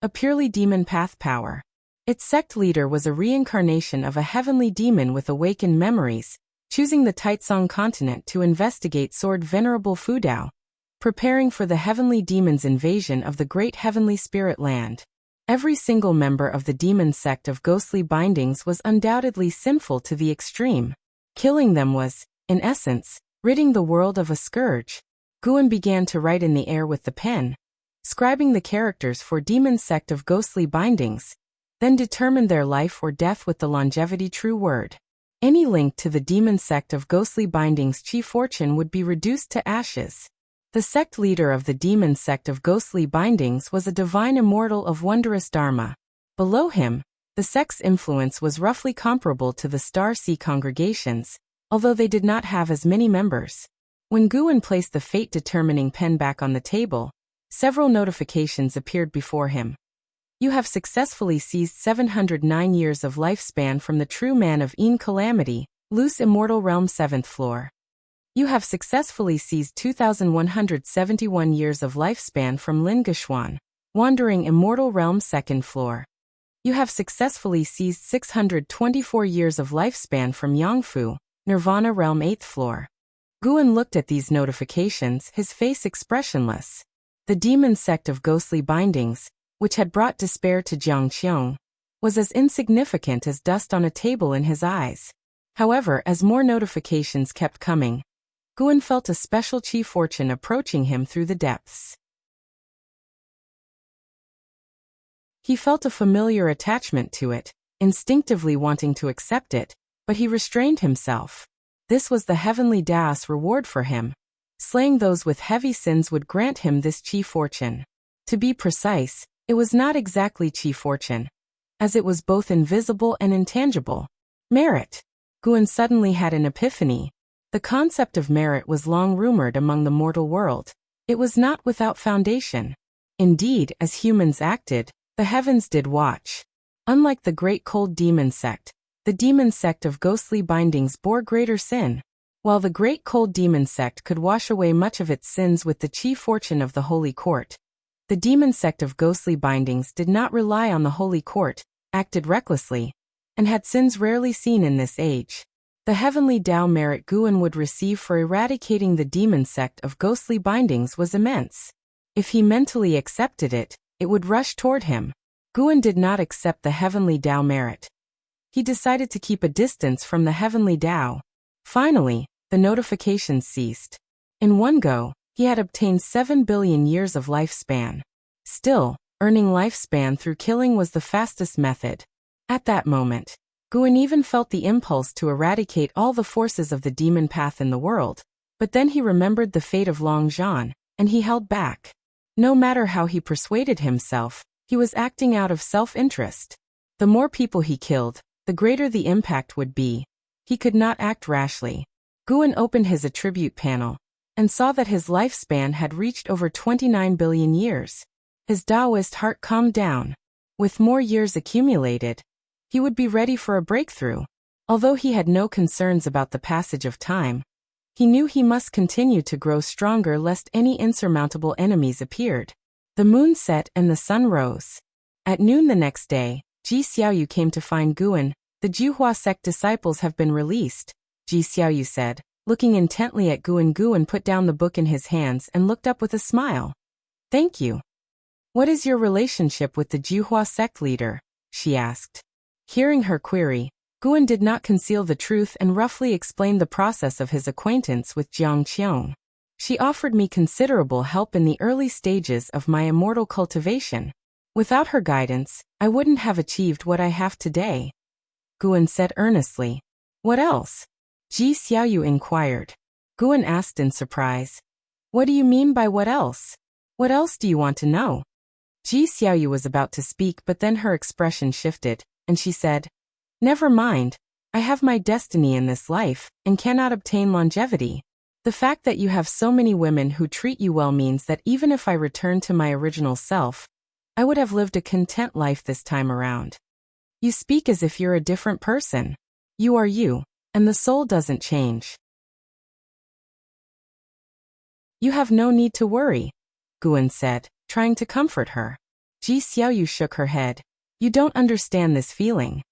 A purely demon path power. Its sect leader was a reincarnation of a heavenly demon with awakened memories, choosing the Taitsong continent to investigate Sword Venerable Fudao, preparing for the heavenly demon's invasion of the great heavenly spirit land. Every single member of the demon sect of ghostly bindings was undoubtedly sinful to the extreme. Killing them was, in essence, ridding the world of a scourge. Guan began to write in the air with the pen, scribing the characters for demon sect of ghostly bindings, then determined their life or death with the longevity true word. Any link to the demon sect of ghostly bindings' qi fortune would be reduced to ashes. The sect leader of the demon sect of ghostly bindings was a divine immortal of wondrous dharma. Below him, the sect's influence was roughly comparable to the Star Sea congregations, although they did not have as many members. When Guan placed the fate-determining pen back on the table, several notifications appeared before him. You have successfully seized 709 years of lifespan from the true man of Een Calamity, Loose Immortal Realm 7th floor. You have successfully seized 2,171 years of lifespan from Lin Geshuan, Wandering Immortal Realm 2nd floor. You have successfully seized 624 years of lifespan from Yangfu, Nirvana Realm 8th floor. Guan looked at these notifications, his face expressionless. The demon sect of ghostly bindings, which had brought despair to Jiang Qiong, was as insignificant as dust on a table in his eyes. However, as more notifications kept coming, Guan felt a special qi fortune approaching him through the depths. He felt a familiar attachment to it, instinctively wanting to accept it, but he restrained himself. This was the heavenly Daos reward for him. Slaying those with heavy sins would grant him this qi fortune. To be precise, it was not exactly qi fortune, as it was both invisible and intangible. Merit. Guan suddenly had an epiphany. The concept of merit was long rumored among the mortal world. It was not without foundation. Indeed, as humans acted, the heavens did watch. Unlike the great cold demon sect, the demon sect of ghostly bindings bore greater sin. While the great cold demon sect could wash away much of its sins with the qi fortune of the holy court, the demon sect of ghostly bindings did not rely on the holy court, acted recklessly, and had sins rarely seen in this age. The heavenly Tao merit Guan would receive for eradicating the demon sect of ghostly bindings was immense. If he mentally accepted it, it would rush toward him. Guan did not accept the heavenly Tao merit. He decided to keep a distance from the heavenly Tao. Finally, the notifications ceased. In one go, he had obtained 7 billion years of lifespan. Still, earning lifespan through killing was the fastest method. At that moment, Guan even felt the impulse to eradicate all the forces of the demon path in the world, but then he remembered the fate of Long Zhan, and he held back. No matter how he persuaded himself, he was acting out of self-interest. The more people he killed, the greater the impact would be. He could not act rashly. Guan opened his attribute panel, and saw that his lifespan had reached over 29 billion years. His Taoist heart calmed down. With more years accumulated, he would be ready for a breakthrough. Although he had no concerns about the passage of time, he knew he must continue to grow stronger lest any insurmountable enemies appeared. The moon set and the sun rose. At noon the next day, Ji Xiaoyu came to find Guan. The Juhua sect disciples have been released, Ji Xiaoyu said, looking intently at Guan. Guan put down the book in his hands and looked up with a smile. Thank you. What is your relationship with the Juhua sect leader? She asked. Hearing her query, Guan did not conceal the truth and roughly explained the process of his acquaintance with Jiang Qiong. She offered me considerable help in the early stages of my immortal cultivation. Without her guidance, I wouldn't have achieved what I have today. Guan said earnestly. What else? Ji Xiaoyu inquired. Guan asked in surprise. What do you mean by what else? What else do you want to know? Ji Xiaoyu was about to speak, but then her expression shifted, and she said, Never mind, I have my destiny in this life, and cannot obtain longevity. The fact that you have so many women who treat you well means that even if I return to my original self, I would have lived a content life this time around. You speak as if you're a different person. You are you, and the soul doesn't change. You have no need to worry, Guan said, trying to comfort her. Ji Xiaoyu shook her head. You don't understand this feeling.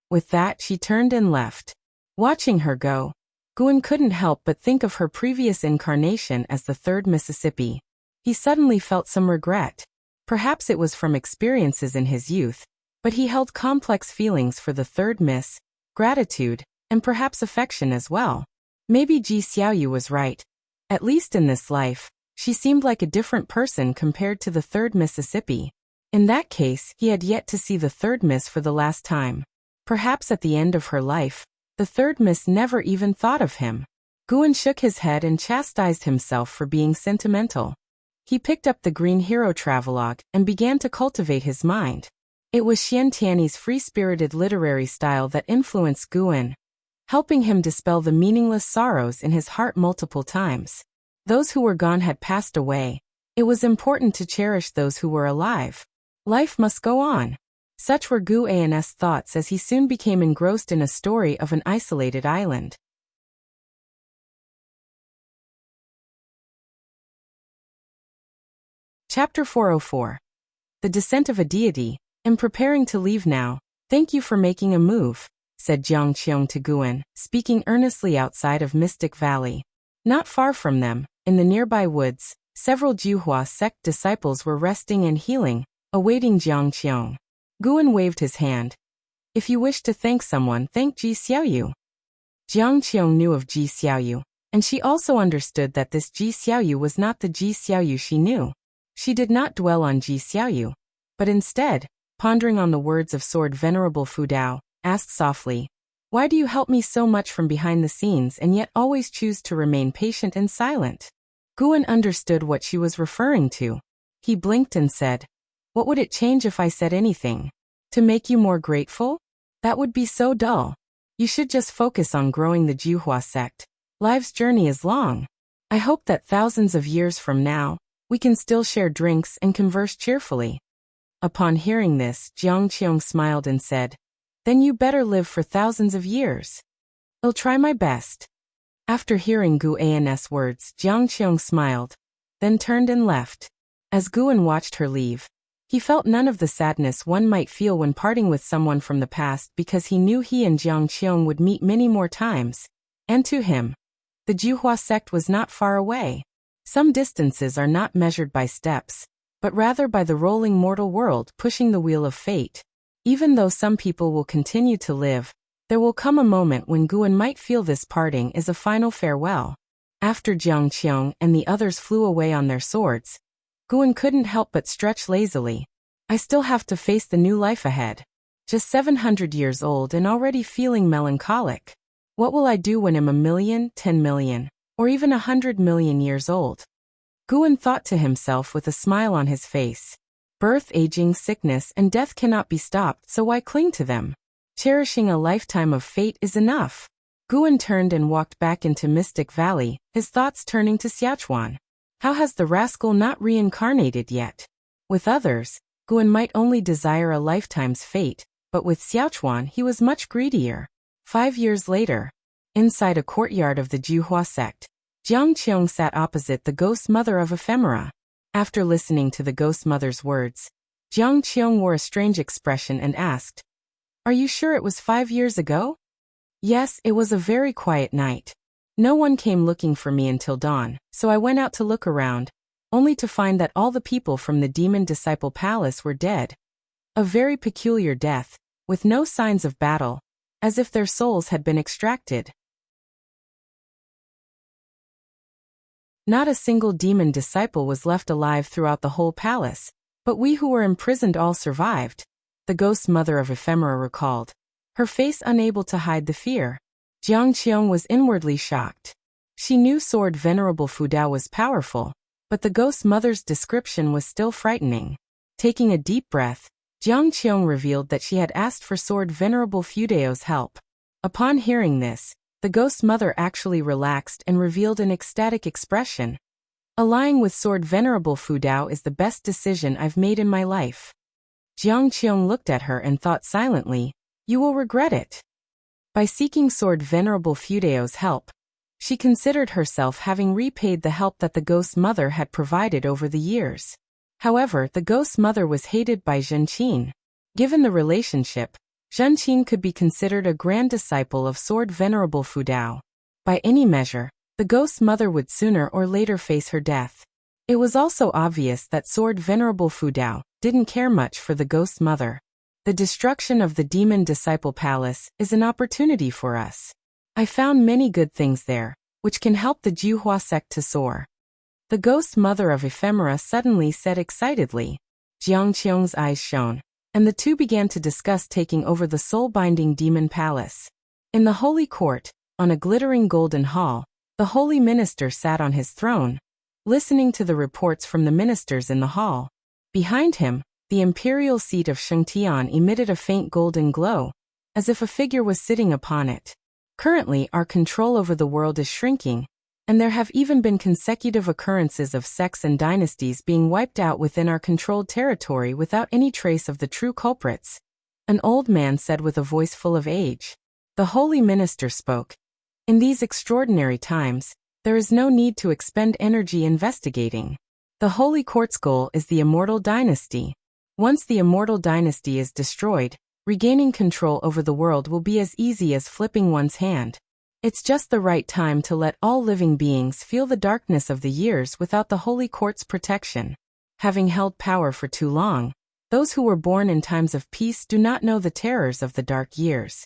With that, she turned and left. Watching her go, Guan couldn't help but think of her previous incarnation as the third Mississippi. He suddenly felt some regret. Perhaps it was from experiences in his youth, but he held complex feelings for the third Miss, gratitude, and perhaps affection as well. Maybe Ji Xiaoyu was right. At least in this life, she seemed like a different person compared to the third Mississippi. In that case, he had yet to see the third Miss for the last time. Perhaps at the end of her life, the third Miss never even thought of him. Guan shook his head and chastised himself for being sentimental. He picked up the Green Hero Travelogue and began to cultivate his mind. It was Xian Tiany's free-spirited literary style that influenced Guan, helping him dispel the meaningless sorrows in his heart multiple times. Those who were gone had passed away. It was important to cherish those who were alive. Life must go on. Such were Guan's thoughts as he soon became engrossed in a story of an isolated island. Chapter 404. The Descent of a Deity. I'm preparing to leave now. Thank you for making a move, said Jiang Qiong to Guan, speaking earnestly outside of Mystic Valley. Not far from them, in the nearby woods, several Juhua sect disciples were resting and healing, awaiting Jiang Qiong. Guan waved his hand. If you wish to thank someone, thank Ji Xiaoyu. Jiang Qiong knew of Ji Xiaoyu, and she also understood that this Ji Xiaoyu was not the Ji Xiaoyu she knew. She did not dwell on Ji Xiaoyu, but instead, pondering on the words of Sword Venerable Fu Dao, asked softly, Why do you help me so much from behind the scenes and yet always choose to remain patient and silent? Guan understood what she was referring to. He blinked and said, What would it change if I said anything? To make you more grateful? That would be so dull. You should just focus on growing the Juhua sect. Life's journey is long. I hope that thousands of years from now, we can still share drinks and converse cheerfully. Upon hearing this, Jiang Qiong smiled and said, Then you better live for thousands of years. I'll try my best. After hearing Guan's words, Jiang Qiong smiled, then turned and left. As Guan watched her leave, he felt none of the sadness one might feel when parting with someone from the past because he knew he and Jiang Qiong would meet many more times. And to him, the Juhua sect was not far away. Some distances are not measured by steps, but rather by the rolling mortal world pushing the wheel of fate. Even though some people will continue to live, there will come a moment when Guan might feel this parting is a final farewell. After Jiang Qiong and the others flew away on their swords, Guan couldn't help but stretch lazily. I still have to face the new life ahead. Just 700 years old and already feeling melancholic. What will I do when I'm 1,000,000, 10,000,000, or even 100 million years old? Guan thought to himself with a smile on his face. Birth, aging, sickness, and death cannot be stopped, so why cling to them? Cherishing a lifetime of fate is enough. Guan turned and walked back into Mystic Valley, his thoughts turning to Xiaochuan. How has the rascal not reincarnated yet? With others, Guan might only desire a lifetime's fate, but with Xiaochuan he was much greedier. 5 years later, inside a courtyard of the Juhua sect, Jiang Qiong sat opposite the ghost mother of ephemera. After listening to the ghost mother's words, Jiang Qiong wore a strange expression and asked, "Are you sure it was 5 years ago?" "Yes, it was a very quiet night. No one came looking for me until dawn, so I went out to look around, only to find that all the people from the demon disciple palace were dead. A very peculiar death, with no signs of battle, as if their souls had been extracted. Not a single demon disciple was left alive throughout the whole palace, but we who were imprisoned all survived," the ghost mother of ephemera recalled, her face unable to hide the fear. Jiang Qiong was inwardly shocked. She knew Sword Venerable Fudao was powerful, but the ghost mother's description was still frightening. Taking a deep breath, Jiang Qiong revealed that she had asked for Sword Venerable Fudao's help. Upon hearing this, the ghost mother actually relaxed and revealed an ecstatic expression. "Allying with Sword Venerable Fudao is the best decision I've made in my life." Jiang Qiong looked at her and thought silently, "You will regret it." By seeking Sword Venerable Fudao's help, she considered herself having repaid the help that the ghost mother had provided over the years. However, the ghost mother was hated by Zhenqin. Given the relationship, Zhenqin could be considered a grand disciple of Sword Venerable Fudao. By any measure, the ghost mother would sooner or later face her death. It was also obvious that Sword Venerable Fudao didn't care much for the ghost mother. "The destruction of the demon disciple palace is an opportunity for us. I found many good things there, which can help the Juhua sect to soar," the ghost mother of ephemera suddenly said excitedly. Jiang Qiong's eyes shone, and the two began to discuss taking over the soul-binding demon palace. In the holy court, on a glittering golden hall, the holy minister sat on his throne, listening to the reports from the ministers in the hall. Behind him, the imperial seat of Shengtian emitted a faint golden glow, as if a figure was sitting upon it. "Currently, our control over the world is shrinking, and there have even been consecutive occurrences of sects and dynasties being wiped out within our controlled territory without any trace of the true culprits," an old man said with a voice full of age. The holy minister spoke. "In these extraordinary times, there is no need to expend energy investigating. The holy court's goal is the immortal dynasty. Once the immortal dynasty is destroyed, regaining control over the world will be as easy as flipping one's hand. It's just the right time to let all living beings feel the darkness of the years without the holy court's protection. Having held power for too long, those who were born in times of peace do not know the terrors of the dark years."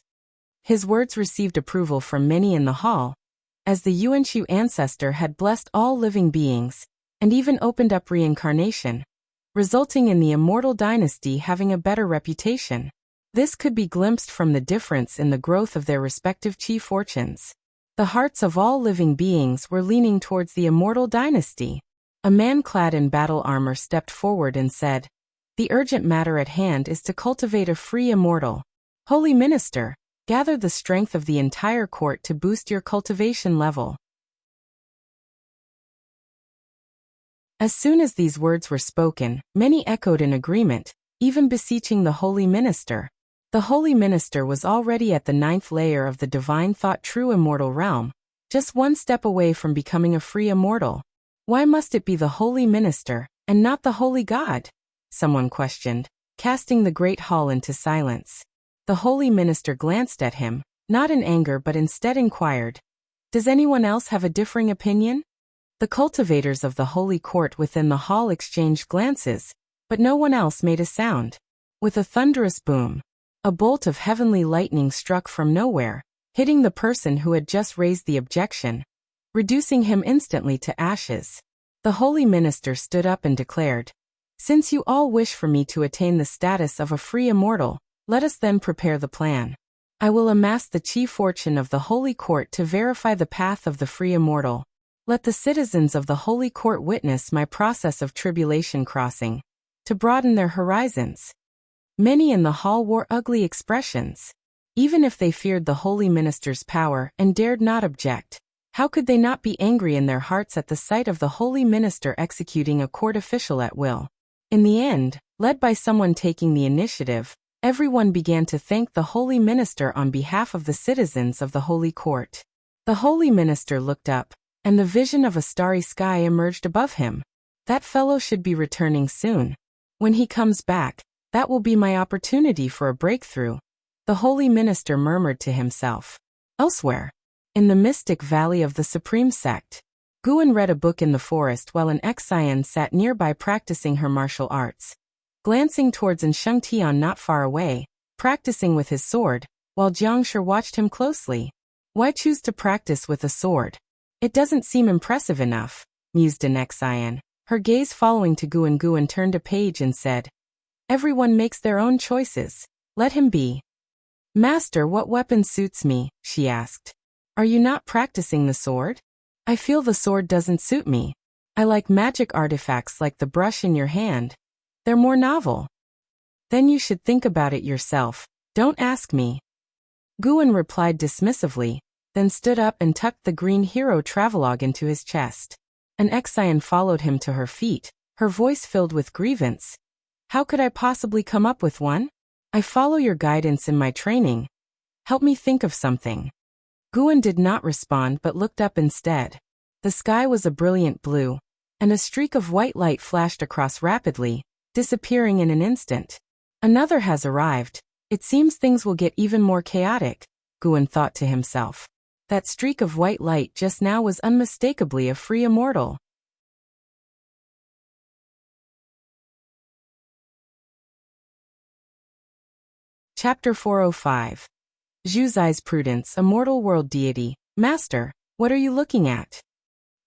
His words received approval from many in the hall, as the Yuanshu ancestor had blessed all living beings, and even opened up reincarnation, resulting in the immortal dynasty having a better reputation. This could be glimpsed from the difference in the growth of their respective chi fortunes. The hearts of all living beings were leaning towards the immortal dynasty. A man clad in battle armor stepped forward and said, "The urgent matter at hand is to cultivate a free immortal. Holy Minister, gather the strength of the entire court to boost your cultivation level." As soon as these words were spoken, many echoed in agreement, even beseeching the holy minister. The holy minister was already at the 9th layer of the divine thought true immortal realm, just one step away from becoming a free immortal. "Why must it be the holy minister, and not the holy God?" someone questioned, casting the great hall into silence. The holy minister glanced at him, not in anger but instead inquired, "Does anyone else have a differing opinion?" The cultivators of the holy court within the hall exchanged glances, but no one else made a sound. With a thunderous boom, a bolt of heavenly lightning struck from nowhere, hitting the person who had just raised the objection, reducing him instantly to ashes. The holy minister stood up and declared, "Since you all wish for me to attain the status of a free immortal, let us then prepare the plan. I will amass the chi fortune of the holy court to verify the path of the free immortal. Let the citizens of the holy court witness my process of tribulation crossing, to broaden their horizons." Many in the hall wore ugly expressions. Even if they feared the holy minister's power and dared not object, how could they not be angry in their hearts at the sight of the holy minister executing a court official at will? In the end, led by someone taking the initiative, everyone began to thank the holy minister on behalf of the citizens of the holy court. The holy minister looked up, and the vision of a starry sky emerged above him. That fellow should be returning soon. When he comes back, that will be my opportunity for a breakthrough, the holy minister murmured to himself. Elsewhere, in the mystic valley of the supreme sect, Guan read a book in the forest while an Xian sat nearby practicing her martial arts. Glancing towards Shengtian not far away, practicing with his sword, while Jiangshi watched him closely. Why choose to practice with a sword? It doesn't seem impressive enough, mused an Xian. Her gaze following to Guan. Guan turned a page and said, Everyone makes their own choices. Let him be. Master, what weapon suits me? She asked. Are you not practicing the sword? I feel the sword doesn't suit me. I like magic artifacts like the brush in your hand. They're more novel. Then you should think about it yourself. Don't ask me. Guan replied dismissively, then stood up and tucked the green hero travelogue into his chest. An Xian followed him to her feet, her voice filled with grievance. How could I possibly come up with one? I follow your guidance in my training. Help me think of something. Guan did not respond but looked up instead. The sky was a brilliant blue, and a streak of white light flashed across rapidly, disappearing in an instant. Another has arrived. It seems things will get even more chaotic, Guan thought to himself. That streak of white light just now was unmistakably a free immortal. Chapter 405. Zhuzai's Prudence, a mortal world deity. Master, what are you looking at?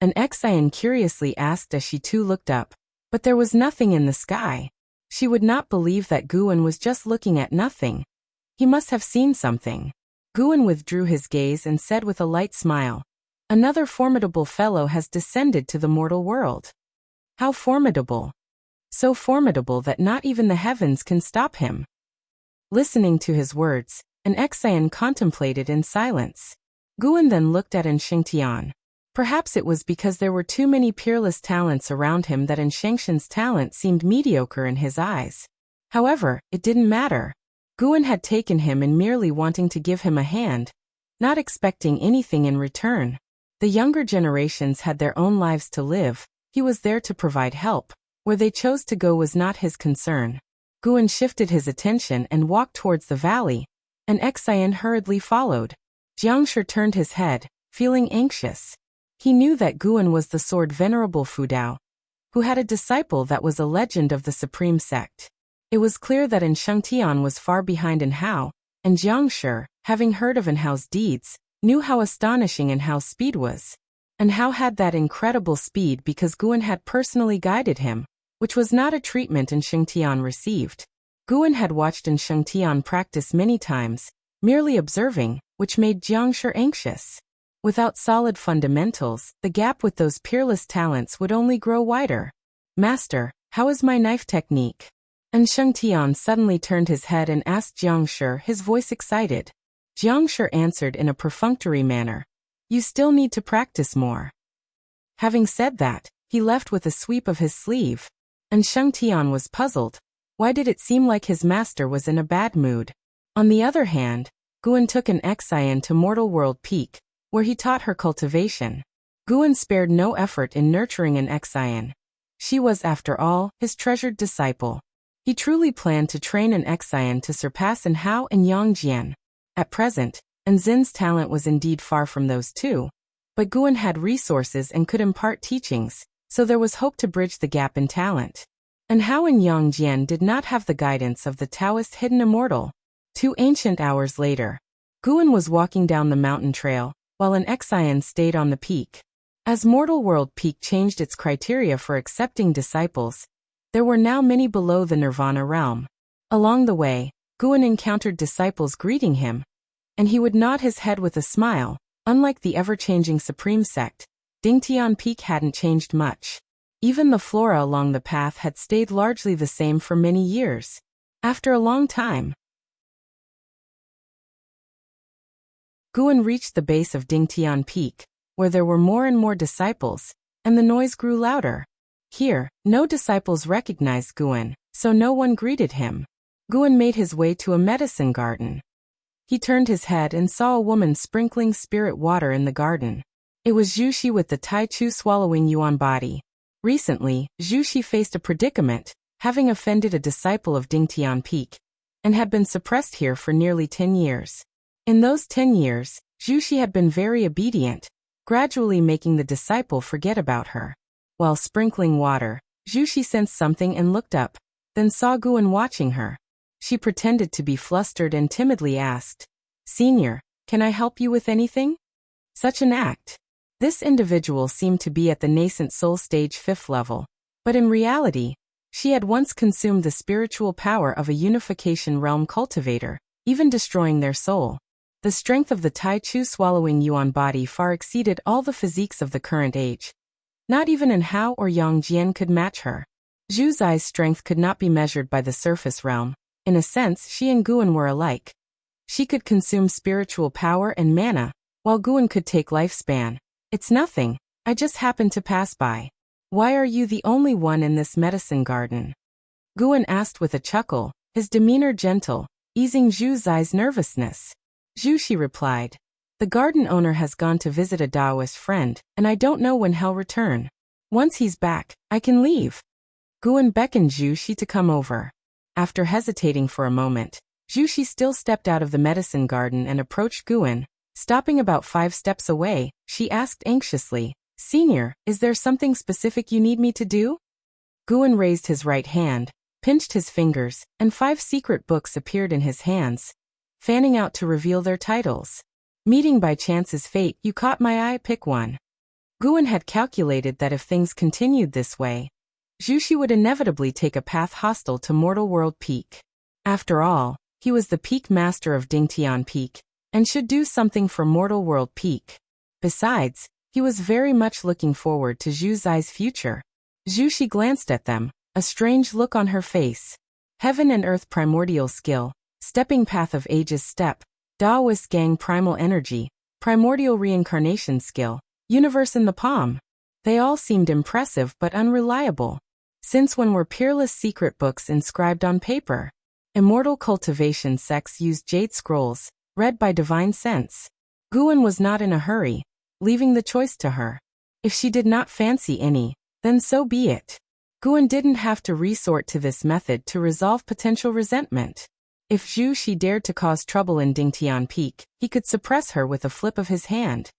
An Xian curiously asked as she too looked up, but there was nothing in the sky. She would not believe that Guan was just looking at nothing. He must have seen something. Guan withdrew his gaze and said with a light smile, Another formidable fellow has descended to the mortal world. How formidable! So formidable that not even the heavens can stop him. Listening to his words, an Xian contemplated in silence. Guan then looked at Shengtian. Perhaps it was because there were too many peerless talents around him that Shengtian's talent seemed mediocre in his eyes. However, it didn't matter. Guan had taken him in merely wanting to give him a hand, not expecting anything in return. The younger generations had their own lives to live. He was there to provide help. Where they chose to go was not his concern. Guan shifted his attention and walked towards the valley. An Xian hurriedly followed. Jiangshi turned his head, feeling anxious. He knew that Guan was the sword venerable Fudao, who had a disciple that was a legend of the supreme sect. It was clear that Shengtian was far behind Hao, and Jiangshi, having heard of Hao's deeds, knew how astonishing Hao's speed was. Hao had that incredible speed because Guan had personally guided him, which was not a treatment Shengtian received. Guan had watched Shengtian practice many times, merely observing, which made Jiangshi anxious. Without solid fundamentals, the gap with those peerless talents would only grow wider. Master, how is my knife technique? Shengtian suddenly turned his head and asked Jiangshi, his voice excited. Jiangshi answered in a perfunctory manner. You still need to practice more. Having said that, he left with a sweep of his sleeve. Shengtian was puzzled. Why did it seem like his master was in a bad mood? On the other hand, Guan took an Xian to Mortal World Peak, where he taught her cultivation. Guan spared no effort in nurturing an Xian. She was, after all, his treasured disciple. He truly planned to train an Xian to surpass Hao and Yang Jian. At present, Zin's talent was indeed far from those two, but Guan had resources and could impart teachings, so there was hope to bridge the gap in talent. Hao and Yang Jian did not have the guidance of the Taoist hidden immortal. 2 ancient hours later, Guan was walking down the mountain trail, while an Xian stayed on the peak. As Mortal World Peak changed its criteria for accepting disciples, there were now many below the Nirvana realm. Along the way, Guan encountered disciples greeting him, and he would nod his head with a smile. Unlike the ever-changing Supreme Sect, Dingtian Peak hadn't changed much. Even the flora along the path had stayed largely the same for many years. After a long time, Guan reached the base of Dingtian Peak, where there were more and more disciples, and the noise grew louder. Here, no disciples recognized Guan, so no one greeted him. Guan made his way to a medicine garden. He turned his head and saw a woman sprinkling spirit water in the garden. It was Zhu Xi with the Tai Chu swallowing yuan body. Recently, Zhu Xi faced a predicament, having offended a disciple of Dingtian Peak, and had been suppressed here for nearly 10 years. In those 10 years, Zhu Xi had been very obedient, gradually making the disciple forget about her. While sprinkling water, Zhu Xi sensed something and looked up, then saw Guan watching her. She pretended to be flustered and timidly asked, "Senior, can I help you with anything?" Such an act. This individual seemed to be at the nascent soul stage 5th level, but in reality, she had once consumed the spiritual power of a unification realm cultivator, even destroying their soul. The strength of the Tai Chu swallowing yuan body far exceeded all the physiques of the current age. Not even an Hao or Yang Jian could match her. Zhu Zai's strength could not be measured by the surface realm. In a sense, she and Guan were alike. She could consume spiritual power and mana, while Guan could take lifespan. "It's nothing, I just happened to pass by. Why are you the only one in this medicine garden?" Guan asked with a chuckle, his demeanor gentle, easing Zhu Zai's nervousness. Zhu Xi replied, "The garden owner has gone to visit a Taoist friend, and I don't know when he'll return. Once he's back, I can leave." Guan beckoned Zhu Xi to come over. After hesitating for a moment, Zhu Xi still stepped out of the medicine garden and approached Guan. Stopping about 5 steps away, she asked anxiously, "Senior, is there something specific you need me to do?" Guan raised his right hand, pinched his fingers, and 5 secret books appeared in his hands, fanning out to reveal their titles. "Meeting by chance is fate, you caught my eye, pick one." Guan had calculated that if things continued this way, Zhu Xi would inevitably take a path hostile to Mortal World Peak. After all, he was the peak master of Dingtian Peak, and should do something for Mortal World Peak. Besides, he was very much looking forward to Zhu Zai's future. Zhu Xi glanced at them, a strange look on her face. Heaven and Earth primordial skill, stepping path of ages step, Taoist gang primal energy, primordial reincarnation skill, universe in the palm. They all seemed impressive but unreliable. Since when were peerless secret books inscribed on paper? Immortal cultivation sects used jade scrolls, read by divine sense. Guan was not in a hurry, leaving the choice to her. If she did not fancy any, then so be it. Guan didn't have to resort to this method to resolve potential resentment. If Zhu Xi dared to cause trouble in Dingtian Peak, he could suppress her with a flip of his hand.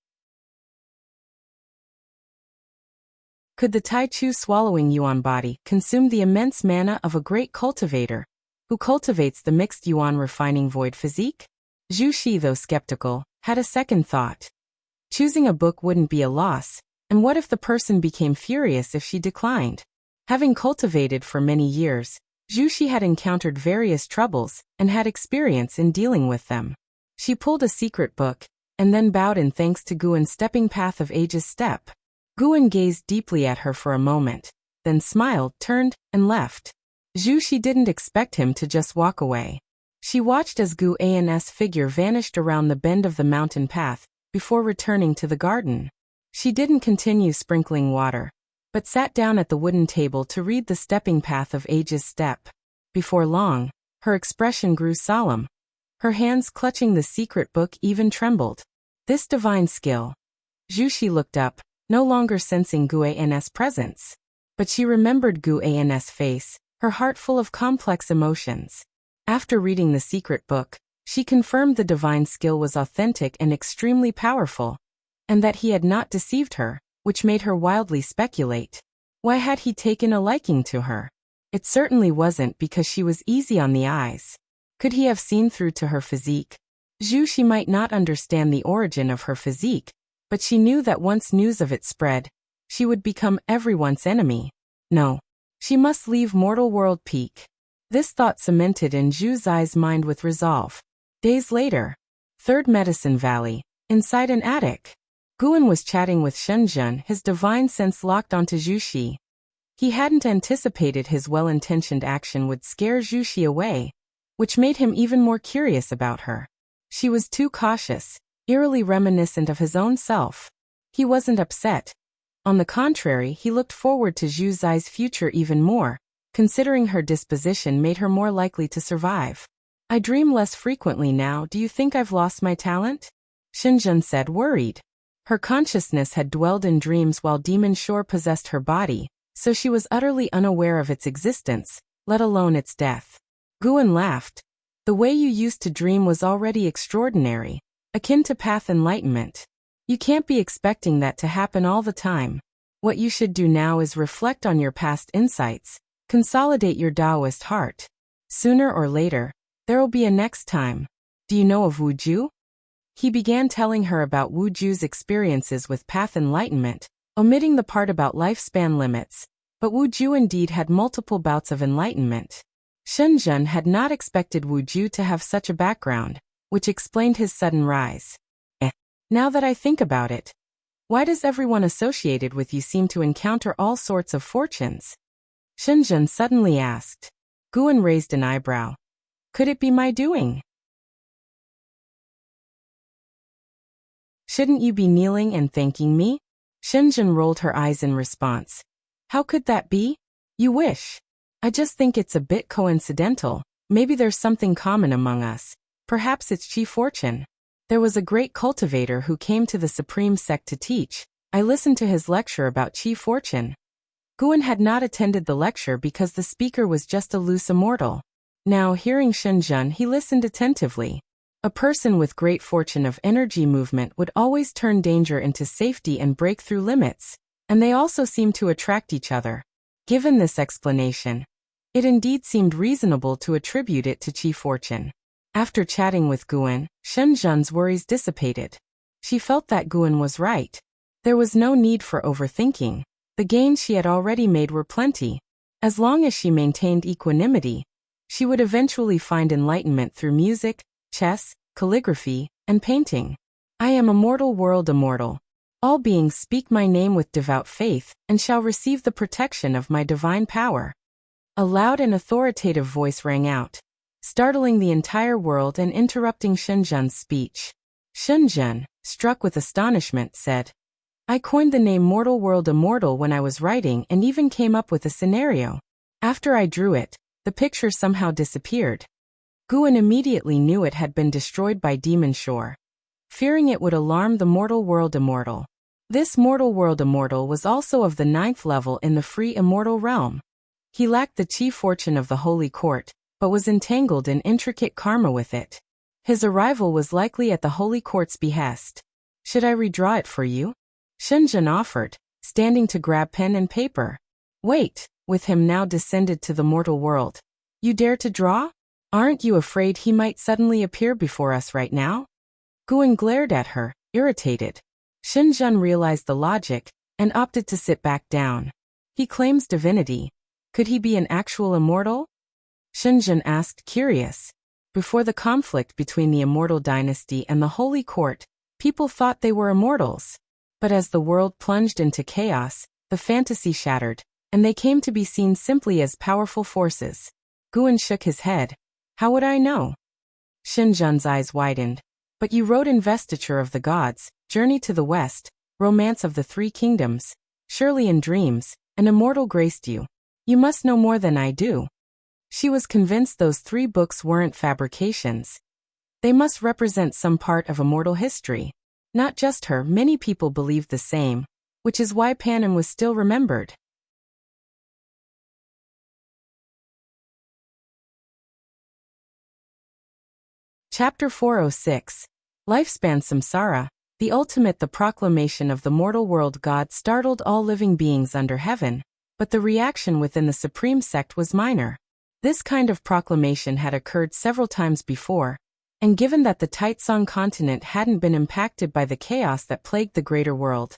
Could the Tai Chu swallowing yuan body consume the immense mana of a great cultivator, who cultivates the mixed yuan refining void physique? Zhu Xi, though skeptical, had a second thought. Choosing a book wouldn't be a loss, and what if the person became furious if she declined? Having cultivated for many years, Zhu Xi had encountered various troubles and had experience in dealing with them. She pulled a secret book, and then bowed in thanks to Guan's stepping path of ages step. Guan gazed deeply at her for a moment, then smiled, turned, and left. Zhu Xi didn't expect him to just walk away. She watched as Guan's figure vanished around the bend of the mountain path, before returning to the garden. She didn't continue sprinkling water, but sat down at the wooden table to read the stepping path of ages step. Before long, her expression grew solemn. Her hands clutching the secret book even trembled. This divine skill. Zhu Xi looked up, no longer sensing Guan's presence. But she remembered Guan's face, her heart full of complex emotions. After reading the secret book, she confirmed the divine skill was authentic and extremely powerful, and that he had not deceived her, which made her wildly speculate. Why had he taken a liking to her? It certainly wasn't because she was easy on the eyes. Could he have seen through to her physique? Zhu Xi might not understand the origin of her physique, but she knew that once news of it spread, she would become everyone's enemy. No, she must leave Mortal World Peak. This thought cemented in Zhu Zai's mind with resolve. Days later, 3rd Medicine Valley, inside an attic. Guan was chatting with Shenzhen, his divine sense locked onto Zhu Xi. He hadn't anticipated his well-intentioned action would scare Zhu Xi away, which made him even more curious about her. She was too cautious, eerily reminiscent of his own self. He wasn't upset. On the contrary, he looked forward to Zhu Zai's future even more, considering her disposition made her more likely to survive. I dream less frequently now. Do you think I've lost my talent? Xinjun said, worried. Her consciousness had dwelled in dreams while Demon Shore possessed her body, so she was utterly unaware of its existence, let alone its death. Guan laughed. The way you used to dream was already extraordinary, akin to path enlightenment. You can't be expecting that to happen all the time. What you should do now is reflect on your past insights, consolidate your Taoist heart. Sooner or later, there'll be a next time. Do you know of Wu Ju? He began telling her about Wu Ju's experiences with path enlightenment, omitting the part about lifespan limits, but Wu Ju indeed had multiple bouts of enlightenment. Shenzhen had not expected Wu Ju to have such a background, which explained his sudden rise. Now that I think about it, why does everyone associated with you seem to encounter all sorts of fortunes? Shenzhen suddenly asked. Guan raised an eyebrow. Could it be my doing? Shouldn't you be kneeling and thanking me? Shenzhen rolled her eyes in response. How could that be? You wish. I just think it's a bit coincidental. Maybe there's something common among us. Perhaps it's Chi Fortune. There was a great cultivator who came to the Supreme Sect to teach. I listened to his lecture about Chi Fortune. Guan had not attended the lecture because the speaker was just a loose immortal. Now, hearing Shenzhen, he listened attentively. A person with great fortune of energy movement would always turn danger into safety and break through limits, and they also seem to attract each other. Given this explanation, it indeed seemed reasonable to attribute it to Chi Fortune. After chatting with Guan, Shenzhen's worries dissipated. She felt that Guan was right. There was no need for overthinking. The gains she had already made were plenty. As long as she maintained equanimity, she would eventually find enlightenment through music, chess, calligraphy, and painting. I am immortal world immortal. All beings speak my name with devout faith, and shall receive the protection of my divine power. A loud and authoritative voice rang out, startling the entire world and interrupting Shenzhen's speech. Shenzhen, struck with astonishment, said, I coined the name Mortal World Immortal when I was writing and even came up with a scenario. After I drew it, the picture somehow disappeared. Guan immediately knew it had been destroyed by Demon Shore, fearing it would alarm the Mortal World Immortal. This Mortal World Immortal was also of the 9th level in the free immortal realm. He lacked the Chi Fortune of the Holy Court, but was entangled in intricate karma with it. His arrival was likely at the Holy Court's behest. Should I redraw it for you? Shenzhen offered, standing to grab pen and paper. Wait, with him now descended to the mortal world. You dare to draw? Aren't you afraid he might suddenly appear before us right now? Guan glared at her, irritated. Shenzhen realized the logic, and opted to sit back down. He claims divinity. Could he be an actual immortal? Shenzhen asked, curious. Before the conflict between the Immortal Dynasty and the Holy Court, people thought they were immortals. But as the world plunged into chaos, the fantasy shattered, and they came to be seen simply as powerful forces. Guan shook his head. How would I know? Shenzhen's eyes widened. But you wrote Investiture of the Gods, Journey to the West, Romance of the Three Kingdoms. Surely in dreams, an immortal graced you. You must know more than I do. She was convinced those 3 books weren't fabrications. They must represent some part of immortal history. Not just her, many people believed the same, which is why Panem was still remembered. Chapter 406. Lifespan Samsara. The ultimate. The proclamation of the mortal world god startled all living beings under heaven, but the reaction within the Supreme Sect was minor. This kind of proclamation had occurred several times before, and given that the Taitsong continent hadn't been impacted by the chaos that plagued the greater world,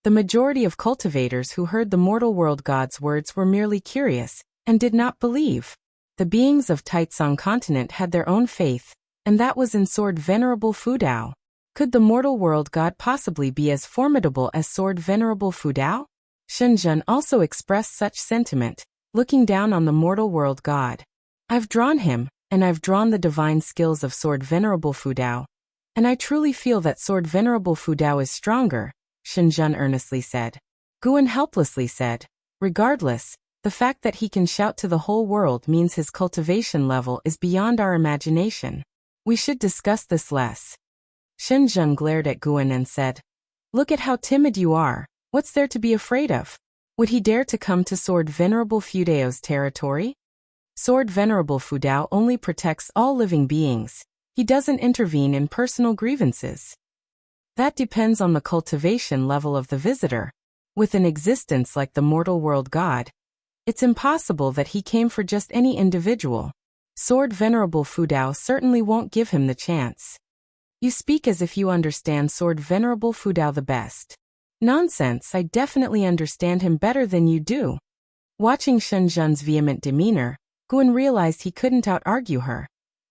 the majority of cultivators who heard the mortal world god's words were merely curious, and did not believe. The beings of Taitsong continent had their own faith, and that was in Sword Venerable Fudao. Could the mortal world god possibly be as formidable as Sword Venerable Fudao? Shenzhen also expressed such sentiment, looking down on the mortal world god. I've drawn him, and I've drawn the divine skills of Sword Venerable Fudao, and I truly feel that Sword Venerable Fudao is stronger, Shenzhen earnestly said. Guan helplessly said. Regardless, the fact that he can shout to the whole world means his cultivation level is beyond our imagination. We should discuss this less. Shen Zheng glared at Guan and said, Look at how timid you are. What's there to be afraid of? Would he dare to come to Sword Venerable Fudao's territory? Sword Venerable Fudao only protects all living beings. He doesn't intervene in personal grievances. That depends on the cultivation level of the visitor. With an existence like the mortal world god, it's impossible that he came for just any individual. Sword Venerable Fudao certainly won't give him the chance. You speak as if you understand Sword Venerable Fudao the best. Nonsense, I definitely understand him better than you do. Watching Shen Zhen's vehement demeanor, Guan realized he couldn't out-argue her.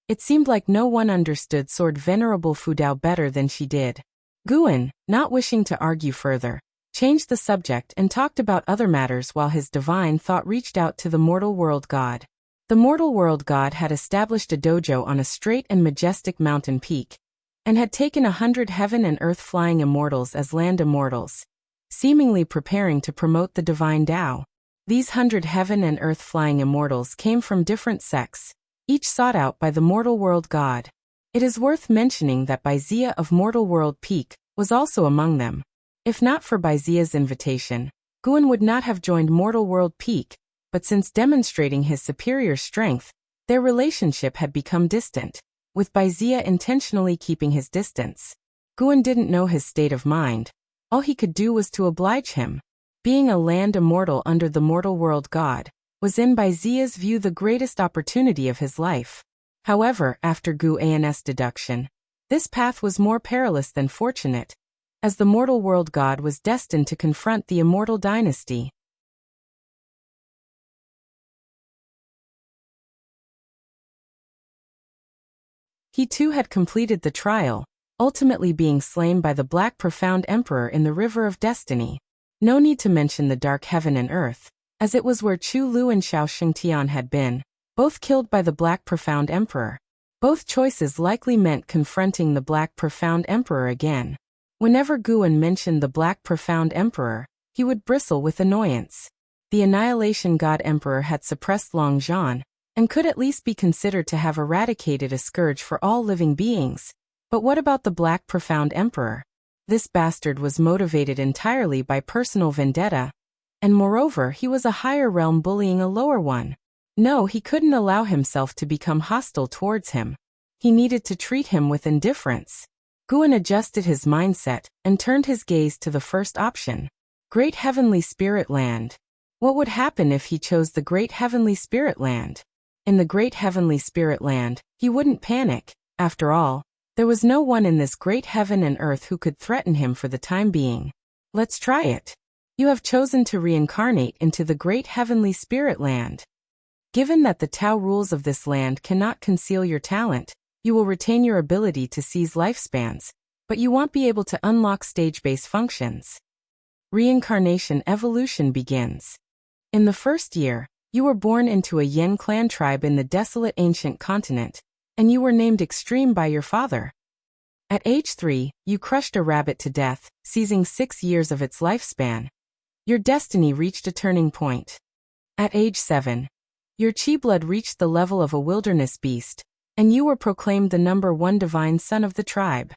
It seemed like no one understood Sword Venerable Fudao better than she did. Guan, not wishing to argue further, changed the subject and talked about other matters while his divine thought reached out to the mortal world god. The mortal world god had established a dojo on a straight and majestic mountain peak, and had taken 100 heaven and earth flying immortals as land immortals, seemingly preparing to promote the divine Tao. These 100 heaven and earth flying immortals came from different sects, each sought out by the mortal world god. It is worth mentioning that Baizia of Mortal World Peak was also among them. If not for Baizia's invitation, Guan would not have joined Mortal World Peak, but since demonstrating his superior strength, their relationship had become distant, with Baizia intentionally keeping his distance. Guan didn't know his state of mind. All he could do was to oblige him. Being a land immortal under the mortal world god was in Baizia's view the greatest opportunity of his life. However, after Guan's deduction, this path was more perilous than fortunate, as the mortal world god was destined to confront the immortal dynasty. He too had completed the trial, ultimately being slain by the Black Profound Emperor in the River of Destiny. No need to mention the Dark Heaven and Earth, as it was where Chu Lu and Xiao Shengtian had been, both killed by the Black Profound Emperor. Both choices likely meant confronting the Black Profound Emperor again. Whenever Guan mentioned the Black Profound Emperor, he would bristle with annoyance. The Annihilation God Emperor had suppressed Long Zhan, and could at least be considered to have eradicated a scourge for all living beings. But what about the Black Profound Emperor? This bastard was motivated entirely by personal vendetta, and moreover he was a higher realm bullying a lower one. No, he couldn't allow himself to become hostile towards him. He needed to treat him with indifference. Guan adjusted his mindset and turned his gaze to the first option. Great Heavenly Spirit Land. What would happen if he chose the Great Heavenly Spirit Land? In the Great Heavenly Spirit Land, he wouldn't panic. After all, there was no one in this great heaven and earth who could threaten him for the time being. Let's try it. You have chosen to reincarnate into the Great Heavenly Spirit Land. Given that the Tao rules of this land cannot conceal your talent, you will retain your ability to seize lifespans, but you won't be able to unlock stage-based functions. Reincarnation evolution begins. In the first year, you were born into a Yen clan tribe in the desolate ancient continent, and you were named Extreme by your father. At age 3, you crushed a rabbit to death, seizing 6 years of its lifespan. Your destiny reached a turning point. At age 7, your chi blood reached the level of a wilderness beast, and you were proclaimed the #1 divine son of the tribe.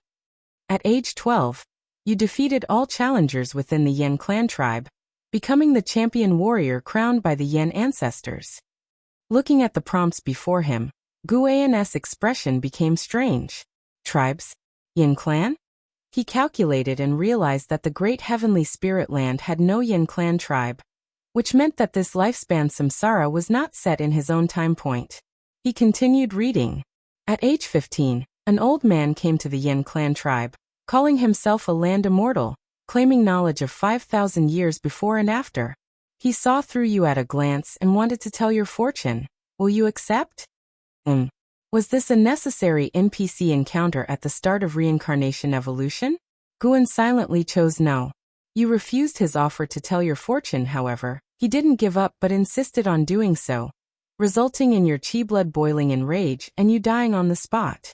At age 12, you defeated all challengers within the Yen clan tribe, becoming the champion warrior crowned by the Yen ancestors. Looking at the prompts before him, Guan's expression became strange. Tribes? Yen clan? He calculated and realized that the Great Heavenly Spirit Land had no Yen clan tribe, which meant that this lifespan samsara was not set in his own time point. He continued reading. At age 15, an old man came to the Yen clan tribe, calling himself a land immortal, claiming knowledge of 5,000 years before and after. He saw through you at a glance and wanted to tell your fortune. Will you accept? Was this a necessary NPC encounter at the start of reincarnation evolution? Guan silently chose no. You refused his offer to tell your fortune, however. He didn't give up but insisted on doing so, resulting in your chi blood boiling in rage and you dying on the spot.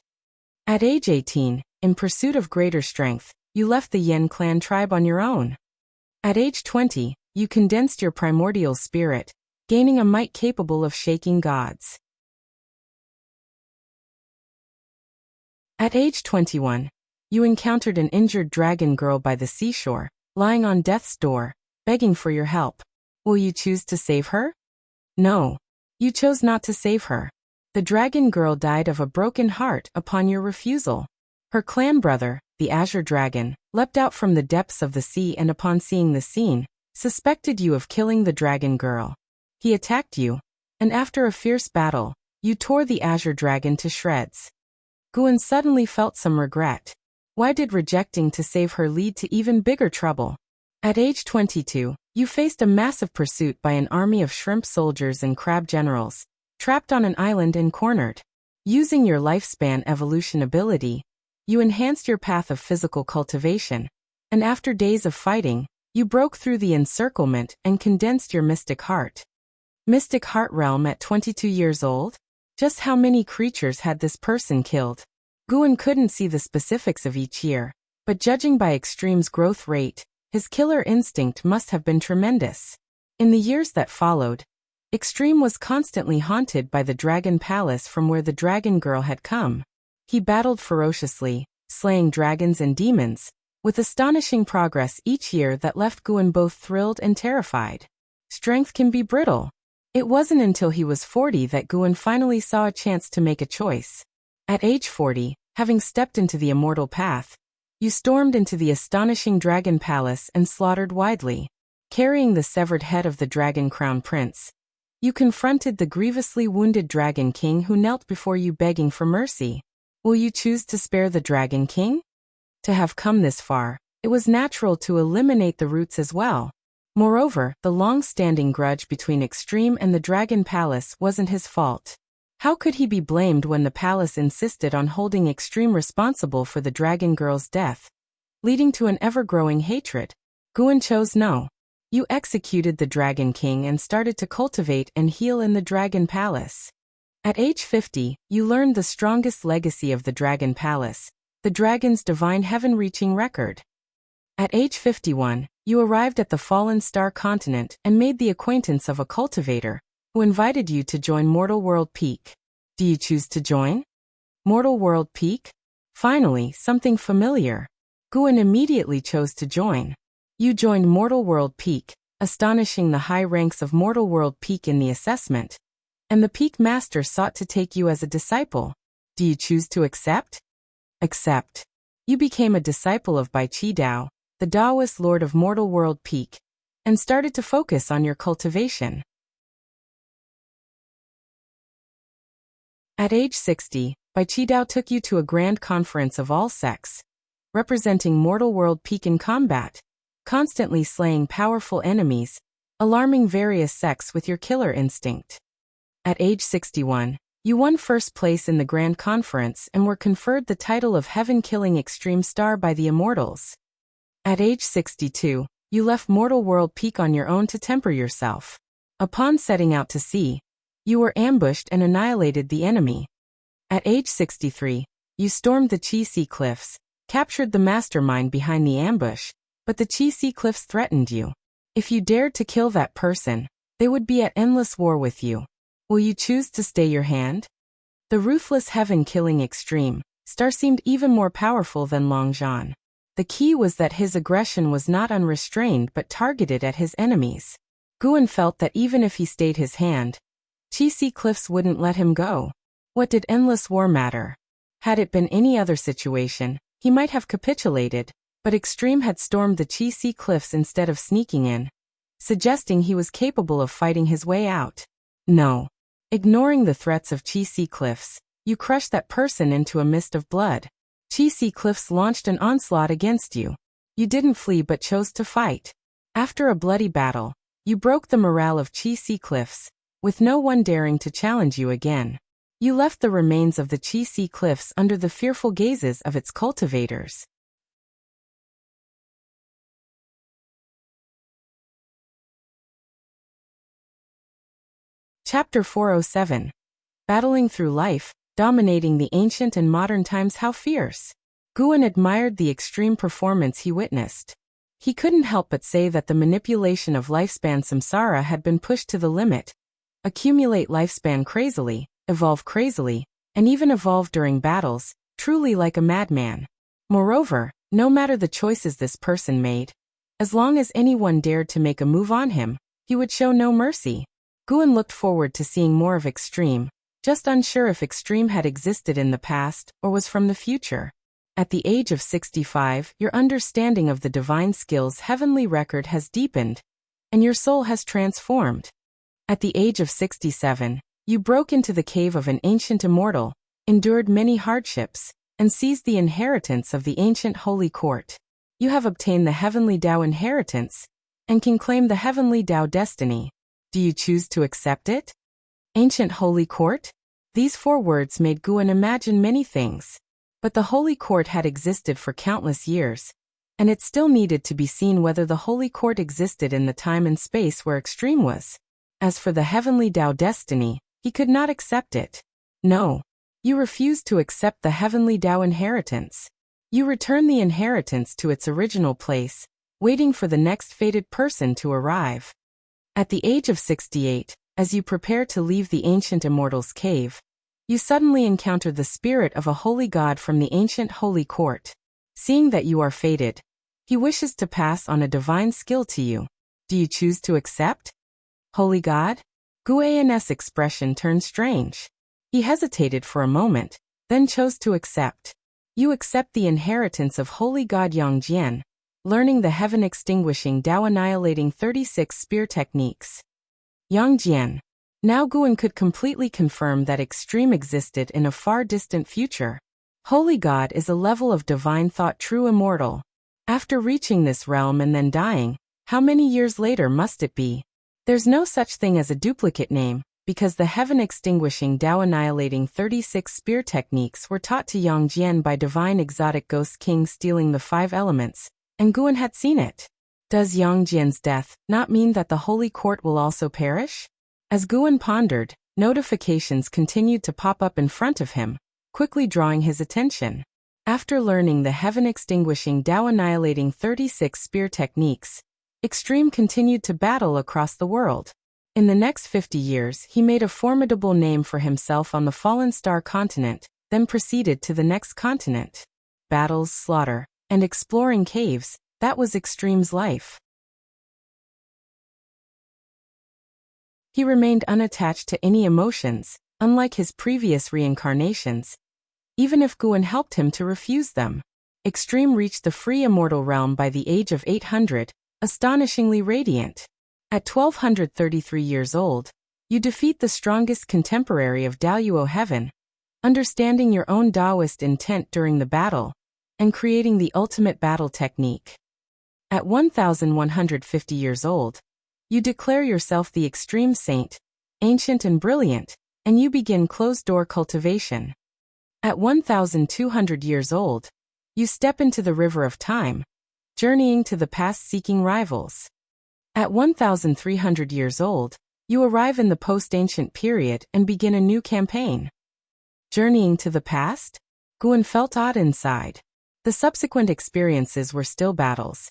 At age 18, in pursuit of greater strength, you left the Yen clan tribe on your own. At age 20, you condensed your primordial spirit, gaining a might capable of shaking gods. At age 21, you encountered an injured dragon girl by the seashore, lying on death's door, begging for your help. Will you choose to save her? No. You chose not to save her. The dragon girl died of a broken heart upon your refusal. Her clan brother, the Azure Dragon, leapt out from the depths of the sea and upon seeing the scene, suspected you of killing the dragon girl. He attacked you, and after a fierce battle, you tore the Azure Dragon to shreds. Guan suddenly felt some regret. Why did rejecting to save her lead to even bigger trouble? At age 22, you faced a massive pursuit by an army of shrimp soldiers and crab generals, trapped on an island and cornered. Using your lifespan evolution ability, you enhanced your path of physical cultivation, and after days of fighting, you broke through the encirclement and condensed your mystic heart. Mystic Heart Realm at 22 years old? Just how many creatures had this person killed? Guan couldn't see the specifics of each year, but judging by Extreme's growth rate, his killer instinct must have been tremendous. In the years that followed, Extreme was constantly haunted by the Dragon Palace from where the dragon girl had come. He battled ferociously, slaying dragons and demons, with astonishing progress each year that left Guan both thrilled and terrified. Strength can be brittle. It wasn't until he was 40 that Guan finally saw a chance to make a choice. At age 40, having stepped into the immortal path, you stormed into the astonishing Dragon Palace and slaughtered widely. Carrying the severed head of the Dragon Crown Prince, you confronted the grievously wounded Dragon King who knelt before you begging for mercy. Will you choose to spare the Dragon King? To have come this far, it was natural to eliminate the roots as well. Moreover, the long-standing grudge between Extreme and the Dragon Palace wasn't his fault. How could he be blamed when the palace insisted on holding Extreme responsible for the dragon girl's death, leading to an ever-growing hatred? Guan chose no. You executed the Dragon King and started to cultivate and heal in the Dragon Palace. At age 50, you learned the strongest legacy of the Dragon Palace, the dragon's divine heaven-reaching record. At age 51, you arrived at the Fallen Star continent and made the acquaintance of a cultivator, who invited you to join Mortal World Peak. Do you choose to join? Mortal World Peak? Finally, something familiar. Guan immediately chose to join. You joined Mortal World Peak, astonishing the high ranks of Mortal World Peak in the assessment, and the Peak Master sought to take you as a disciple. Do you choose to accept? Accept. You became a disciple of Bai Chi Dao, the Taoist Lord of Mortal World Peak, and started to focus on your cultivation. At age 60, Bai Chi Dao took you to a grand conference of all sects, representing Mortal World Peak in combat, constantly slaying powerful enemies, alarming various sects with your killer instinct. At age 61, you won first place in the grand conference and were conferred the title of Heaven-Killing Extreme Star by the Immortals. At age 62, you left Mortal World Peak on your own to temper yourself. Upon setting out to sea, you were ambushed and annihilated the enemy. At age 63, you stormed the Chi Sea Cliffs, captured the mastermind behind the ambush, but the Chi Sea Cliffs threatened you. If you dared to kill that person, they would be at endless war with you. Will you choose to stay your hand? The ruthless heaven-killing Extreme Star seemed even more powerful than Long Zhan. The key was that his aggression was not unrestrained but targeted at his enemies. Guan felt that even if he stayed his hand, Chi Sea Cliffs wouldn't let him go. What did endless war matter? Had it been any other situation, he might have capitulated, but Extreme had stormed the Chi Sea Cliffs instead of sneaking in, suggesting he was capable of fighting his way out. No. Ignoring the threats of Chi Sea Cliffs, you crushed that person into a mist of blood. Chi Sea Cliffs launched an onslaught against you. You didn't flee but chose to fight. After a bloody battle, you broke the morale of Chi Sea Cliffs, with no one daring to challenge you again. You left the remains of the Chi Sea Cliffs under the fearful gazes of its cultivators. Chapter 407. Battling Through Life, Dominating the Ancient and Modern Times. How fierce! Guan admired the extreme performance he witnessed. He couldn't help but say that the manipulation of lifespan samsara had been pushed to the limit. Accumulate lifespan crazily, evolve crazily, and even evolve during battles, truly like a madman. Moreover, no matter the choices this person made, as long as anyone dared to make a move on him, he would show no mercy. Guan looked forward to seeing more of Extreme, just unsure if Extreme had existed in the past or was from the future. At the age of 65, your understanding of the divine skill's heavenly record has deepened, and your soul has transformed. At the age of 67, you broke into the cave of an ancient immortal, endured many hardships, and seized the inheritance of the ancient holy court. You have obtained the heavenly Tao inheritance, and can claim the heavenly Tao destiny. Do you choose to accept it? Ancient holy court? These 4 words made Guan imagine many things. But the holy court had existed for countless years, and it still needed to be seen whether the holy court existed in the time and space where Extreme was. As for the heavenly Tao destiny, he could not accept it. No. You refused to accept the heavenly Tao inheritance. You return the inheritance to its original place, waiting for the next fated person to arrive. At the age of 68, as you prepare to leave the ancient immortal's cave, you suddenly encounter the spirit of a holy god from the ancient holy court. Seeing that you are fated, he wishes to pass on a divine skill to you. Do you choose to accept? Holy god? Guan's expression turned strange. He hesitated for a moment, then chose to accept. You accept the inheritance of holy god Yangjian, learning the heaven-extinguishing Tao-annihilating 36 spear techniques. Yangjian. Now Guan could completely confirm that Extreme existed in a far distant future. Holy God is a level of divine thought true immortal. After reaching this realm and then dying, how many years later must it be? There's no such thing as a duplicate name, because the heaven-extinguishing Tao-annihilating 36 spear techniques were taught to Yangjian by divine exotic ghost kings stealing the 5 elements, and Guan had seen it. Does Yangjian's death not mean that the holy court will also perish? As Guan pondered, notifications continued to pop up in front of him, quickly drawing his attention. After learning the heaven-extinguishing Tao-annihilating 36 spear techniques, Extreme continued to battle across the world. In the next 50 years, he made a formidable name for himself on the Fallen Star continent, then proceeded to the next continent. Battles, slaughter, and exploring caves, that was Extreme's life. He remained unattached to any emotions, unlike his previous reincarnations. Even if Guan helped him to refuse them. Extreme reached the free immortal realm by the age of 800, astonishingly radiant. At 1233 years old, you defeat the strongest contemporary of Daoyuo heaven, understanding your own Taoist intent during the battle, and creating the ultimate battle technique. At 1150 years old, you declare yourself the Extreme Saint, ancient and brilliant, and you begin closed-door cultivation. At 1200 years old, you step into the river of time, journeying to the past seeking rivals. At 1300 years old, you arrive in the post-ancient period and begin a new campaign. Journeying to the past? Guan felt odd inside. The subsequent experiences were still battles.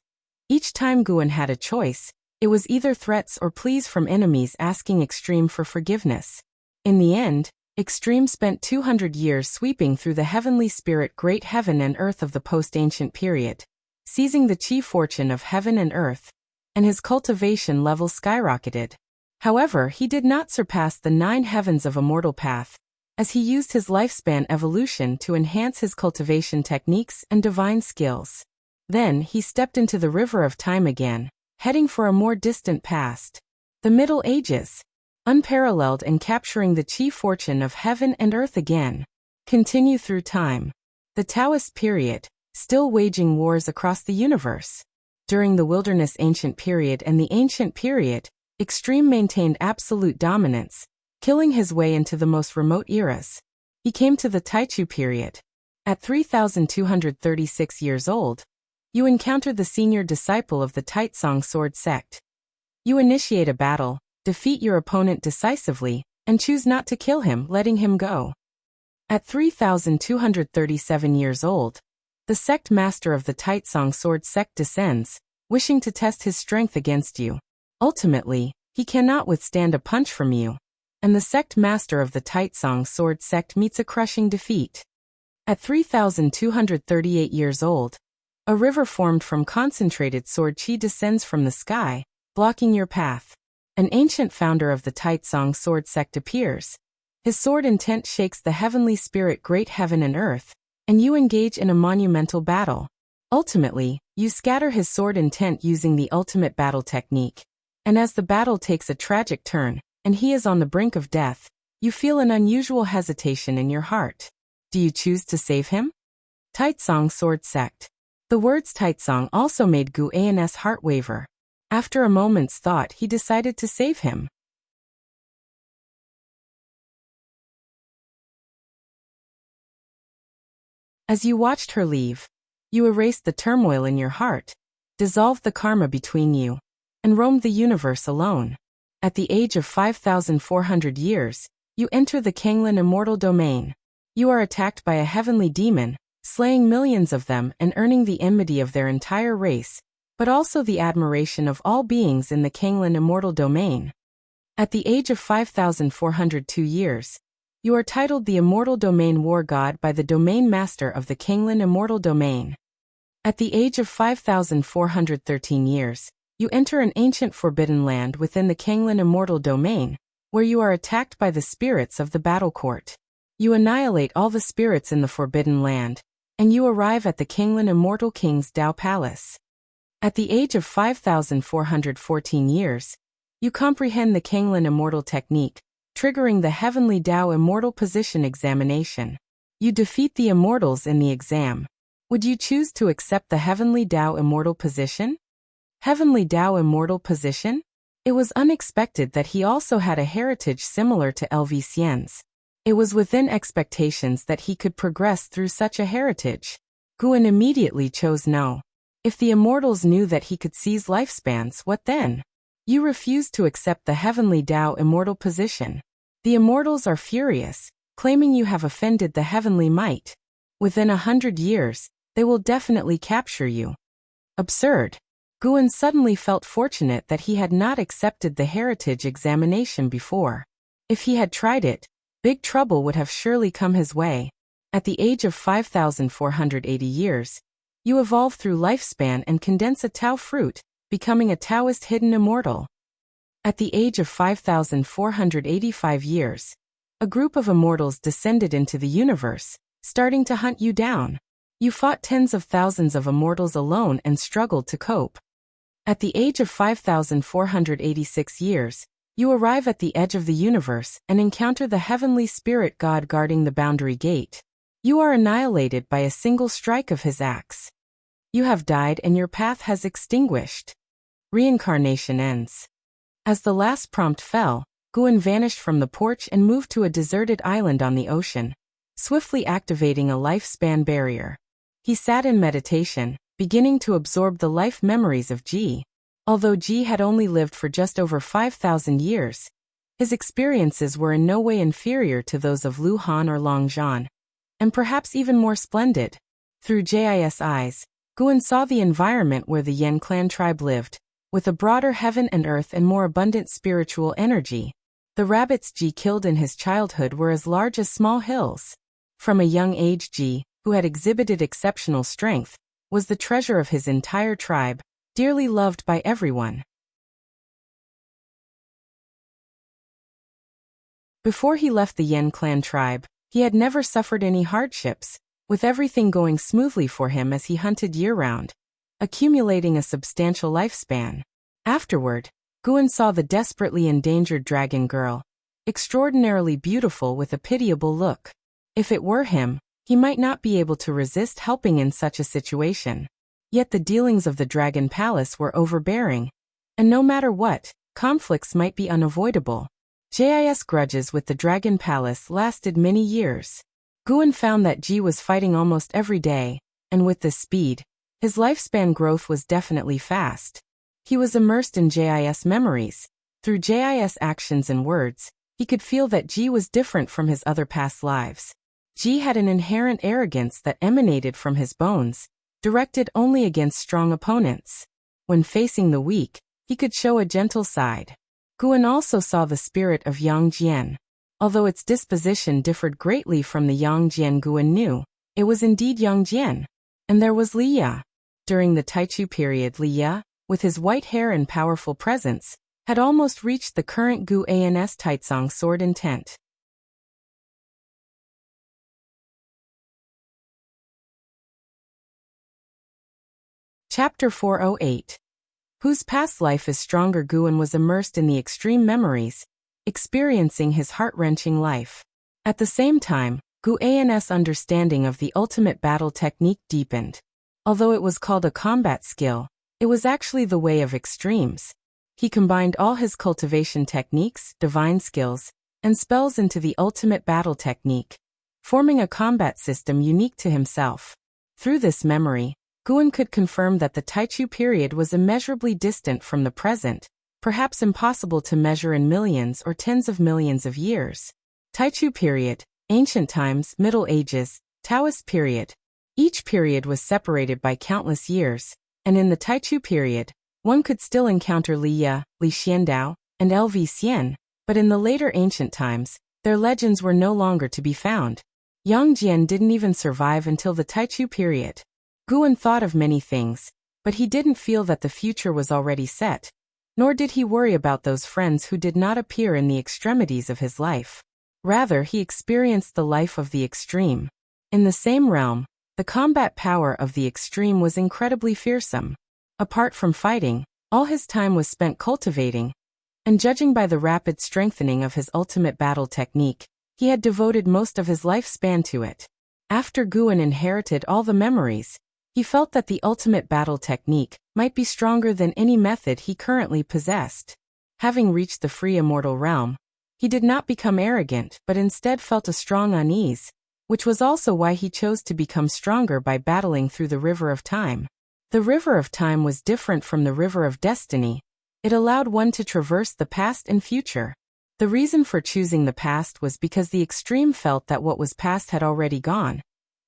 Each time Guan had a choice, it was either threats or pleas from enemies asking Extreme for forgiveness. In the end, Extreme spent 200 years sweeping through the heavenly spirit great heaven and earth of the post-ancient period, seizing the chi fortune of heaven and earth, and his cultivation level skyrocketed. However, he did not surpass the 9 heavens of immortal path, as he used his lifespan evolution to enhance his cultivation techniques and divine skills. Then he stepped into the river of time again, heading for a more distant past. The Middle Ages. Unparalleled and capturing the chi fortune of heaven and earth again. Continue through time. The Taoist period, still waging wars across the universe. During the wilderness ancient period and the ancient period, Extreme maintained absolute dominance, killing his way into the most remote eras. He came to the Taichu period. At 3236 years old, you encounter the senior disciple of the Taitsong sword sect. You initiate a battle, defeat your opponent decisively, and choose not to kill him, letting him go. At 3237 years old, the sect master of the Taitsong sword sect descends, wishing to test his strength against you. Ultimately, he cannot withstand a punch from you, and the sect master of the Taitsong sword sect meets a crushing defeat. At 3,238 years old, a river formed from concentrated sword chi descends from the sky, blocking your path. An ancient founder of the Taitsong sword sect appears. His sword intent shakes the heavenly spirit great heaven and earth, and you engage in a monumental battle. Ultimately, you scatter his sword intent using the ultimate battle technique. And as the battle takes a tragic turn, and he is on the brink of death, you feel an unusual hesitation in your heart. Do you choose to save him? Taitsong sword sect. The words Taitsong also made Gu An's heart waver. After a moment's thought, he decided to save him. As you watched her leave, you erased the turmoil in your heart, dissolved the karma between you, and roamed the universe alone. At the age of 5,400 years, you enter the Kanglin immortal domain. You are attacked by a heavenly demon, slaying millions of them and earning the enmity of their entire race, but also the admiration of all beings in the Kanglin immortal domain. At the age of 5,402 years, you are titled the Immortal Domain War God by the Domain Master of the Kanglin immortal domain. At the age of 5,413 years, you enter an ancient forbidden land within the Kanglin immortal domain, where you are attacked by the spirits of the battle court. You annihilate all the spirits in the forbidden land, and you arrive at the Kanglin immortal king's Dao Palace. At the age of 5,414 years, you comprehend the Kanglin immortal technique, triggering the Heavenly Dao Immortal Position examination. You defeat the immortals in the exam. Would you choose to accept the Heavenly Dao Immortal Position? Heavenly Dao Immortal Position? It was unexpected that he also had a heritage similar to LV Xian's. It was within expectations that he could progress through such a heritage. Guan immediately chose no. If the immortals knew that he could seize lifespans, what then? You refuse to accept the Heavenly Dao Immortal Position. The immortals are furious, claiming you have offended the heavenly might. Within 100 years, they will definitely capture you. Absurd. Guan suddenly felt fortunate that he had not accepted the heritage examination before. If he had tried it, big trouble would have surely come his way. At the age of 5,480 years, you evolve through lifespan and condense a Tao fruit, becoming a Taoist hidden immortal. At the age of 5,485 years, a group of immortals descended into the universe, starting to hunt you down. You fought tens of thousands of immortals alone and struggled to cope. At the age of 5,486 years, you arrive at the edge of the universe and encounter the heavenly spirit god guarding the boundary gate. You are annihilated by a single strike of his axe. You have died and your path has extinguished. Reincarnation ends. As the last prompt fell, Guan vanished from the porch and moved to a deserted island on the ocean, swiftly activating a lifespan barrier. He sat in meditation, beginning to absorb the life memories of Ji. Although Ji had only lived for just over 5,000 years, his experiences were in no way inferior to those of Lu Han or Long Zhan, and perhaps even more splendid. Through Jis eyes, Guan saw the environment where the Yen clan tribe lived, with a broader heaven and earth and more abundant spiritual energy. The rabbits Ji killed in his childhood were as large as small hills. From a young age, Ji, who had exhibited exceptional strength, was the treasure of his entire tribe, dearly loved by everyone. Before he left the Yen clan tribe, he had never suffered any hardships, with everything going smoothly for him as he hunted year-round, accumulating a substantial lifespan. Afterward, Guan saw the desperately endangered dragon girl, extraordinarily beautiful with a pitiable look. If it were him, he might not be able to resist helping in such a situation. Yet the dealings of the Dragon Palace were overbearing, and no matter what, conflicts might be unavoidable. Jis grudges with the Dragon Palace lasted many years. Guan found that Ji was fighting almost every day, and with this speed, his lifespan growth was definitely fast. He was immersed in Jis memories. Through Jis actions and words, he could feel that Ji was different from his other past lives. Ji had an inherent arrogance that emanated from his bones, directed only against strong opponents. when facing the weak, he could show a gentle side. Guan also saw the spirit of Yang Jian. Although its disposition differed greatly from the Yang Jian Guan knew, it was indeed Yang Jian. And there was Li Ya. During the Taichu period, Li Ya, with his white hair and powerful presence, had almost reached the current Gu Ans Taizong sword intent. Chapter 408. Whose past life is stronger? Guan was immersed in the extreme memories, experiencing his heart-wrenching life. At the same time, Gu Ans' understanding of the ultimate battle technique deepened. Although it was called a combat skill, it was actually the way of extremes. He combined all his cultivation techniques, divine skills, and spells into the ultimate battle technique, forming a combat system unique to himself. Through this memory, Guan could confirm that the Taichu period was immeasurably distant from the present, perhaps impossible to measure in millions or tens of millions of years. Taichu period, ancient times, Middle Ages, Taoist period. Each period was separated by countless years, and in the Taichu period, one could still encounter Li Ya, Li Xiandao, and Lv Xian, but in the later ancient times, their legends were no longer to be found. Yang Jian didn't even survive until the Taichu period. Guan thought of many things, but he didn't feel that the future was already set, nor did he worry about those friends who did not appear in the extremities of his life. Rather, he experienced the life of the extreme. In the same realm, the combat power of the extreme was incredibly fearsome. Apart from fighting, all his time was spent cultivating, and judging by the rapid strengthening of his ultimate battle technique, he had devoted most of his lifespan to it. After Guan inherited all the memories, he felt that the ultimate battle technique might be stronger than any method he currently possessed. Having reached the free immortal realm, he did not become arrogant but instead felt a strong unease, which was also why he chose to become stronger by battling through the river of time. The river of time was different from the river of destiny. It allowed one to traverse the past and future. The reason for choosing the past was because the extreme felt that what was past had already gone,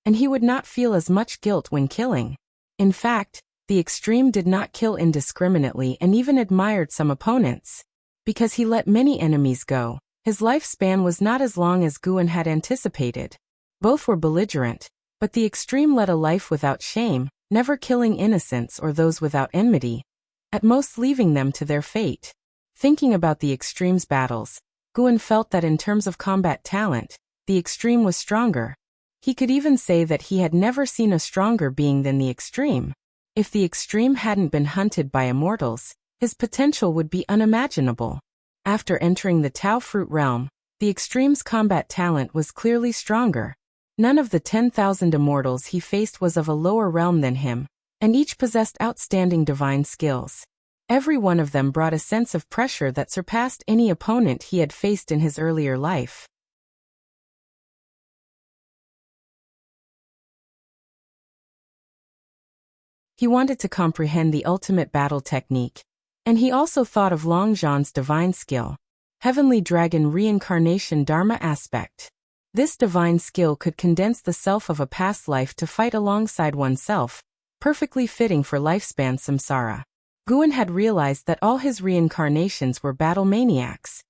and he would not feel as much guilt when killing. In fact, the extreme did not kill indiscriminately and even admired some opponents. Because he let many enemies go, his lifespan was not as long as Guan had anticipated. Both were belligerent, but the extreme led a life without shame, never killing innocents or those without enmity, at most leaving them to their fate. Thinking about the extreme's battles, Guan felt that in terms of combat talent, the extreme was stronger. He could even say that he had never seen a stronger being than the extreme. If the extreme hadn't been hunted by immortals, his potential would be unimaginable. After entering the Tao fruit realm, the extreme's combat talent was clearly stronger. None of the 10,000 immortals he faced was of a lower realm than him, and each possessed outstanding divine skills. Every one of them brought a sense of pressure that surpassed any opponent he had faced in his earlier life. He wanted to comprehend the ultimate battle technique, and he also thought of Long Zhan's divine skill, Heavenly Dragon Reincarnation Dharma aspect. This divine skill could condense the self of a past life to fight alongside oneself, perfectly fitting for lifespan samsara. Guan had realized that all his reincarnations were battle maniacs.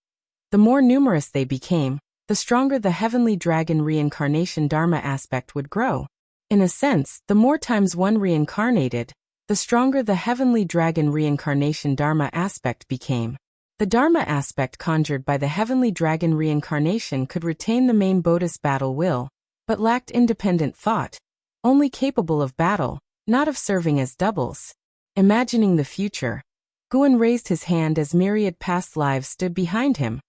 The more numerous they became, the stronger the Heavenly Dragon Reincarnation Dharma aspect would grow. In a sense, the more times one reincarnated, the stronger the Heavenly Dragon Reincarnation Dharma aspect became. The Dharma aspect conjured by the Heavenly Dragon Reincarnation could retain the main Bodhi's battle will, but lacked independent thought, only capable of battle, not of serving as doubles. Imagining the future, Guan raised his hand as myriad past lives stood behind him.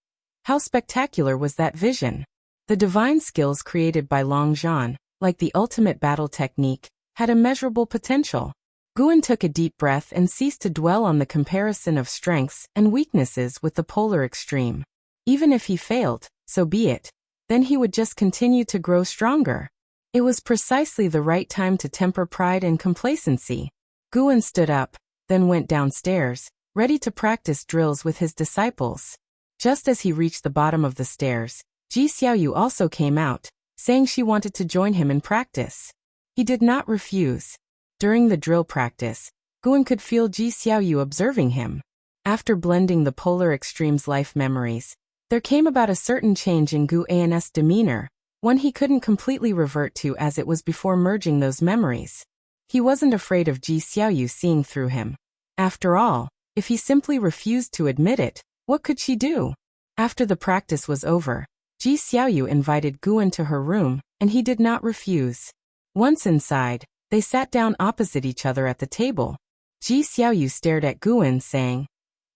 How spectacular was that vision! The divine skills created by Long Zhan, like the ultimate battle technique, had immeasurable potential. Guan took a deep breath and ceased to dwell on the comparison of strengths and weaknesses with the polar extreme. Even if he failed, so be it. Then he would just continue to grow stronger. It was precisely the right time to temper pride and complacency. Guan stood up, then went downstairs, ready to practice drills with his disciples. Just as he reached the bottom of the stairs, Ji Xiaoyu also came out, saying she wanted to join him in practice. He did not refuse. During the drill practice, Guan could feel Ji Xiaoyu observing him. After blending the polar extremes' life memories, there came about a certain change in Guan's demeanor, one he couldn't completely revert to as it was before merging those memories. He wasn't afraid of Ji Xiaoyu seeing through him. After all, if he simply refused to admit it, what could she do? After the practice was over, Ji Xiaoyu invited Guan to her room, and he did not refuse. Once inside, they sat down opposite each other at the table. Ji Xiaoyu stared at Guan, saying,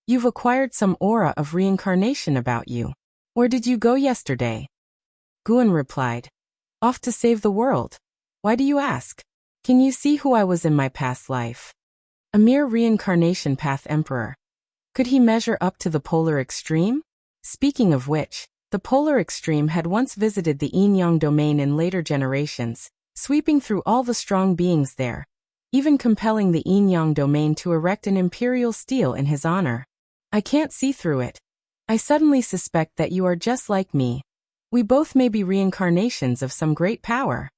"You've acquired some aura of reincarnation about you. Where did you go yesterday?" Guan replied, "Off to save the world. Why do you ask? Can you see who I was in my past life? A mere reincarnation path emperor. Could he measure up to the polar extreme?" Speaking of which, the polar extreme had once visited the yin-yang domain in later generations, sweeping through all the strong beings there, even compelling the yin-yang domain to erect an imperial stele in his honor. "I can't see through it. I suddenly suspect that you are just like me. We both may be reincarnations of some great power."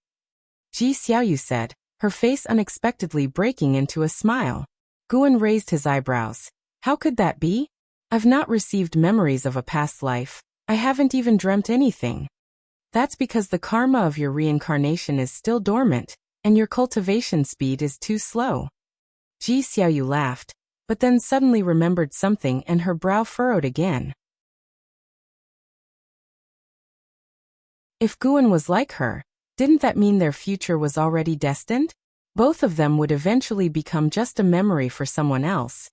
Ji Xiaoyu said, her face unexpectedly breaking into a smile. Guan raised his eyebrows. "How could that be? I've not received memories of a past life. I haven't even dreamt anything." "That's because the karma of your reincarnation is still dormant, and your cultivation speed is too slow." Ji Xiaoyu laughed, but then suddenly remembered something and her brow furrowed again. If Guan was like her, didn't that mean their future was already destined? Both of them would eventually become just a memory for someone else.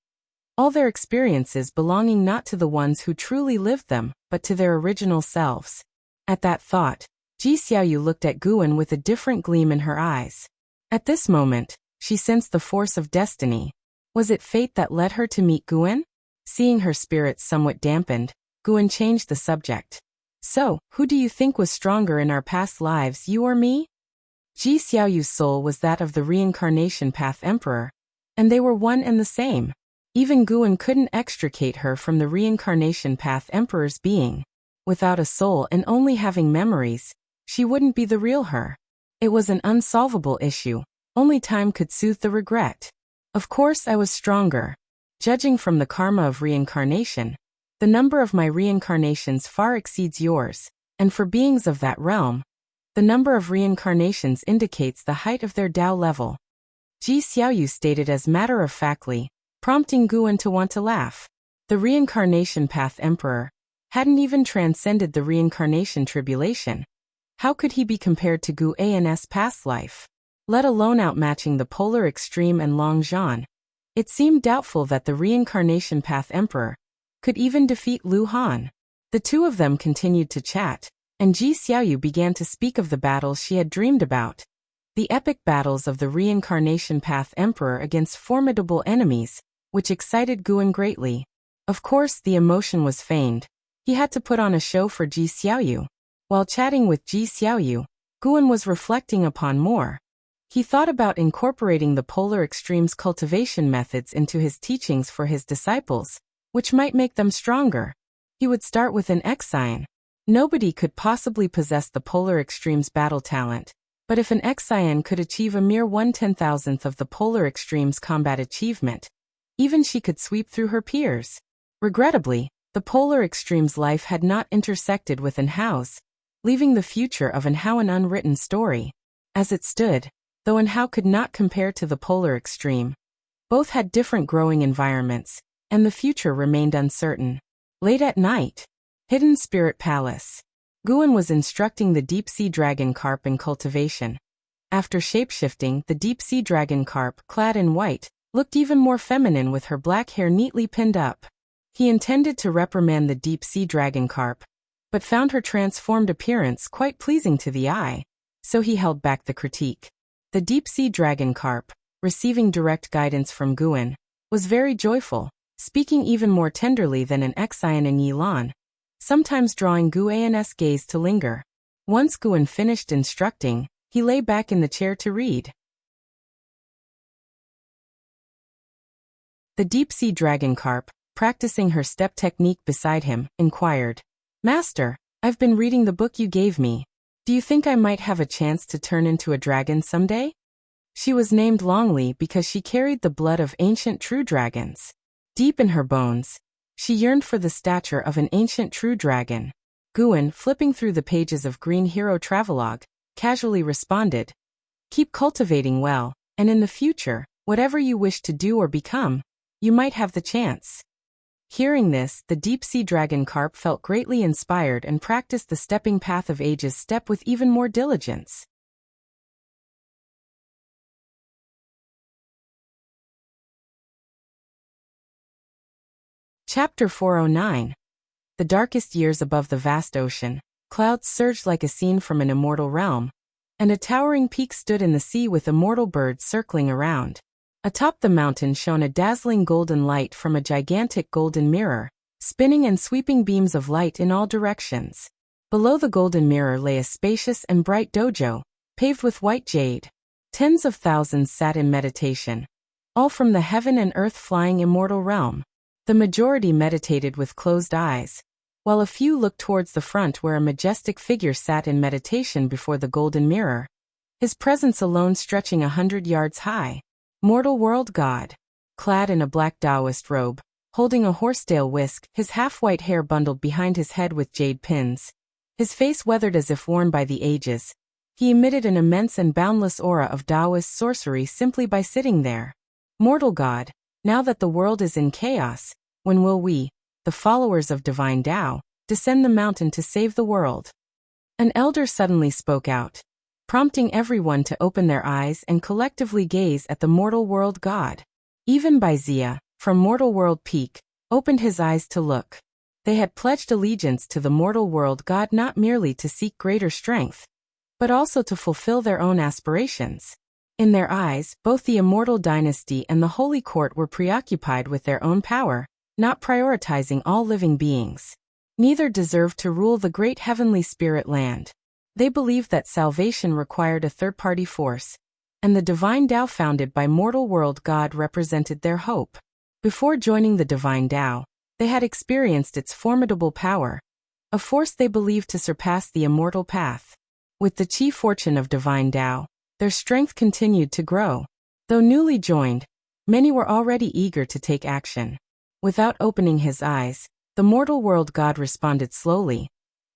All their experiences belonging not to the ones who truly lived them, but to their original selves. At that thought, Ji Xiaoyu looked at Guan with a different gleam in her eyes. At this moment, she sensed the force of destiny. Was it fate that led her to meet Guan? Seeing her spirits somewhat dampened, Guan changed the subject. "So, who do you think was stronger in our past lives, you or me?" Ji Xiaoyu's soul was that of the reincarnation path emperor, and they were one and the same. Even Guan couldn't extricate her from the reincarnation path emperor's being. Without a soul and only having memories, she wouldn't be the real her. It was an unsolvable issue. Only time could soothe the regret. "Of course I was stronger. Judging from the karma of reincarnation, the number of my reincarnations far exceeds yours, and for beings of that realm, the number of reincarnations indicates the height of their Tao level," Ji Xiaoyu stated as matter-of-factly, prompting Guan to want to laugh. The reincarnation path emperor hadn't even transcended the reincarnation tribulation. How could he be compared to Guan's past life? Let alone outmatching the polar extreme and Long Zhan. It seemed doubtful that the reincarnation path emperor could even defeat Lu Han. The two of them continued to chat, and Ji Xiaoyu began to speak of the battles she had dreamed about. The epic battles of the reincarnation path emperor against formidable enemies, which excited Guan greatly. Of course, the emotion was feigned. He had to put on a show for Ji Xiaoyu. While chatting with Ji Xiaoyu, Guan was reflecting upon more. He thought about incorporating the polar extremes cultivation methods into his teachings for his disciples, which might make them stronger. He would start with an X-Scion. Nobody could possibly possess the polar extremes battle talent, but if an X-Scion could achieve a mere 1/10,000th of the polar extremes combat achievement, even she could sweep through her peers. Regrettably, the polar extremes life had not intersected with Anhao's, leaving the future of Anhao an unwritten story. As it stood, though Anhao could not compare to the polar extreme, both had different growing environments, and the future remained uncertain. Late at night, Hidden Spirit Palace. Guan was instructing the deep-sea dragon carp in cultivation. After shapeshifting, the deep-sea dragon carp, clad in white, looked even more feminine with her black hair neatly pinned up. He intended to reprimand the deep-sea dragon carp, but found her transformed appearance quite pleasing to the eye, so he held back the critique. The deep-sea dragon carp, receiving direct guidance from Guan, was very joyful, speaking even more tenderly than an X-Scion in Yilan, sometimes drawing Guan's gaze to linger. Once Guan finished instructing, he lay back in the chair to read. The deep-sea dragon carp, practicing her step technique beside him, inquired, "Master, I've been reading the book you gave me. Do you think I might have a chance to turn into a dragon someday?" She was named Longli because she carried the blood of ancient true dragons. Deep in her bones, she yearned for the stature of an ancient true dragon. Guan, flipping through the pages of Green Hero Travelogue, casually responded, "Keep cultivating well, and in the future, whatever you wish to do or become, you might have the chance." Hearing this, the deep-sea dragon carp felt greatly inspired and practiced the stepping path of ages step with even more diligence. Chapter 409. The darkest years above the vast ocean, clouds surged like a scene from an immortal realm, and a towering peak stood in the sea with immortal birds circling around. Atop the mountain shone a dazzling golden light from a gigantic golden mirror, spinning and sweeping beams of light in all directions. Below the golden mirror lay a spacious and bright dojo, paved with white jade. Tens of thousands sat in meditation, all from the heaven and earth flying immortal realm. The majority meditated with closed eyes, while a few looked towards the front where a majestic figure sat in meditation before the golden mirror, his presence alone stretching 100 yards high. Mortal world god, clad in a black Taoist robe, holding a horsetail whisk, his half-white hair bundled behind his head with jade pins, his face weathered as if worn by the ages, he emitted an immense and boundless aura of Taoist sorcery simply by sitting there. Mortal god, now that the world is in chaos, when will we, the followers of divine Tao, descend the mountain to save the world? An elder suddenly spoke out, prompting everyone to open their eyes and collectively gaze at the mortal world god. Even Baizia, from Mortal World Peak, opened his eyes to look. They had pledged allegiance to the mortal world god not merely to seek greater strength, but also to fulfill their own aspirations. In their eyes, both the immortal dynasty and the holy court were preoccupied with their own power, not prioritizing all living beings. Neither deserved to rule the great heavenly spirit land. They believed that salvation required a third-party force, and the divine Tao founded by mortal world god represented their hope. Before joining the divine Tao, they had experienced its formidable power, a force they believed to surpass the immortal path. With the chief fortune of divine Tao, their strength continued to grow. Though newly joined, many were already eager to take action. Without opening his eyes, the mortal world god responded slowly,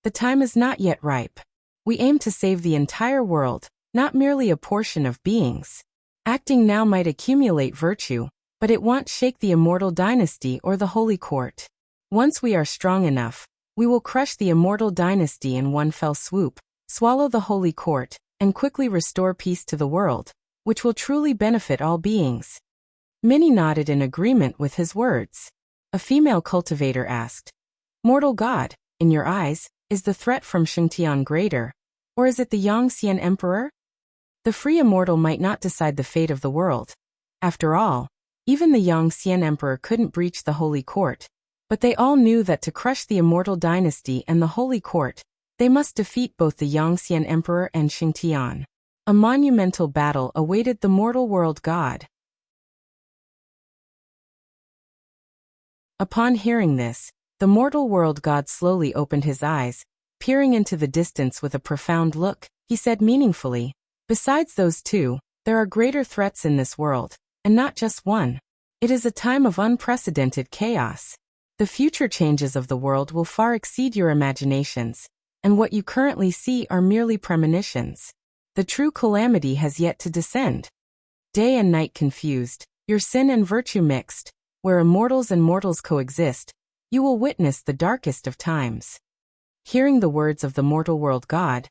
"The time is not yet ripe. We aim to save the entire world, not merely a portion of beings. Acting now might accumulate virtue, but it won't shake the immortal dynasty or the holy court. Once we are strong enough, we will crush the immortal dynasty in one fell swoop, swallow the holy court, and quickly restore peace to the world, which will truly benefit all beings." Many nodded in agreement with his words. A female cultivator asked, "Mortal god, in your eyes, is the threat from Shengtian greater, or is it the Yangxian emperor? The free immortal might not decide the fate of the world. After all, even the Yangxian emperor couldn't breach the holy court, but they all knew that to crush the immortal dynasty and the holy court, they must defeat both the Yangxian emperor and Shengtian. A monumental battle awaited the mortal world god. Upon hearing this, the mortal world god slowly opened his eyes, peering into the distance with a profound look. He said meaningfully, "Besides those two, there are greater threats in this world, and not just one. It is a time of unprecedented chaos. The future changes of the world will far exceed your imaginations, and what you currently see are merely premonitions. The true calamity has yet to descend. Day and night confused, your sin and virtue mixed, where immortals and mortals coexist, you will witness the darkest of times." Hearing the words of the mortal world god,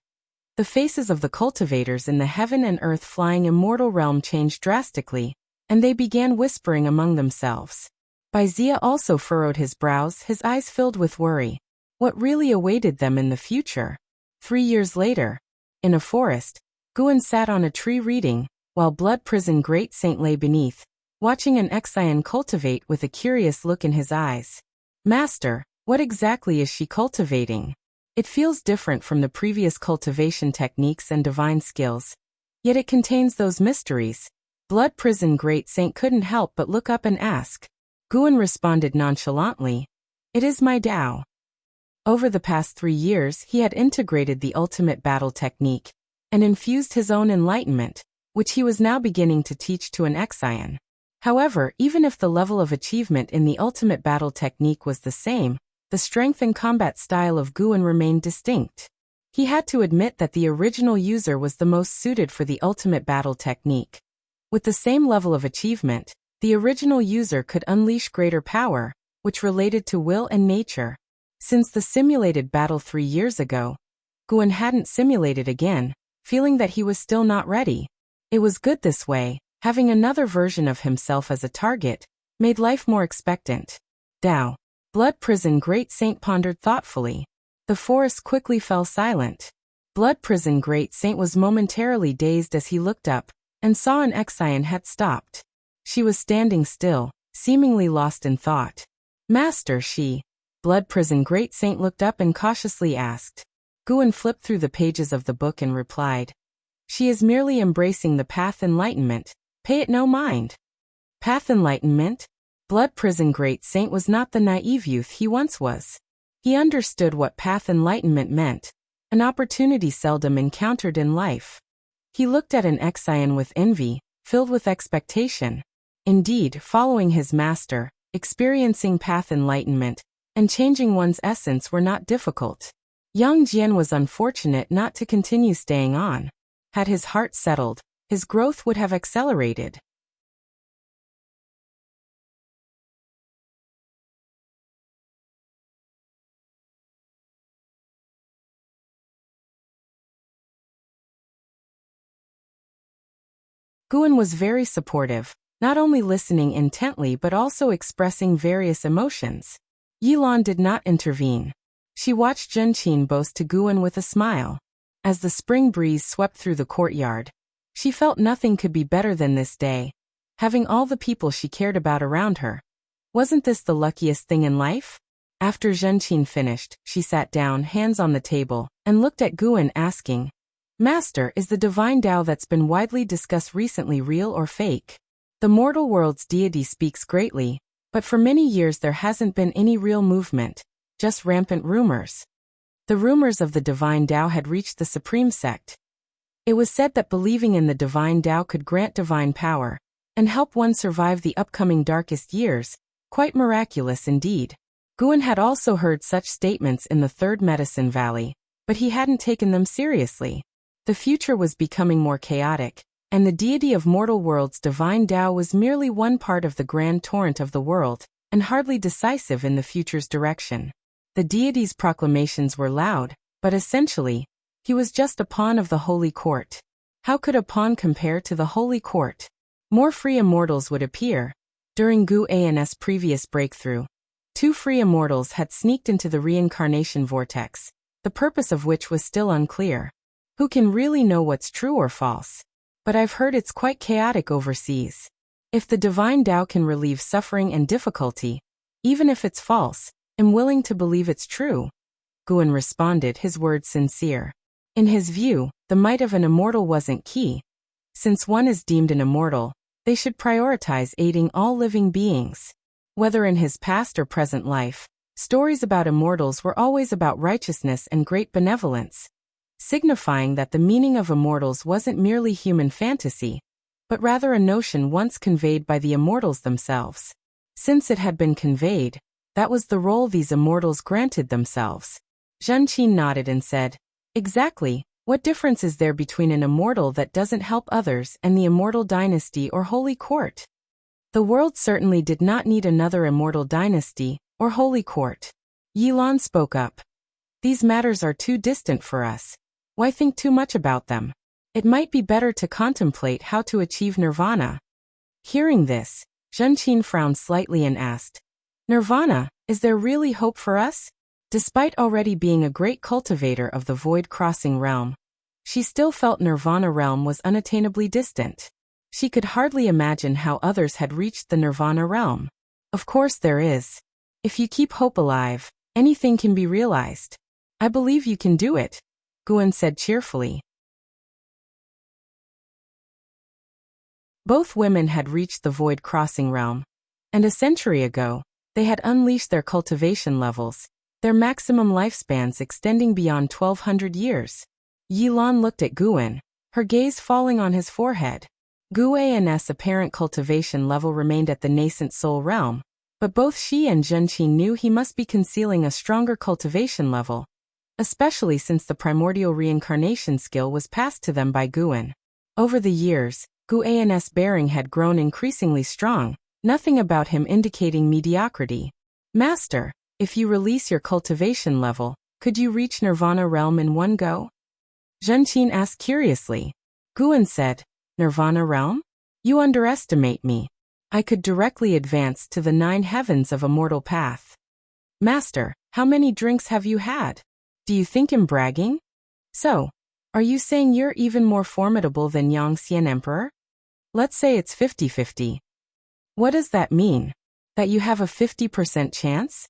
the faces of the cultivators in the heaven and earth flying immortal realm changed drastically, and they began whispering among themselves. Baizia also furrowed his brows, his eyes filled with worry. What really awaited them in the future? 3 years later, in a forest, Guan sat on a tree reading, while Blood Prison Great Saint lay beneath, watching an Exian cultivate with a curious look in his eyes. "Master, what exactly is she cultivating? It feels different from the previous cultivation techniques and divine skills, yet it contains those mysteries." Blood Prison Great Saint couldn't help but look up and ask. Guan responded nonchalantly, "It is my Tao." Over the past 3 years he had integrated the ultimate battle technique, and infused his own enlightenment, which he was now beginning to teach to an Exian. However, even if the level of achievement in the ultimate battle technique was the same, the strength and combat style of Guan remained distinct. He had to admit that the original user was the most suited for the ultimate battle technique. With the same level of achievement, the original user could unleash greater power, which related to will and nature. Since the simulated battle 3 years ago, Guan hadn't simulated again, feeling that he was still not ready. It was good this way. Having another version of himself as a target made life more expectant. Tao. Blood Prison Great Saint pondered thoughtfully. The forest quickly fell silent. Blood Prison Great Saint was momentarily dazed as he looked up and saw an Exian had stopped. She was standing still, seemingly lost in thought. Master, she. Blood Prison Great Saint looked up and cautiously asked. Guan flipped through the pages of the book and replied. She is merely embracing the path enlightenment. Pay it no mind. Path enlightenment? Blood Prison Great Saint was not the naive youth he once was. He understood what path enlightenment meant, an opportunity seldom encountered in life. He looked at an Exian with envy, filled with expectation. Indeed, following his master, experiencing path enlightenment, and changing one's essence were not difficult. Young Jian was unfortunate not to continue staying on. Had his heart settled, his growth would have accelerated. Guan was very supportive, not only listening intently but also expressing various emotions. Yilan did not intervene. She watched Zhenqin boast to Guan with a smile. As the spring breeze swept through the courtyard, she felt nothing could be better than this day. Having all the people she cared about around her. Wasn't this the luckiest thing in life? After Zhenqin finished, she sat down, hands on the table, and looked at Guan asking, Master, is the divine Tao that's been widely discussed recently real or fake? The mortal world's deity speaks greatly, but for many years there hasn't been any real movement, just rampant rumors. The rumors of the divine Tao had reached the supreme sect. It was said that believing in the divine Tao could grant divine power and help one survive the upcoming darkest years, quite miraculous indeed. Guan had also heard such statements in the Third Medicine Valley, but he hadn't taken them seriously. The future was becoming more chaotic, and the deity of mortal world's divine Tao was merely one part of the grand torrent of the world, and hardly decisive in the future's direction. The deity's proclamations were loud, but essentially, he was just a pawn of the Holy Court. How could a pawn compare to the Holy Court? More free immortals would appear. During Gu An's previous breakthrough, 2 free immortals had sneaked into the reincarnation vortex, the purpose of which was still unclear. Who can really know what's true or false? But I've heard it's quite chaotic overseas. If the divine Tao can relieve suffering and difficulty, even if it's false, I'm willing to believe it's true. Guan responded, his words sincere. In his view, the might of an immortal wasn't key. Since one is deemed an immortal, they should prioritize aiding all living beings. Whether in his past or present life, stories about immortals were always about righteousness and great benevolence, signifying that the meaning of immortals wasn't merely human fantasy, but rather a notion once conveyed by the immortals themselves. Since it had been conveyed, that was the role these immortals granted themselves. Zhenqin nodded and said, Exactly, what difference is there between an immortal that doesn't help others and the immortal dynasty or holy court? The world certainly did not need another immortal dynasty or holy court. Yilan spoke up. These matters are too distant for us. Why think too much about them? It might be better to contemplate how to achieve nirvana. Hearing this, Zhenqin frowned slightly and asked, Nirvana, is there really hope for us? Despite already being a great cultivator of the void-crossing realm, she still felt Nirvana realm was unattainably distant. She could hardly imagine how others had reached the Nirvana realm. Of course there is. If you keep hope alive, anything can be realized. I believe you can do it, Guan said cheerfully. Both women had reached the void-crossing realm, and a century ago, they had unleashed their cultivation levels, their maximum lifespans extending beyond 1,200 years. Yilan looked at Guan, her gaze falling on his forehead. Gu An's apparent cultivation level remained at the nascent soul realm, but both she and Zhenqi knew he must be concealing a stronger cultivation level, especially since the primordial reincarnation skill was passed to them by Guan. Over the years, Gu An's bearing had grown increasingly strong, nothing about him indicating mediocrity. Master, if you release your cultivation level, could you reach Nirvana realm in one go? Zhenqi asked curiously. Guan said, Nirvana realm? You underestimate me. I could directly advance to the 9 heavens of immortal path. Master, how many drinks have you had? Do you think I'm bragging? So, are you saying you're even more formidable than Yangxian Emperor? Let's say it's 50-50. What does that mean? That you have a 50% chance?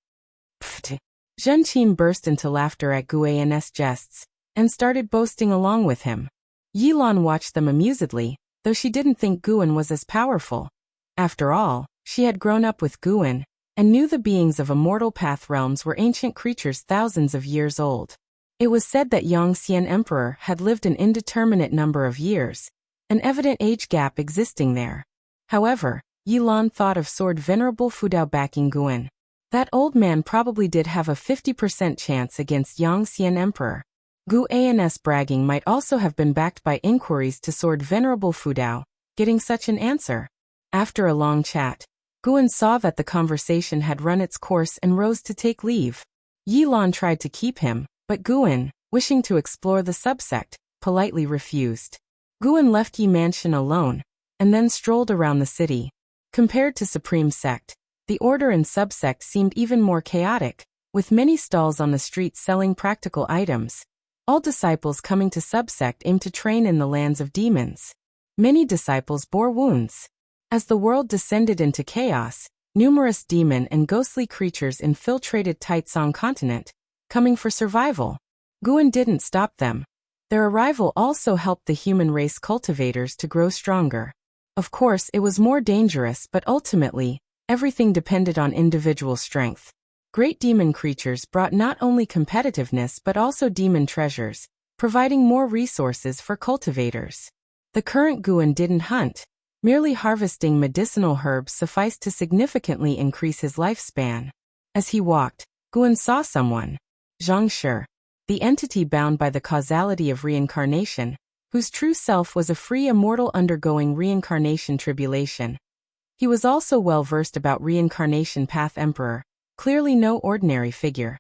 Pfft. Zhenqi burst into laughter at Gu An's jests, and started boasting along with him. Yilan watched them amusedly, though she didn't think Guan was as powerful. After all, she had grown up with Guan, and knew the beings of immortal path realms were ancient creatures thousands of years old. It was said that Yangxian Emperor had lived an indeterminate number of years, an evident age gap existing there. However, Yilan thought of Sword Venerable Fudao backing Guan. That old man probably did have a 50% chance against Yangxian Emperor. Gu An's bragging might also have been backed by inquiries to Sword Venerable Fudao, getting such an answer. After a long chat, Guan saw that the conversation had run its course and rose to take leave. Yilan tried to keep him, but Guan, wishing to explore the subsect, politely refused. Guan left Yi Mansion alone, and then strolled around the city. Compared to Supreme Sect, the order and subsect seemed even more chaotic, with many stalls on the street selling practical items. All disciples coming to subsect aimed to train in the lands of demons. Many disciples bore wounds. As the world descended into chaos, numerous demon and ghostly creatures infiltrated Taitsong continent, coming for survival. Guan didn't stop them. Their arrival also helped the human race cultivators to grow stronger. Of course, it was more dangerous, but ultimately, everything depended on individual strength. Great demon creatures brought not only competitiveness but also demon treasures, providing more resources for cultivators. The current Guan didn't hunt. Merely harvesting medicinal herbs sufficed to significantly increase his lifespan. As he walked, Guan saw someone. Zhang Shi, the entity bound by the causality of reincarnation, whose true self was a free immortal undergoing reincarnation tribulation. He was also well versed about reincarnation path emperor, clearly no ordinary figure.